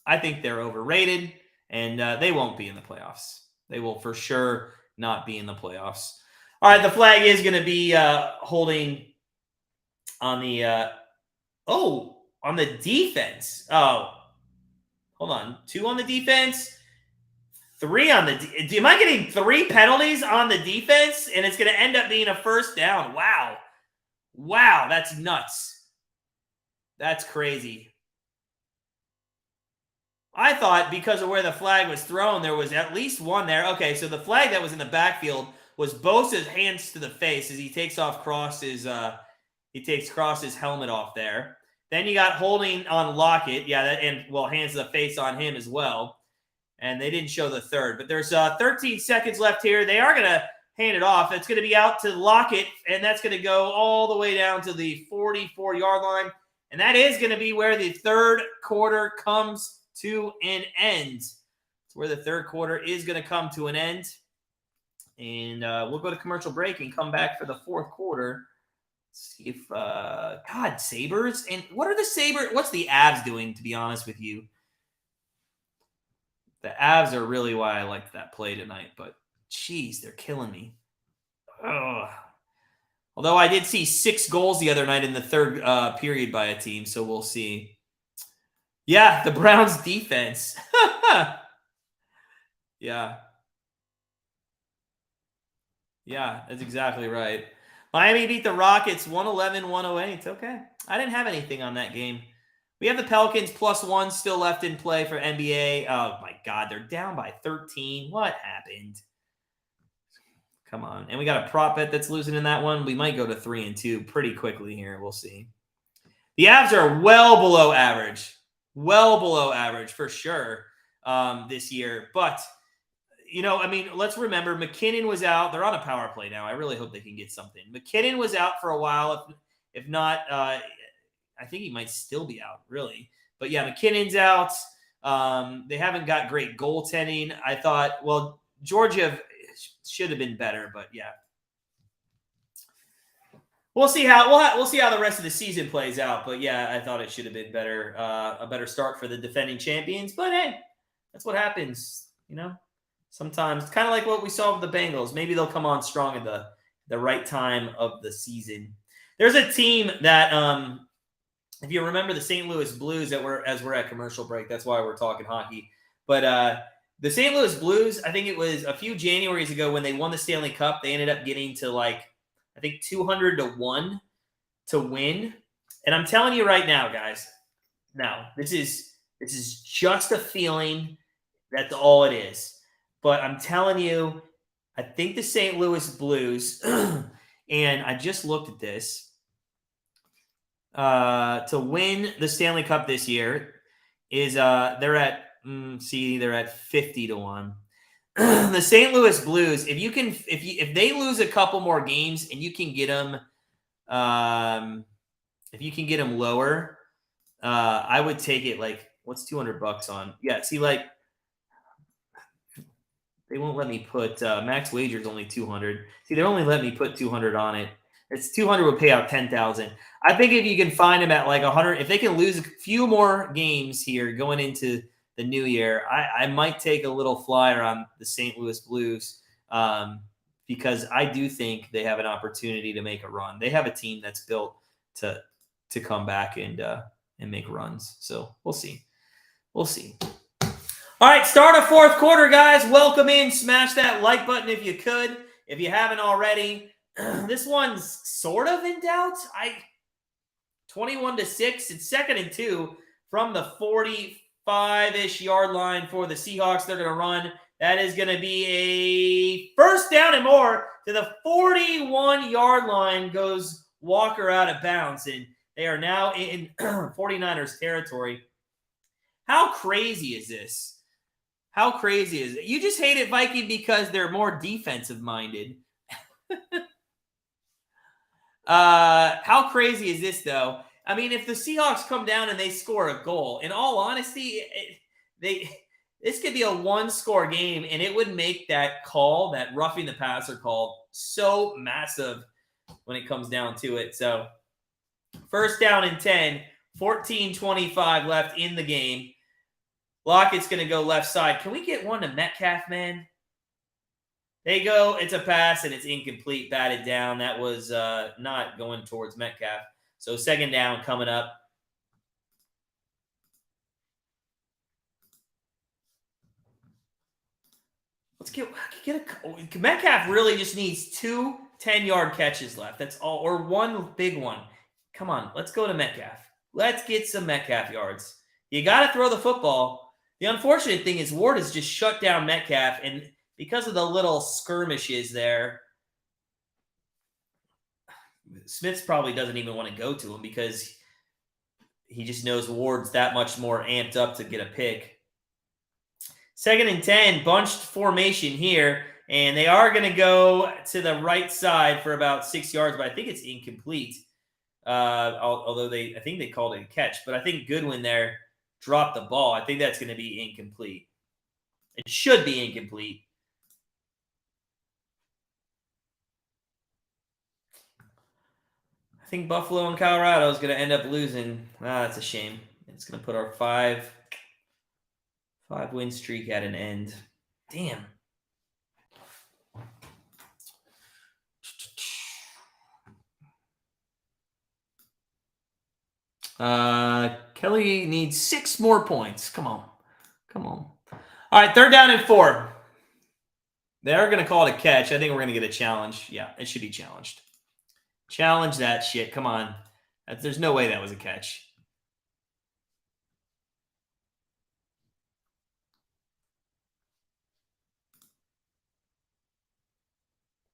A: I think they're overrated, and they won't be in the playoffs. They will for sure not be in the playoffs. All right, the flag is going to be holding on the on the defense. Oh, hold on. 2 on the defense, 3 on the am I getting 3 penalties on the defense, and it's going to end up being a 1st down? Wow, that's nuts. That's crazy. I thought because of where the flag was thrown, there was at least one there. Okay, so the flag that was in the backfield was Bosa's hands to the face as he takes Cross's helmet off there. Then you got holding on Lockett, hands to the face on him as well. And they didn't show the 3rd, but there's 13 seconds left here. They are going to hand it off. It's going to be out to Lockett, and that's going to go all the way down to the 44-yard line. And that is going to be where the 3rd quarter comes to an end. It's where the 3rd quarter is going to come to an end. And we'll go to commercial break and come back for the 4th quarter. Let's see if Sabres. And what are the Sabres? What's the Avs doing, to be honest with you? The Avs are really why I liked that play tonight, but geez, they're killing me. Ugh. Although I did see 6 goals the other night in the 3rd period by a team, so we'll see. Yeah, the Browns defense. Yeah. Yeah, that's exactly right. Miami beat the Rockets 111-108. Okay. I didn't have anything on that game. We have the Pelicans +1 still left in play for NBA. Oh, my God. They're down by 13. What happened? Come on. And we got a prop bet that's losing in that one. We might go to 3-2 pretty quickly here. We'll see. The Avs are well below average. Well below average for sure this year. But, let's remember McKinnon was out. They're on a power play now. I really hope they can get something. McKinnon was out for a while. If not, I think he might still be out, really. But, yeah, McKinnon's out. They haven't got great goaltending. I thought, well, Georgia should have been better, but, yeah. We'll see how the rest of the season plays out. But, yeah, I thought it should have been better, a better start for the defending champions. But, hey, that's what happens, Sometimes, kind of like what we saw with the Bengals. Maybe they'll come on strong at the right time of the season. There's a team that if you remember the St. Louis Blues as we're at commercial break, that's why we're talking hockey. But the St. Louis Blues, I think it was a few Januaries ago when they won the Stanley Cup, they ended up getting to I think 200-1 to win. And I'm telling you right now, guys, this is just a feeling. That's all it is. But I'm telling you, I think the St. Louis Blues, and I just looked at this, to win the Stanley Cup this year is they're at 50-1. The St. Louis Blues, if they lose a couple more games and you can get them, if you can get them lower, I would take it. What's $200 on? Yeah, see, they won't let me put max wager is only 200. See, they're only letting me put 200 on it. It's 200 would pay out 10,000. I think if you can find them at 100, if they can lose a few more games here going into the new year, I might take a little flyer on the St. Louis Blues, because I do think they have an opportunity to make a run. They have a team that's built to come back and make runs. So we'll see. We'll see. All right, start of fourth quarter, guys. Welcome in. Smash that like button if you could. If you haven't already, this one's sort of in doubt. 21-6. It's 2nd and 2 from the 45-ish yard line for the Seahawks. They're going to run. That is going to be a first down and more to the 41-yard line. Goes Walker out of bounds, and they are now in 49ers territory. How crazy is this? How crazy is it? You just hate it, Viking, because they're more defensive minded. How crazy is this, though? I mean, if the Seahawks come down and they score a goal, in all honesty, this could be a one-score game, and it would make that call, that roughing the passer call, so massive when it comes down to it. So, first down and 10, 14:25 left in the game. Lockett's going to go left side. Can we get one to Metcalf, man? There you go. It's a pass, and it's incomplete, batted down. That was not going towards Metcalf. So second down coming up. Let's get a – Metcalf really just needs 2 10-yard catches left. That's all – or one big one. Come on, let's go to Metcalf. Let's get some Metcalf yards. You got to throw the football. The unfortunate thing is Ward has just shut down Metcalf, and because of the little skirmishes there, Smith probably doesn't even want to go to him because he just knows Ward's that much more amped up to get a pick. 2nd and 10, bunched formation here, and they are going to go to the right side for about 6 yards, but I think it's incomplete. Although I think they called it a catch, but I think Goodwin there dropped the ball. I think that's going to be incomplete. It should be incomplete. I think Buffalo and Colorado is going to end up losing. That's a shame. It's going to put our five-win streak at an end. Damn. Kelly needs 6 more points. Come on. All right, 3rd down and 4. They're going to call it a catch. I think we're going to get a challenge. Yeah, it should be challenged. Challenge that shit. Come on. There's no way that was a catch.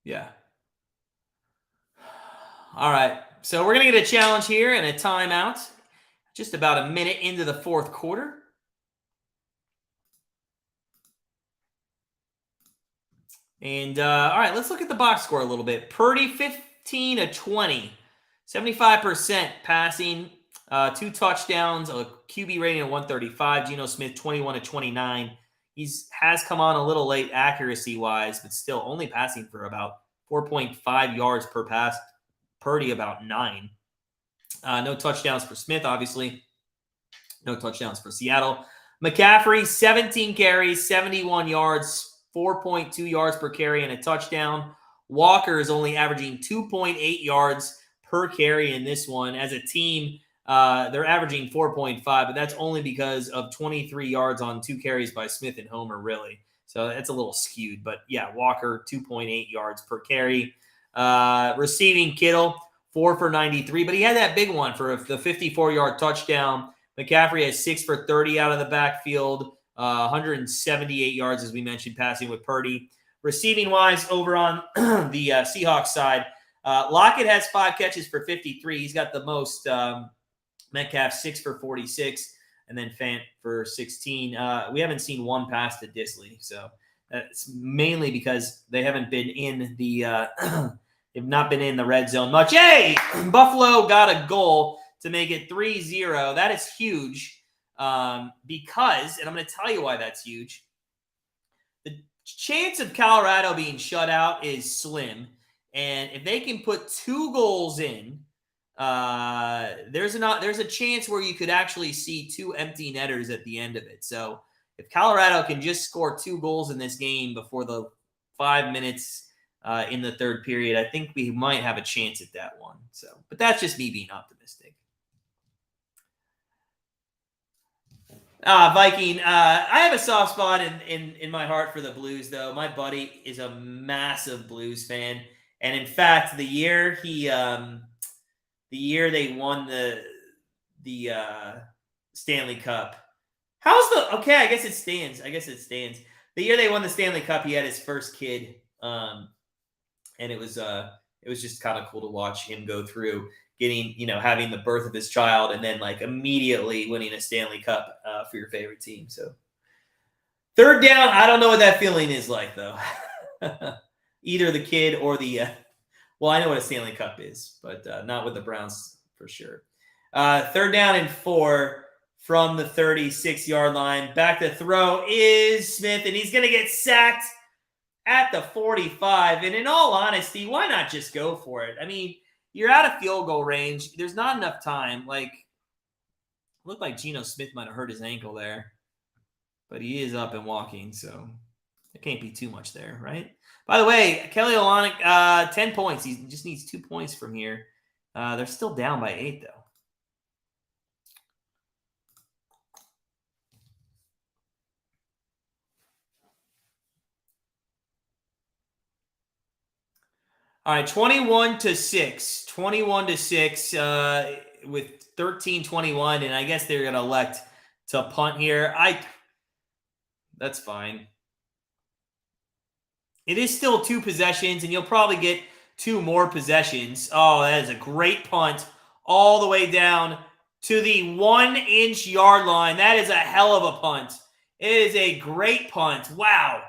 A: Yeah. All right. So we're going to get a challenge here and a timeout. Just about a minute into the fourth quarter. And, all right, let's look at the box score a little bit. Purdy, 15-20. 75% passing. 2 touchdowns, a QB rating of 135. Geno Smith, 21-29. He has come on a little late accuracy-wise, but still only passing for about 4.5 yards per pass. Purdy, about 9. No touchdowns for Smith, obviously. No touchdowns for Seattle. McCaffrey, 17 carries, 71 yards, 4.2 yards per carry, and a touchdown. Walker is only averaging 2.8 yards per carry in this one. As a team, They're averaging 4.5, but that's only because of 23 yards on 2 carries by Smith and Homer, really. So that's a little skewed. But yeah, Walker, 2.8 yards per carry. Receiving Kittle, 4 for 93, but he had that big one for the 54-yard touchdown. McCaffrey has 6 for 30 out of the backfield, 178 yards, as we mentioned, passing with Purdy. Receiving-wise, over on the Seahawks side, Lockett has 5 catches for 53. He's got the most. Metcalf, 6 for 46, and then Fant for 16. We haven't seen one pass to Disley, so that's mainly because they haven't been in the they've not been in the red zone much. Hey, Buffalo got a goal to make it 3-0. That is huge because, and I'm going to tell you why that's huge. The chance of Colorado being shut out is slim, and if they can put 2 goals in, there's a chance where you could actually see 2 empty netters at the end of it. So if Colorado can just score 2 goals in this game before the 5 minutes in the third period, I think we might have a chance at that one. So, but that's just me being optimistic. Viking. I have a soft spot in my heart for the Blues, though. My buddy is a massive Blues fan, and in fact, the year they won the Stanley Cup. Okay, I guess it stands. The year they won the Stanley Cup, he had his first kid. And it was just kind of cool to watch him go through getting, having the birth of his child and then like immediately winning a Stanley Cup for your favorite team. So third down, I don't know what that feeling is like though. Either the kid or the well, I know what a Stanley Cup is, but not with the Browns for sure. Third down and 4 from the 36-yard line. Back to throw is Smith, and he's going to get sacked at the 45. And in all honesty, why not just go for it? I mean, you're out of field goal range. There's not enough time. Looked like Geno Smith might have hurt his ankle there, but he is up and walking, so there can't be too much there, right? By the way, Kelly Olynyk, 10 points. He just needs 2 points from here. They're still down by 8, though. All right, 21-6. 21-6 with 13-21, and I guess they're going to elect to punt here. That's fine. It is still 2 possessions, and you'll probably get 2 more possessions. Oh, that is a great punt all the way down to the 1-inch yard line. That is a hell of a punt. It is a great punt. Wow.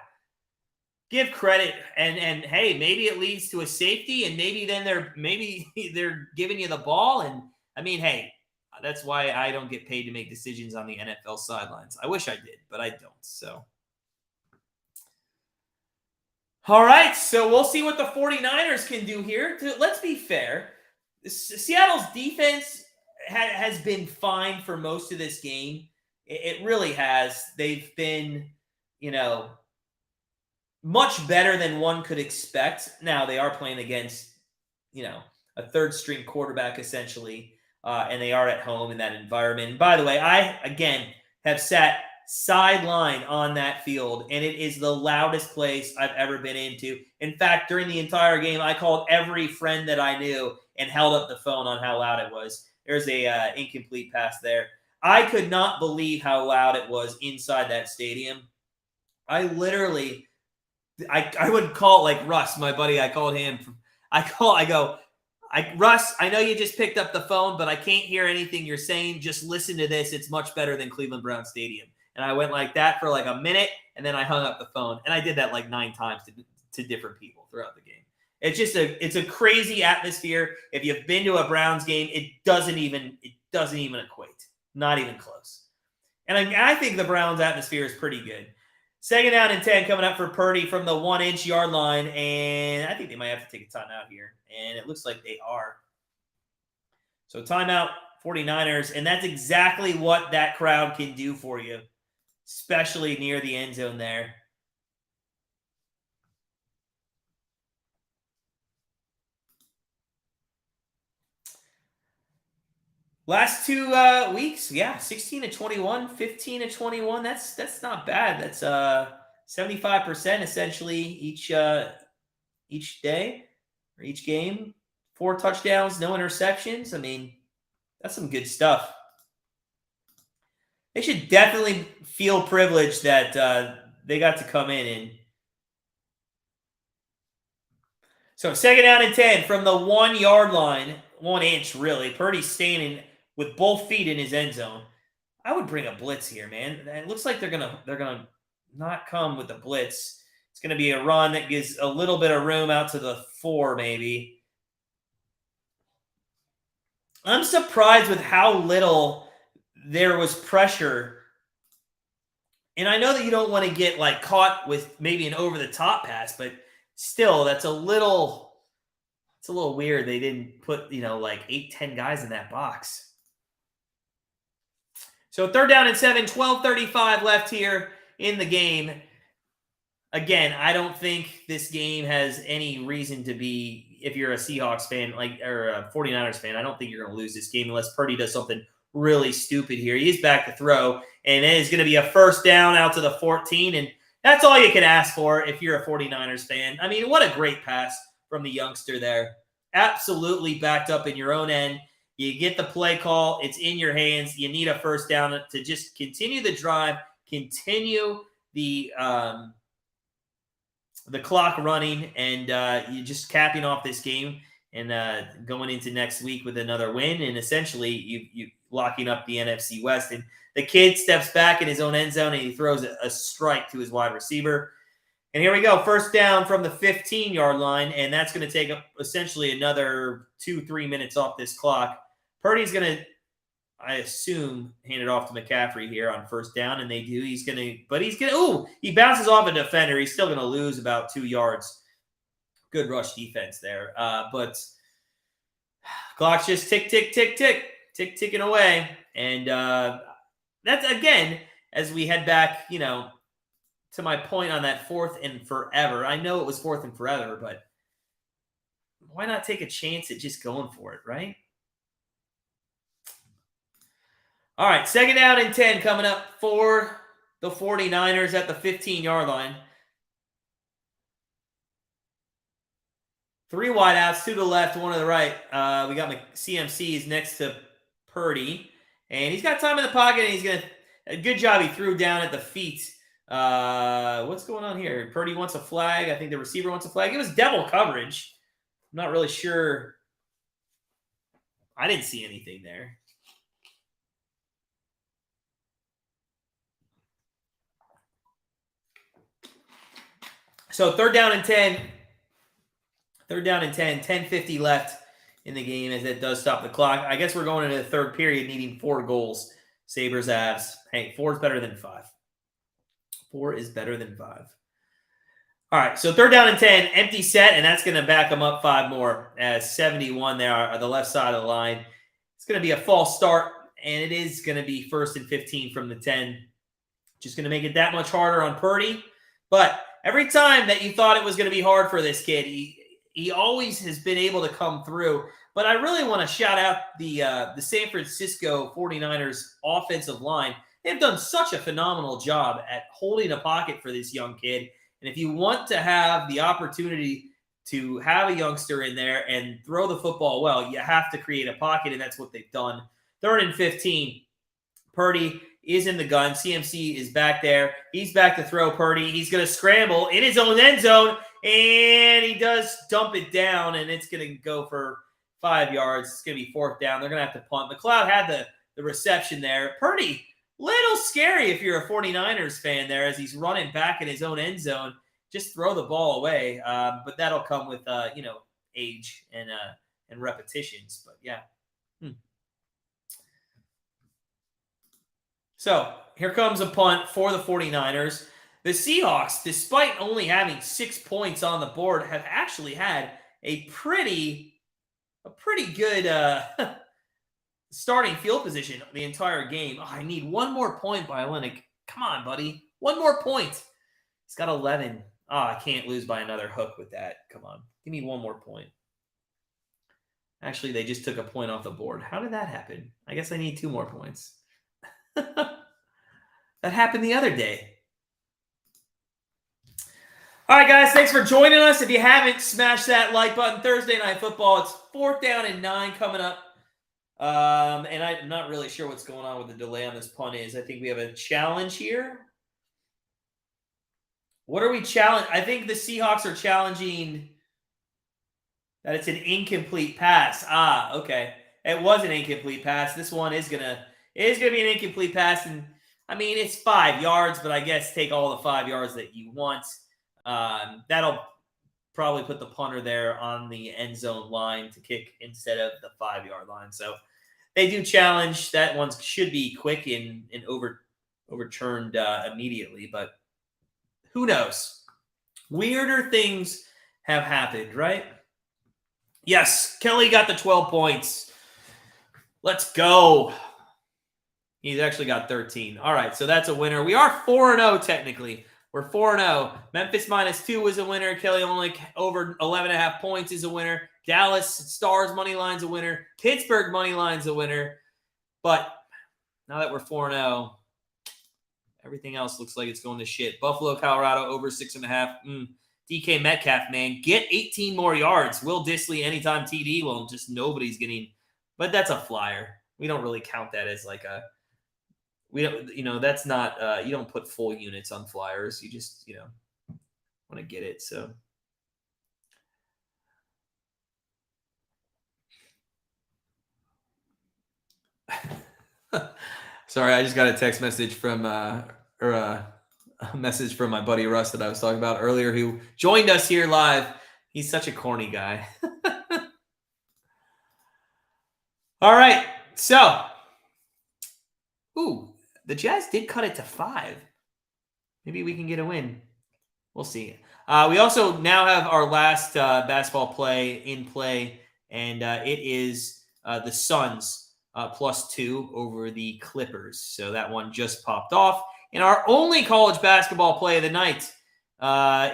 A: Give credit, and hey, maybe it leads to a safety, and maybe then they're giving you the ball. And I mean, hey, that's why I don't get paid to make decisions on the NFL sidelines. I wish I did, but I don't. So. All right, so we'll see what the 49ers can do here. Let's be fair. Seattle's defense has been fine for most of this game. It really has. They've been, much better than one could expect. Now, they are playing against, a third-string quarterback, essentially, and they are at home in that environment. And by the way, I, again, have sat sideline on that field, and it is the loudest place I've ever been into. In fact, during the entire game, I called every friend that I knew and held up the phone on how loud it was. There's a incomplete pass there. I could not believe how loud it was inside that stadium. I literally, I would call like Russ, my buddy. I called him. Russ, I know you just picked up the phone, but I can't hear anything you're saying. Just listen to this. It's much better than Cleveland Browns Stadium. And I went like that for like a minute, and then I hung up the phone. And I did that like 9 times to different people throughout the game. It's a crazy atmosphere. If you've been to a Browns game, it doesn't even equate. Not even close. And I think the Browns atmosphere is pretty good. Second down and 10 coming up for Purdy from the 1-inch yard line. And I think they might have to take a timeout here. And it looks like they are. So timeout, 49ers. And that's exactly what that crowd can do for you, especially near the end zone there. Last 2 weeks, yeah, 16-21, 15-21. That's not bad. That's 75% essentially each day or each game. 4 touchdowns, no interceptions. I mean, that's some good stuff. They should definitely feel privileged that they got to come in and. So 2nd down and 10 from the 1 yard line, 1 inch really. Purdy's standing with both feet in his end zone. I would bring a blitz here, man. It looks like they're gonna not come with the blitz. It's gonna be a run that gives a little bit of room out to the 4, maybe. I'm surprised with how little there was pressure. And I know that you don't want to get like caught with maybe an over the top pass, but still, it's a little weird. They didn't put, like 8, 10 guys in that box. So 3rd down and 7, 12:35 left here in the game. Again, I don't think this game has any reason to be, if you're a Seahawks fan, or a 49ers fan, I don't think you're going to lose this game unless Purdy does something really stupid here. He is back to throw, and it is going to be a 1st down out to the 14, and that's all you can ask for if you're a 49ers fan. I mean, what a great pass from the youngster there. Absolutely backed up in your own end. You get the play call. It's in your hands. You need a 1st down to just continue the drive, continue the clock running, and you just capping off this game and going into next week with another win, and essentially you locking up the NFC West. And the kid steps back in his own end zone and he throws a strike to his wide receiver. And here we go, 1st down from the 15-yard line, and that's going to take up essentially another 2-3 minutes off this clock. Purdy's going to, I assume, hand it off to McCaffrey here on 1st down, and they do. He bounces off a defender. He's still going to lose about 2 yards. Good rush defense there. But clock's just ticking away. And that's, again, as we head back, to my point on that 4th and forever. I know it was 4th and forever, but why not take a chance at just going for it, right? All right, 2nd down and 10 coming up for the 49ers at the 15-yard line. 3 wideouts, 2 to the left, 1 to the right. We got CMC's next to Purdy, and he's got time in the pocket, and he's going to – a good job he threw down at the feet. What's going on here? Purdy wants a flag. I think the receiver wants a flag. It was double coverage. I'm not really sure. I didn't see anything there. So 3rd down and 10. 3rd down and 10. 10:50 left in the game as it does stop the clock. I guess we're going into the 3rd period needing 4 goals. Sabres, Avs. Hey, 4 is better than 5. 4 is better than 5. All right, so 3rd down and 10. Empty set, and that's going to back them up 5 more as 71 there on the left side of the line. It's going to be a false start, and it is going to be 1st and 15 from the 10. Just going to make it that much harder on Purdy. But every time that you thought it was going to be hard for this kid, he always has been able to come through. But I really want to shout out the San Francisco 49ers offensive line. They've done such a phenomenal job at holding a pocket for this young kid. And if you want to have the opportunity to have a youngster in there and throw the football well, you have to create a pocket, and that's what they've done. 3rd and 15. Purdy is in the gun. CMC is back there. He's back to throw. Purdy. He's going to scramble in his own end zone, and he does dump it down, and it's going to go for 5 yards. It's going to be 4th down. They're going to have to punt. McLeod had the reception there. Purdy, little scary if you're a 49ers fan there as he's running back in his own end zone. Just throw the ball away. But that'll come with, age and repetitions. But, yeah. So here comes a punt for the 49ers. The Seahawks, despite only having 6 points on the board, have actually had a pretty good starting field position the entire game. Oh, I need 1 more point by Olenek. Come on, buddy. 1 more point. He's got 11. Oh, I can't lose by another hook with that. Come on. Give me 1 more point. Actually, they just took a point off the board. How did that happen? I guess I need 2 more points. That happened the other day. All right, guys, thanks for joining us. If you haven't, smash that like button. Thursday Night Football. It's 4th down and 9 coming up. And I'm not really sure what's going on with the delay on this punt is. I think we have a challenge here. What are we challenging? I think the Seahawks are challenging that it's an incomplete pass. Ah, okay. It was an incomplete pass. This one is gonna be an incomplete pass, and I mean it's 5 yards, but I guess take all the 5 yards that you want. That'll probably put the punter there on the end zone line to kick instead of the 5-yard line. So they do challenge. That one should be quick and overturned immediately, but who knows? Weirder things have happened, right? Yes, Kelly got the 12 points. Let's go. He's actually got 13. All right, so that's a winner. We are 4-0 technically. We're 4-0. Memphis -2 was a winner. Kelly only over 11.5 points is a winner. Dallas Stars money line's a winner. Pittsburgh money line's a winner. But now that we're 4-0, everything else looks like it's going to shit. Buffalo, Colorado over 6.5. DK Metcalf, man, get 18 more yards. Will Dissly anytime TD? Well, just nobody's getting. But that's a flyer. We don't really count that as like a. We don't, that's not. You don't put full units on flyers. You just, want to get it. So. Sorry, I just got a text message from a message from my buddy Russ that I was talking about earlier, who joined us here live. He's such a corny guy. All right, so, the Jazz did cut it to 5. Maybe we can get a win. We'll see. We also now have our last basketball play in play, and it is the Suns +2 over the Clippers. So that one just popped off. And our only college basketball play of the night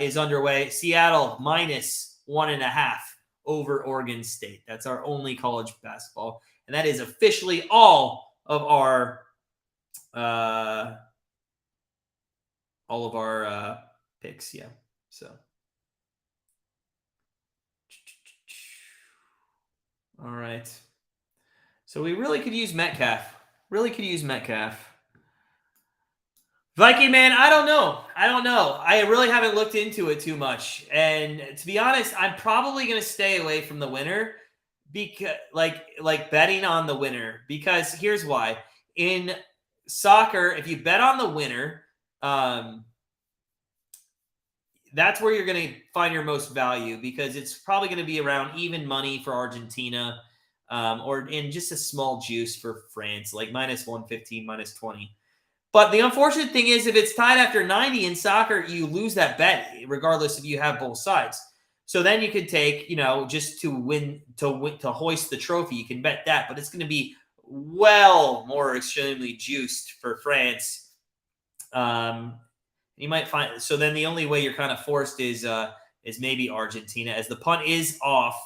A: is underway. Seattle -1.5 over Oregon State. That's our only college basketball. And that is officially all of our picks. Yeah. So. All right. So we really could use Metcalf. Viking man, I don't know. I really haven't looked into it too much. And to be honest, I'm probably going to stay away from the winner because like betting on the winner, because here's why. In soccer, if you bet on the winner, that's where you're going to find your most value, because it's probably going to be around even money for Argentina, or in just a small juice for France, like -115, -20. But the unfortunate thing is, if it's tied after 90 in soccer, you lose that bet, regardless if you have both sides. So then you could take, just to hoist the trophy, you can bet that, but it's going to be well more extremely juiced for France. You might find, so then the only way you're kind of forced is maybe Argentina, as the punt is off,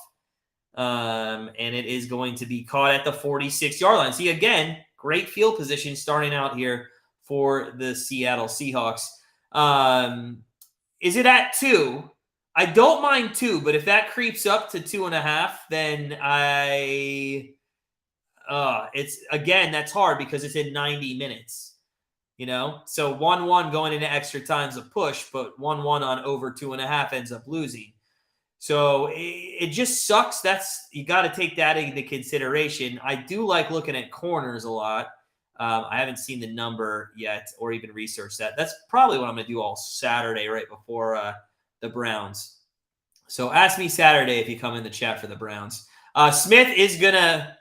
A: and it is going to be caught at the 46-yard line. See, again, great field position starting out here for the Seattle Seahawks. Is it at 2? I don't mind 2, but if that creeps up to 2.5, then that's hard because it's in 90 minutes. So 1-1 going into extra time's a push, but 1-1 on over 2.5 ends up losing. So it just sucks. You got to take that into consideration. I do like looking at corners a lot. I haven't seen the number yet or even researched that. That's probably what I'm going to do all Saturday right before the Browns. So ask me Saturday if you come in the chat for the Browns. Smith is going to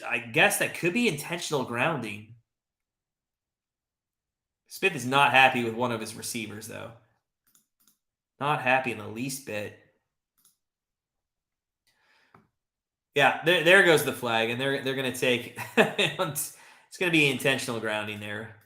A: I guess that could be intentional grounding. Smith is not happy with one of his receivers, though. Not happy in the least bit. Yeah, there goes the flag, and they're going to take. It's going to be intentional grounding there.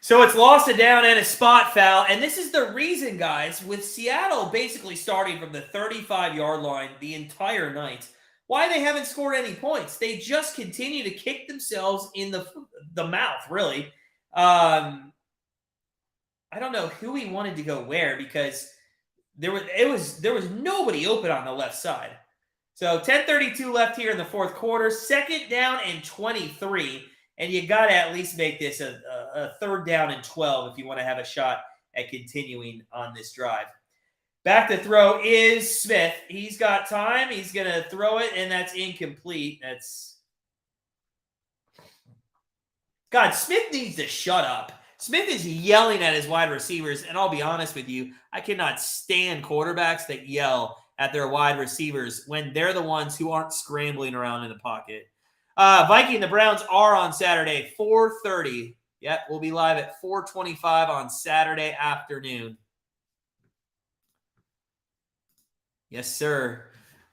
A: So it's lost a down and a spot foul. And this is the reason, guys, with Seattle basically starting from the 35-yard line the entire night, why they haven't scored any points. They just continue to kick themselves in the mouth, really. I don't know who he wanted to go where because there was nobody open on the left side. So 10:32 left here in the fourth quarter. Second down and 23. And you got to at least make this a third down and 12 if you want to have a shot at continuing on this drive. Back to throw is Smith. He's got time. He's going to throw it, and that's incomplete. God, Smith needs to shut up. Smith is yelling at his wide receivers, and I'll be honest with you, I cannot stand quarterbacks that yell at their wide receivers when they're the ones who aren't scrambling around in the pocket. Viking, the Browns are on Saturday, 4:30. Yep, we'll be live at 4:25 on Saturday afternoon. Yes, sir.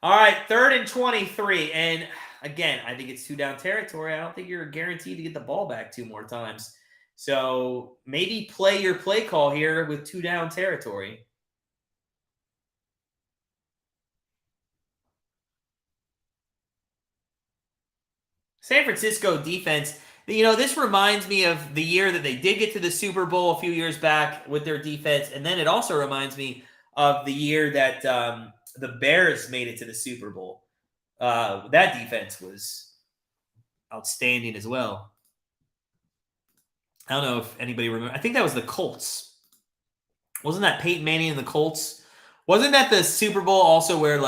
A: All right, 3rd and 23. And again, I think it's 2-down territory. I don't think you're guaranteed to get the ball back 2 more times. So maybe play your play call here with 2-down territory. San Francisco defense, this reminds me of the year that they did get to the Super Bowl a few years back with their defense. And then it also reminds me of the year that the Bears made it to the Super Bowl. That defense was outstanding as well. I don't know if anybody remembers. I think that was the Colts. Wasn't that Peyton Manning and the Colts? Wasn't that the Super Bowl also where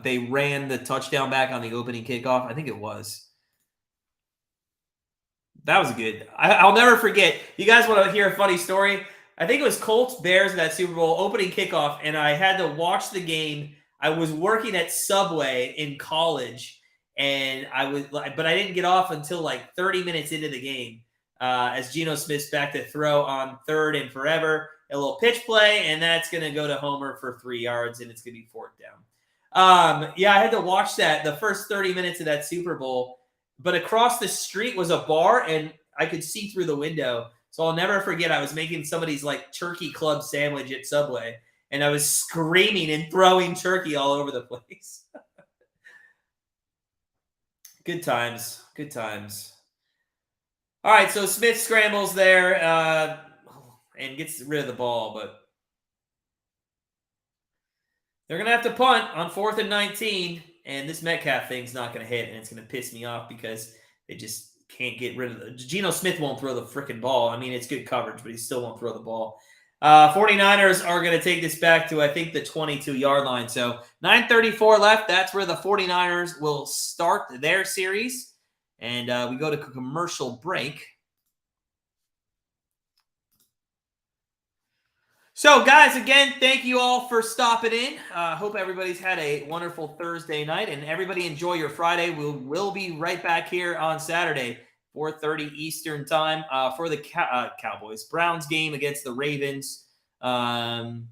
A: they ran the touchdown back on the opening kickoff? I think it was. That was good. I'll never forget. You guys want to hear a funny story? I think it was Colts Bears in that Super Bowl opening kickoff, and I had to watch the game. I was working at Subway in college, but I didn't get off until 30 minutes into the game. As Geno Smith's back to throw on 3rd and forever, a little pitch play, and that's going to go to Homer for 3 yards, and it's going to be 4th down. Yeah, I had to watch that the first 30 minutes of that Super Bowl. But across the street was a bar, and I could see through the window. So I'll never forget, I was making somebody's turkey club sandwich at Subway, and I was screaming and throwing turkey all over the place. Good times. Good times. All right, so Smith scrambles there and gets rid of the ball, but they're going to have to punt on 4th and 19. And this Metcalf thing's not going to hit, and it's going to piss me off because they just can't get rid of it. Geno Smith won't throw the freaking ball. I mean, it's good coverage, but he still won't throw the ball. 49ers are going to take this back to, I think, the 22-yard line. So 9:34 left. That's where the 49ers will start their series. And we go to commercial break. So, guys, again, thank you all for stopping in. Hope everybody's had a wonderful Thursday night, and everybody enjoy your Friday. We'll be right back here on Saturday, 4:30 Eastern time for the Cowboys Browns game against the Ravens. And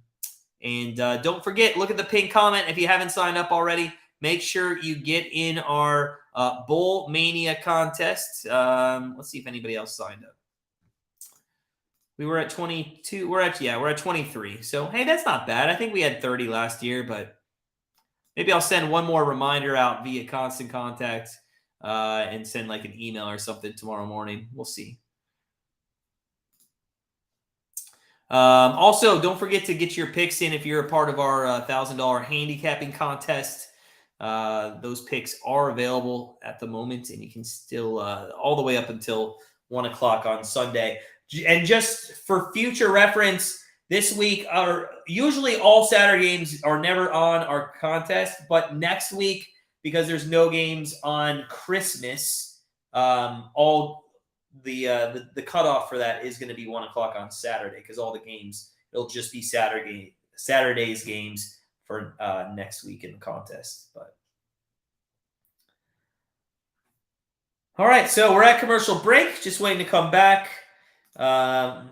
A: don't forget, look at the pinned comment if you haven't signed up already. Make sure you get in our Bowl Mania contest. Let's see if anybody else signed up. We were at 22. We're at 23. So, hey, that's not bad. I think we had 30 last year, but maybe I'll send one more reminder out via Constant Contact and send an email or something tomorrow morning. We'll see. Also, don't forget to get your picks in if you're a part of our $1,000 handicapping contest. Those picks are available at the moment, and you can still all the way up until 1 o'clock on Sunday. And just for future reference, this week, usually all Saturday games are never on our contest, but next week, because there's no games on Christmas, all the cutoff for that is going to be 1 o'clock on Saturday because all the games, it'll just be Saturday's games for next week in the contest. But all right, so we're at commercial break, just waiting to come back. Man,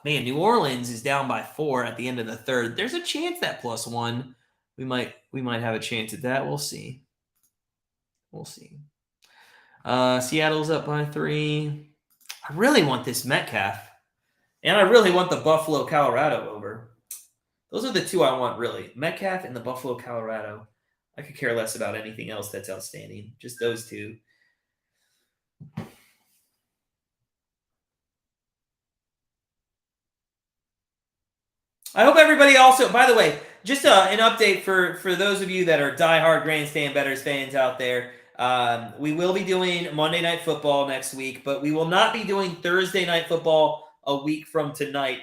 A: New Orleans is down by 4 at the end of the third. There's a chance that +1. We might have a chance at that. We'll see. Seattle's up by 3. I really want this Metcalf. And I really want the Buffalo, Colorado over. Those are the two I want, really. Metcalf and the Buffalo, Colorado. I could care less about anything else that's outstanding. Just those two. I hope everybody also, by the way, just an update for those of you that are diehard Grandstand Bettors fans out there. We will be doing Monday Night Football next week, but we will not be doing Thursday Night Football a week from tonight.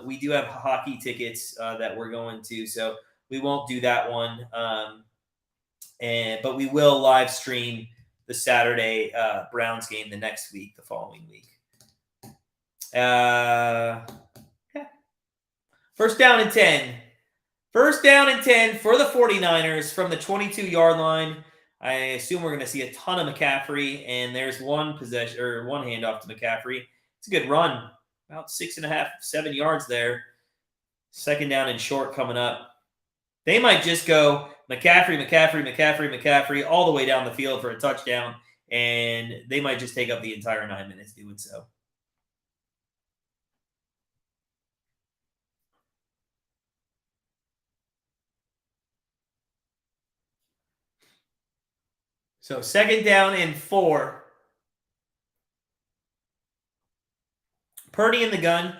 A: We do have hockey tickets that we're going to, so we won't do that one. But we will live stream the Saturday Browns game the next week, the following week. Yeah. First down and 10. First down and 10 for the 49ers from the 22-yard line. I assume we're going to see a ton of McCaffrey, and there's one possession or one handoff to McCaffrey. It's a good run. About 6.5, 7 yards there. Second down and short coming up. They might just go McCaffrey all the way down the field for a touchdown, and they might just take up the entire 9 minutes doing so. So second down and 4. Purdy in the gun,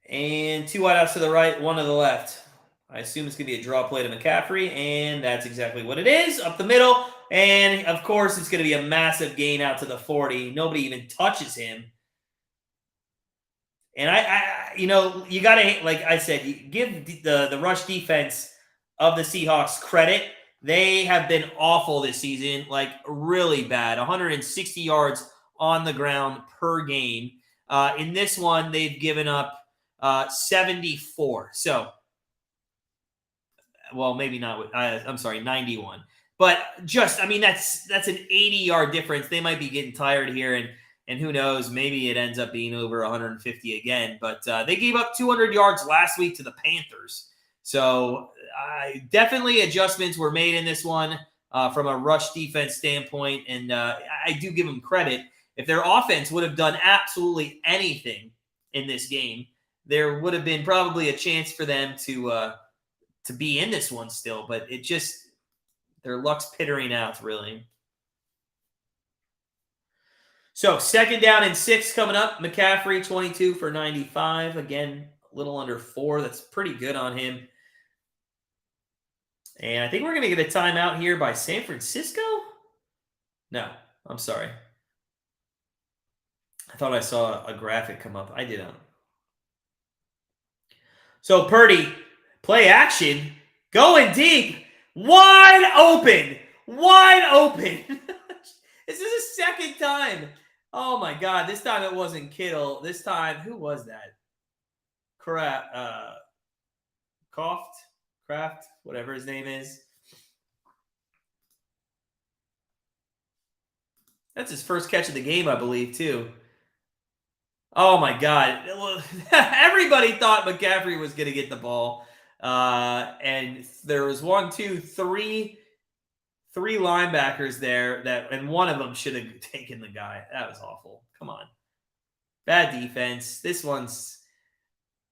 A: and 2 wideouts to the right, 1 to the left. I assume it's going to be a draw play to McCaffrey, and that's exactly what it is, up the middle. And, of course, it's going to be a massive gain out to the 40. Nobody even touches him. And, you got to, like I said, you give the rush defense of the Seahawks credit. They have been awful this season, like really bad. 160 yards on the ground per game. In this one, they've given up 74. So, well, maybe not. I'm sorry, 91. But just, I mean, that's an 80-yard difference. They might be getting tired here, and who knows? Maybe it ends up being over 150 again. But they gave up 200 yards last week to the Panthers. So definitely adjustments were made in this one from a rush defense standpoint, and I do give them credit. If their offense would have done absolutely anything in this game, there would have been probably a chance for them to be in this one still. But it just, their luck's pittering out, really. So second down and 6 coming up. McCaffrey, 22 for 95. Again, a little under 4. That's pretty good on him. And I think we're going to get a timeout here by San Francisco. No, I'm sorry. I thought I saw a graphic come up. I didn't. So Purdy, play action, going deep, wide open. This is the second time. Oh my God! This time it wasn't Kittle. This time, who was that? Kraft, whatever his name is. That's his first catch of the game, I believe, too. Oh, my God. Everybody thought McCaffrey was going to get the ball. And there was 3 linebackers there, and one of them should have taken the guy. That was awful. Come on. Bad defense. This one's...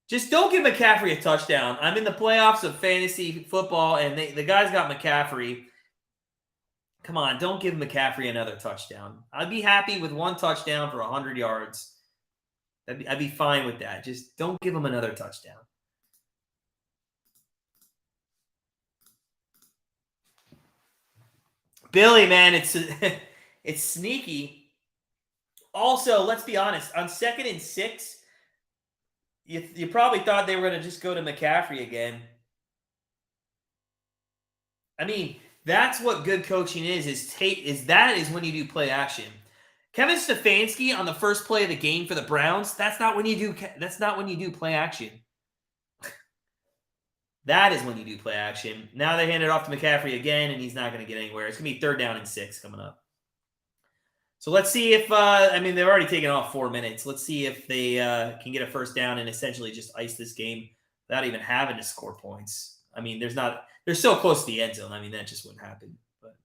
A: Just don't give McCaffrey a touchdown. I'm in the playoffs of fantasy football, and the guy's got McCaffrey. Come on, don't give McCaffrey another touchdown. I'd be happy with 1 touchdown for 100 yards. I'd be fine with that. Just don't give him another touchdown. Billy, man, it's sneaky. Also, let's be honest. On 2nd and 6, you probably thought they were going to just go to McCaffrey again. I mean, that's what good coaching is when you do play action. Kevin Stefanski on the first play of the game for the Browns, that's not when you do play action. That is when you do play action. Now they hand it off to McCaffrey again, and he's not going to get anywhere. It's going to be 3rd down and 6 coming up. So let's see if, they've already taken off 4 minutes. Let's see if they can get a first down and essentially just ice this game without even having to score points. I mean, they're so close to the end zone. I mean, that just wouldn't happen. But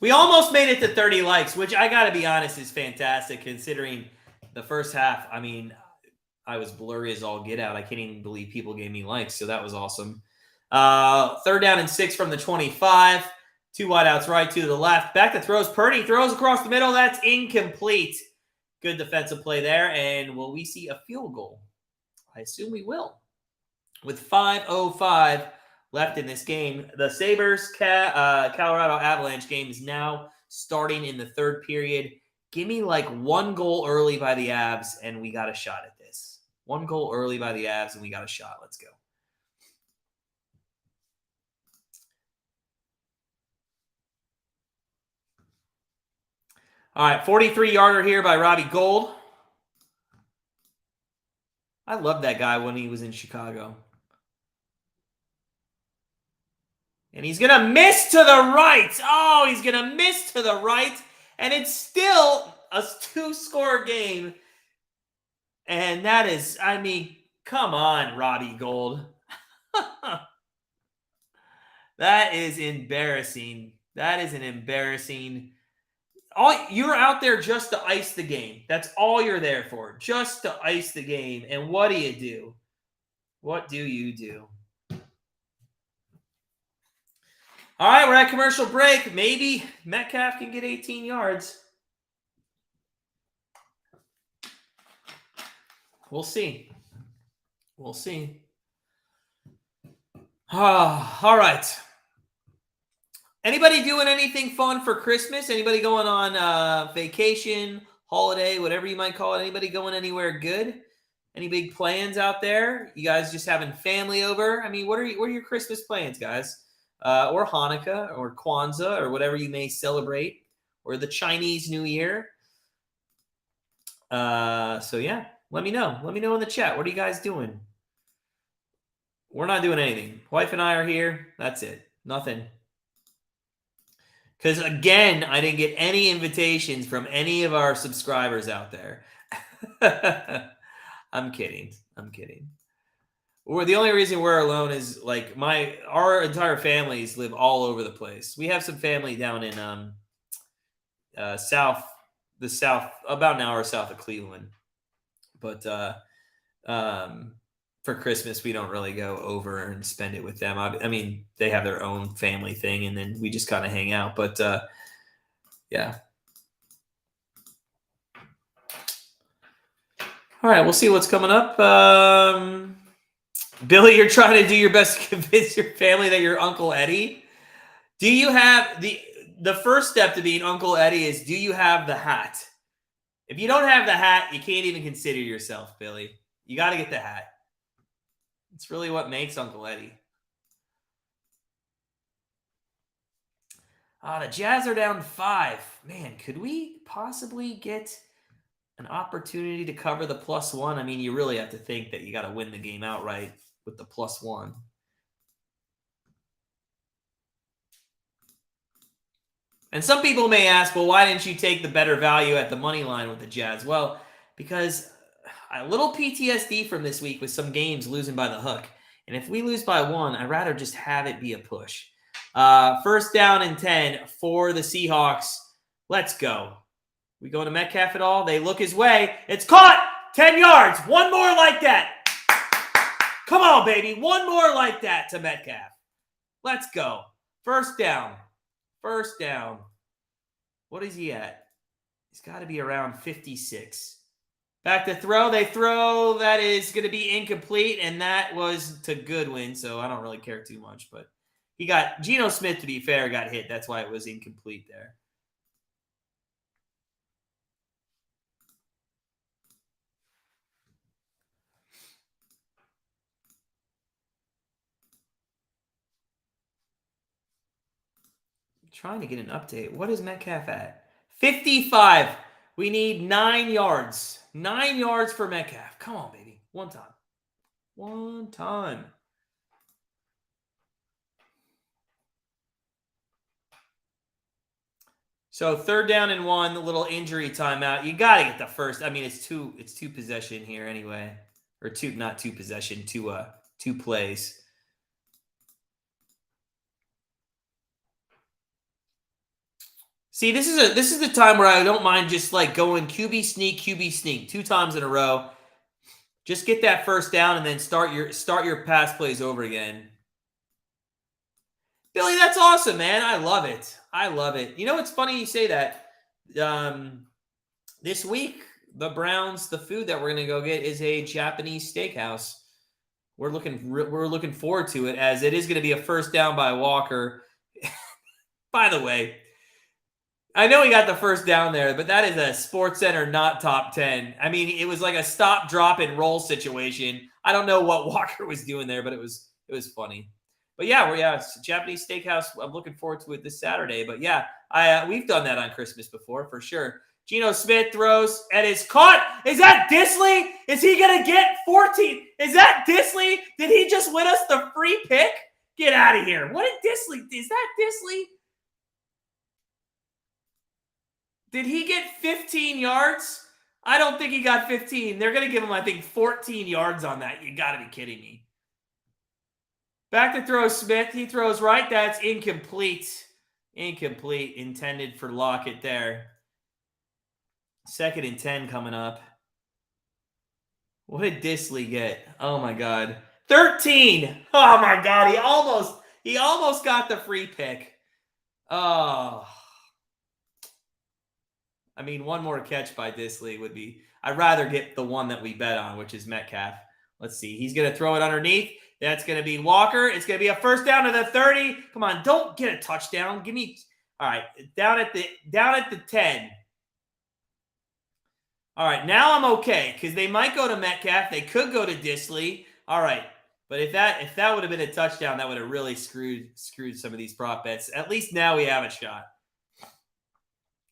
A: We almost made it to 30 likes, which I got to be honest is fantastic considering the first half. I mean, I was blurry as all get out. I can't even believe people gave me likes, so that was awesome. 3rd down and 6 from the 25. 2 wideouts right, 2 to the left. Back to throws. Purdy throws across the middle. That's incomplete. Good defensive play there. And will we see a field goal? I assume we will. With 5:05 left in this game, the Sabres Colorado Avalanche game is now starting in the 3rd period. Give me like 1 goal early by the Avs, and we got a shot at this. 1 goal early by the Avs, and we got a shot. Let's go. All right, 43-yarder here by Robbie Gould. I loved that guy when he was in Chicago. And he's going to miss to the right. Oh, he's going to miss to the right. And it's still a 2-score game. And that is, I mean, come on, Robbie Gould. That is embarrassing. That is an embarrassing. You're out there just to ice the game. That's all you're there for. Just to ice the game. And what do you do? What do you do? All right, we're at commercial break. Maybe Metcalf can get 18 yards. We'll see. We'll see. All right. Anybody doing anything fun for Christmas? Anybody going on vacation, holiday, whatever you might call it? Anybody going anywhere good? Any big plans out there? You guys just having family over? I mean, what are your Christmas plans, guys? Or Hanukkah or Kwanzaa or whatever you may celebrate, or the Chinese New Year. So yeah, let me know. Let me know in the chat. What are you guys doing? We're not doing anything. Wife and I are here. That's it. Nothing. Because again, I didn't get any invitations from any of our subscribers out there. I'm kidding. I'm kidding. The only reason we're alone is like our entire families live all over the place. We have some family down in the south, about an hour south of Cleveland. But for Christmas, we don't really go over and spend it with them. I mean, they have their own family thing, and then we just kind of hang out. But yeah. All right, we'll see what's coming up. Billy, you're trying to do your best to convince your family that you're Uncle Eddie. Do you have the first step to being Uncle Eddie is, do you have the hat? If you don't have the hat, you can't even consider yourself, Billy. You got to get the hat. It's really what makes Uncle Eddie. The Jazz are down 5. Man, could we possibly get an opportunity to cover the +1? I mean, you really have to think that you got to win the game outright with the +1. And some people may ask, well, why didn't you take the better value at the money line with the Jazz? Well, because a little PTSD from this week with some games losing by the hook. And if we lose by 1, I'd rather just have it be a push. 1st down and 10 for the Seahawks. Let's go. We go to Metcalf at all? They look his way. It's caught! 10 yards. 1 more like that. Come on, baby. 1 more like that to Metcalf. Let's go. 1st down. 1st down. What is he at? He's got to be around 56. Back to throw. They throw. That is going to be incomplete, and that was to Goodwin, so I don't really care too much. But he got Geno Smith, to be fair, got hit. That's why it was incomplete there. Trying to get an update. What is Metcalf at? 55. We need 9 yards. 9 yards for Metcalf. Come on, baby. One time. One time. So 3rd down and 1, a little injury timeout. You got to get the first. I mean, it's two possession here anyway. Or not two possession, two plays. See, this is the time where I don't mind just like going QB sneak 2 times in a row. Just get that first down and then start your pass plays over again. Billy, that's awesome, man. I love it. I love it. You know, it's funny you say that. This week, the Browns, the food that we're gonna go get is a Japanese steakhouse. We're looking forward to it, as it is going to be a first down by Walker. By the way, I know he got the first down there, but that is a Sports Center not top 10. I mean, it was like a stop, drop, and roll situation. I don't know what Walker was doing there, but it was funny. But yeah, it's a Japanese steakhouse. I'm looking forward to it this Saturday. But yeah, we've done that on Christmas before for sure. Geno Smith throws and is caught. Is that Disley? Is he going to get 14? Is that Disley? Did he just win us the free pick? Get out of here. What did Disley? Is that Disley? Did he get 15 yards? I don't think he got 15. They're going to give him, I think, 14 yards on that. You got to be kidding me. Back to throw Smith. He throws right. That's incomplete. Incomplete. Intended for Lockett there. 2nd and 10 coming up. What did Disley get? Oh my God. 13. Oh my God. He almost got the free pick. Oh. I mean, one more catch by Disley would be, I'd rather get the one that we bet on, which is Metcalf. Let's see. He's going to throw it underneath. That's going to be Walker. It's going to be a first down to the 30. Come on, don't get a touchdown. Give me, all right, down at the 10. All right, now I'm okay, because they might go to Metcalf. They could go to Disley. All right, but if that would have been a touchdown, that would have really screwed some of these prop bets. At least now we have a shot.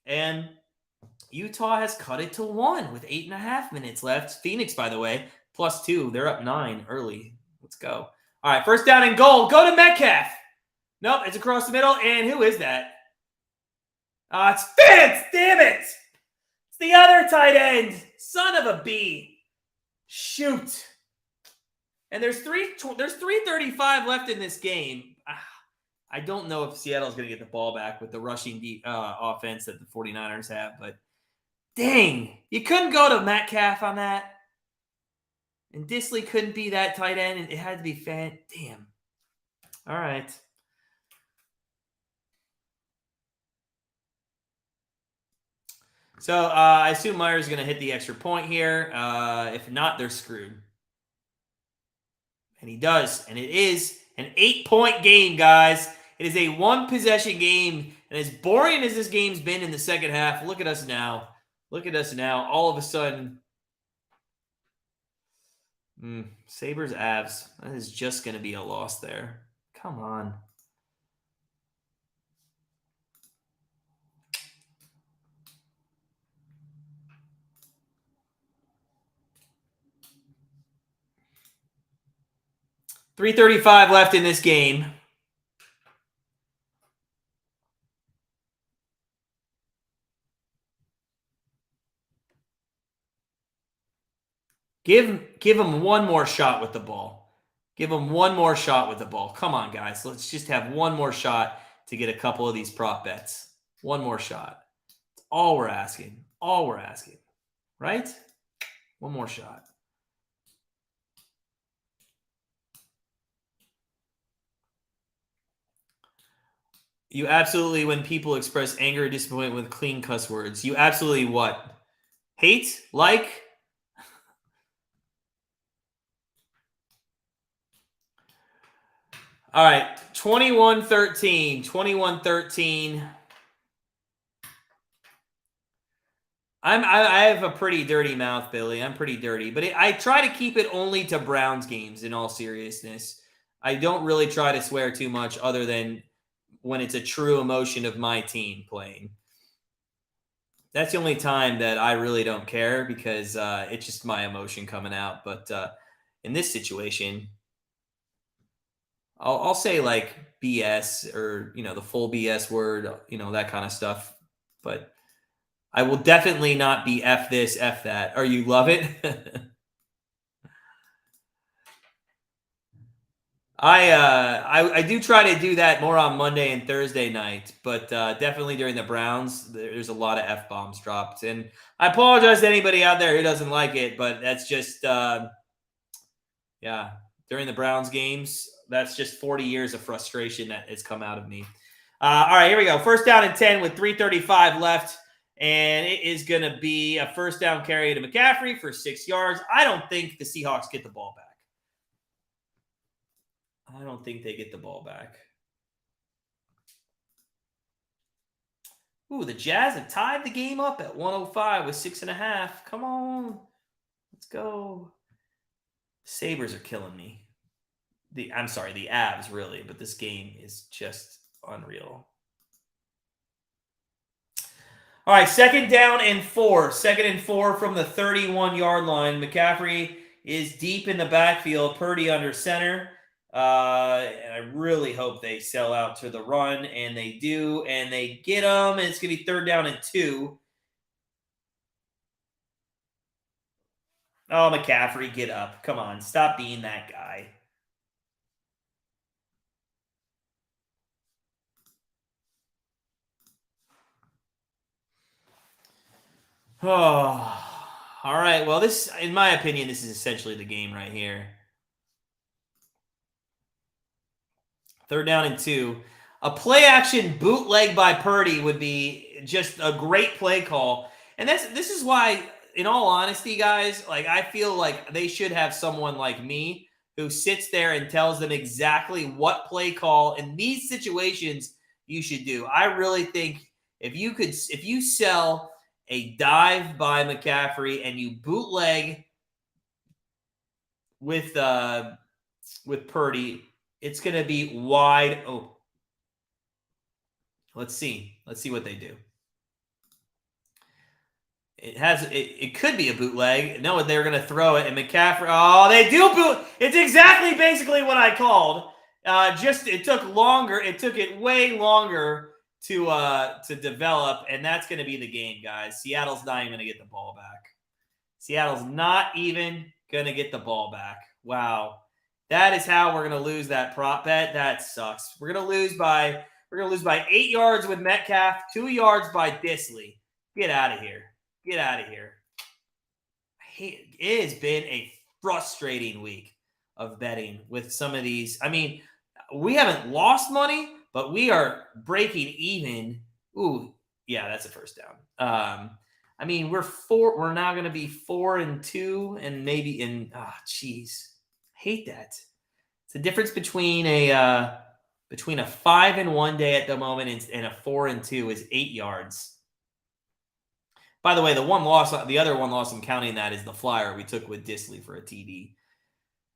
A: And Utah has cut it to 1 with 8.5 minutes left. Phoenix, by the way, +2. They're up 9 early. Let's go. All right, first down and goal. Go to Metcalf. Nope, it's across the middle. And who is that? It's Fitz. Damn it. It's the other tight end. Son of a B. Shoot. And there's 3:35 left in this game. I don't know if Seattle's going to get the ball back with the rushing offense that the 49ers have, but dang, you couldn't go to Metcalf on that. And Disley couldn't be that tight end. It had to be Fant. Damn. All right. So I assume Meyer's going to hit the extra point here. If not, they're screwed. And he does. And it is an 8-point game, guys. It is a 1-possession game. And as boring as this game's been in the second half, look at us now. Look at us now. All of a sudden, Sabres Avs. That is just going to be a loss there. Come on. $3:35 left in this game. Give him one more shot with the ball. Give him one more shot with the ball. Come on, guys. Let's just have one more shot to get a couple of these prop bets. One more shot. That's all we're asking. All we're asking. Right? One more shot. You absolutely, when people express anger or disappointment with clean cuss words, you absolutely what? Hate? Like? All right, 21-13. 21-13. I have a pretty dirty mouth, Billy. I'm pretty dirty. But I try to keep it only to Browns games, in all seriousness. I don't really try to swear too much other than when it's a true emotion of my team playing. That's the only time that I really don't care, because it's just my emotion coming out. But in this situation, I'll say like BS, or, the full BS word, that kind of stuff. But I will definitely not be F this, F that. Or you love it? I do try to do that more on Monday and Thursday night, but definitely during the Browns, there's a lot of F bombs dropped, and I apologize to anybody out there who doesn't like it, but that's just yeah, during the Browns games, that's just 40 years of frustration that has come out of me. All right, here we go. First down and 10 with 3:35 left, and it is going to be a first down carry to McCaffrey for 6 yards. I don't think the Seahawks get the ball back. I don't think they get the ball back. Ooh, the Jazz have tied the game up at 105 with 6.5. Come on. Let's go. Sabres are killing me. I'm sorry, the Avs, really, but this game is just unreal. All right, second down and 4. Second and 4 from the 31-yard line. McCaffrey is deep in the backfield. Purdy under center. And I really hope they sell out to the run, and they do, and they get them, and it's going to be third down and 2. Oh, McCaffrey, get up. Come on, stop being that guy. Oh, all right. Well, this, in my opinion, this is essentially the game right here. Third down and 2. A play action bootleg by Purdy would be just a great play call. And this is why, in all honesty, guys, like I feel like they should have someone like me who sits there and tells them exactly what play call in these situations you should do. I really think if you sell a dive by McCaffrey and you bootleg with Purdy, it's going to be wide open. Let's see what they do. It could be a bootleg. No, they're going to throw it, and McCaffrey. Oh, they do boot. It's exactly basically what I called. Just it took longer. It took it way longer to develop, and that's going to be the game, guys. Seattle's not even going to get the ball back. Seattle's not even going to get the ball back. Wow. That is how we're going to lose that prop bet. That sucks. We're going to lose by 8 yards with Metcalf, 2 yards by Disley. Get out of here. Get out of here. It has been a frustrating week of betting with some of these. I mean, we haven't lost money, but we are breaking even. Ooh, yeah, that's a first down. I mean, we're now going to be 4-2, and maybe hate that. It's the difference between a 5-1 day at the moment and a 4-2 is 8 yards. By the way, the other one loss I'm counting that is the flyer we took with Disley for a TD.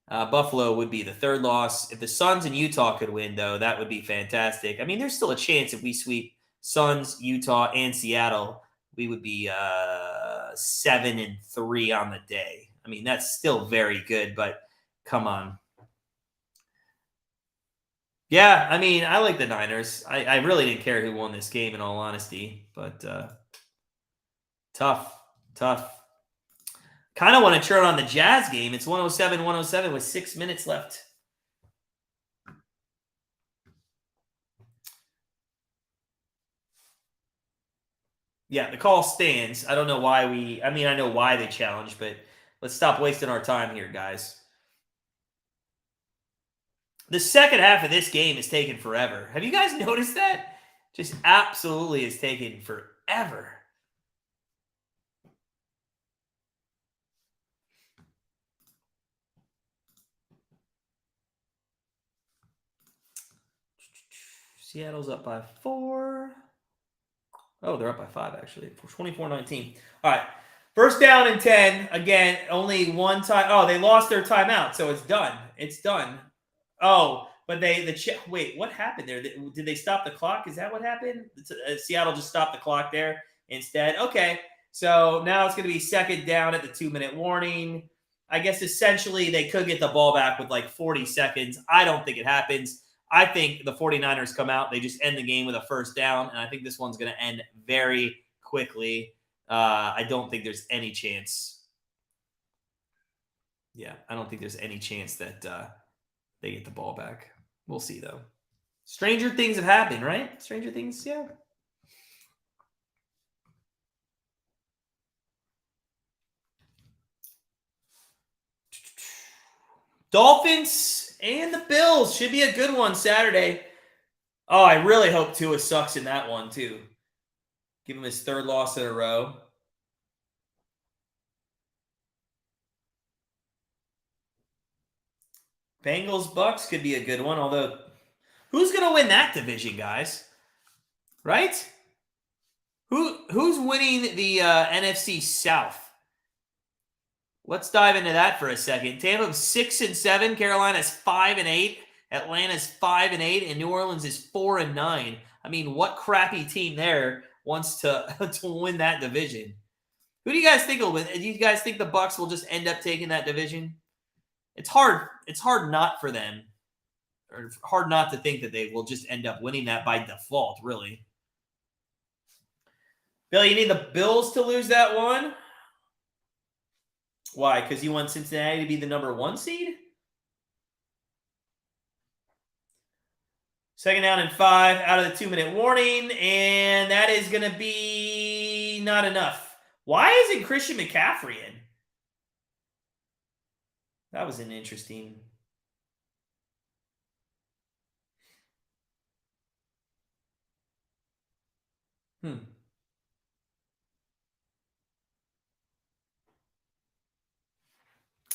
A: Buffalo would be the third loss. If the Suns and Utah could win, though, that would be fantastic. I mean, there's still a chance if we sweep Suns, Utah, and Seattle, we would be 7-3 on the day. I mean, that's still very good, but come on. Yeah, I mean, I like the Niners. I really didn't care who won this game, in all honesty, but tough. Kind of want to turn on the Jazz game. It's 107 with 6 minutes left. Yeah, the call stands. I don't know why I know why they challenged, but let's stop wasting our time here, guys. The second half of this game is taking forever. Have you guys noticed that? Just absolutely is taking forever. Seattle's up by 4. Oh, they're up by 5, actually. 24-19. All right. First down and 10. Again, only one time. Oh, they lost their timeout, so it's done. It's done. Oh, but wait, what happened there? Did they stop the clock? Is that what happened? Seattle just stopped the clock there instead? Okay. So now it's going to be second down at the 2-minute warning. I guess essentially they could get the ball back with like 40 seconds. I don't think it happens. I think the 49ers come out. They just end the game with a first down, and I think this one's going to end very quickly. I don't think there's any chance. Yeah, I don't think there's any chance that they get the ball back. We'll see, though. Stranger things have happened, right? Stranger things, yeah. Dolphins and the Bills should be a good one Saturday. Oh, I really hope Tua sucks in that one, too. Give him his third loss in a row. Bengals Bucks could be a good one, although who's going to win that division, guys? Right? Who's winning the NFC South? Let's dive into that for a second. Tampa's 6-7, Carolina's 5-8, Atlanta's 5-8, and New Orleans is 4-9. I mean, what crappy team there wants to win that division? Who do you guys think will win? Do you guys think the Bucks will just end up taking that division? It's hard. It's hard not for them, or hard not to think that they will just end up winning that by default, really. Bill, you need the Bills to lose that one? Why? Because you want Cincinnati to be the number 1 seed? 2nd down and 5 out of the 2-minute warning, and that is going to be not enough. Why isn't Christian McCaffrey in? That was an interesting.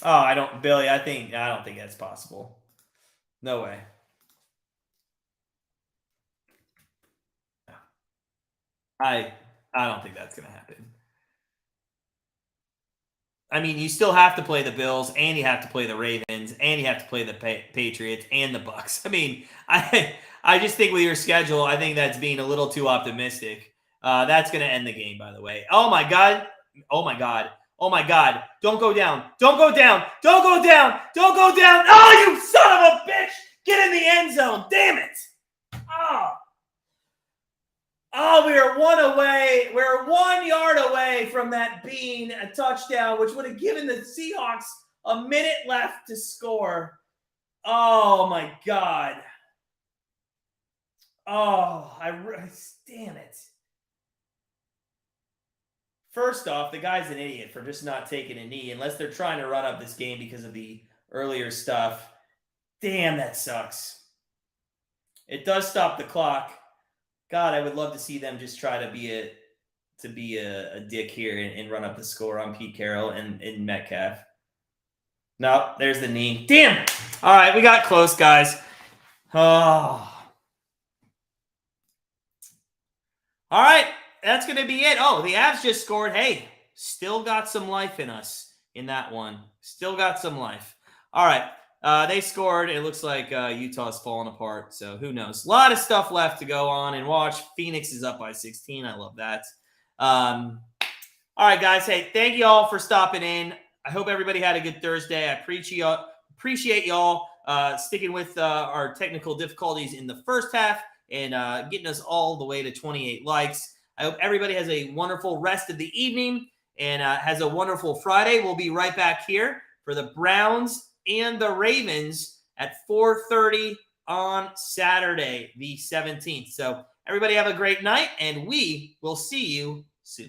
A: Oh, Billy, I don't think that's possible. No way. I don't think that's going to happen. I mean, you still have to play the Bills, and you have to play the Ravens, and you have to play the Patriots and the Bucks. I mean, I just think with your schedule, I think that's being a little too optimistic. That's going to end the game, by the way. Oh, my God. Oh, my God. Oh, my God. Don't go down. Don't go down. Don't go down. Don't go down. Oh, you son of a bitch. Get in the end zone. Damn it. Oh, we are 1 away. We're 1 yard away from that being a touchdown, which would have given the Seahawks a minute left to score. Oh, my God. Oh, damn it. First off, the guy's an idiot for just not taking a knee, unless they're trying to run up this game because of the earlier stuff. Damn, that sucks. It does stop the clock. God, I would love to see them just try to be a dick here and run up the score on Pete Carroll and Metcalf. No, there's the knee. Damn it. All right, we got close, guys. Oh. All right, that's going to be it. Oh, the Avs just scored. Hey, still got some life in us in that one. Still got some life. All right. They scored. It looks like Utah's falling apart, so who knows? A lot of stuff left to go on and watch. Phoenix is up by 16. I love that. All right, guys. Hey, thank you all for stopping in. I hope everybody had a good Thursday. I appreciate y'all sticking with our technical difficulties in the first half and getting us all the way to 28 likes. I hope everybody has a wonderful rest of the evening and has a wonderful Friday. We'll be right back here for the Browns and the Ravens at 4:30 on Saturday, the 17th. So everybody have a great night, and we will see you soon.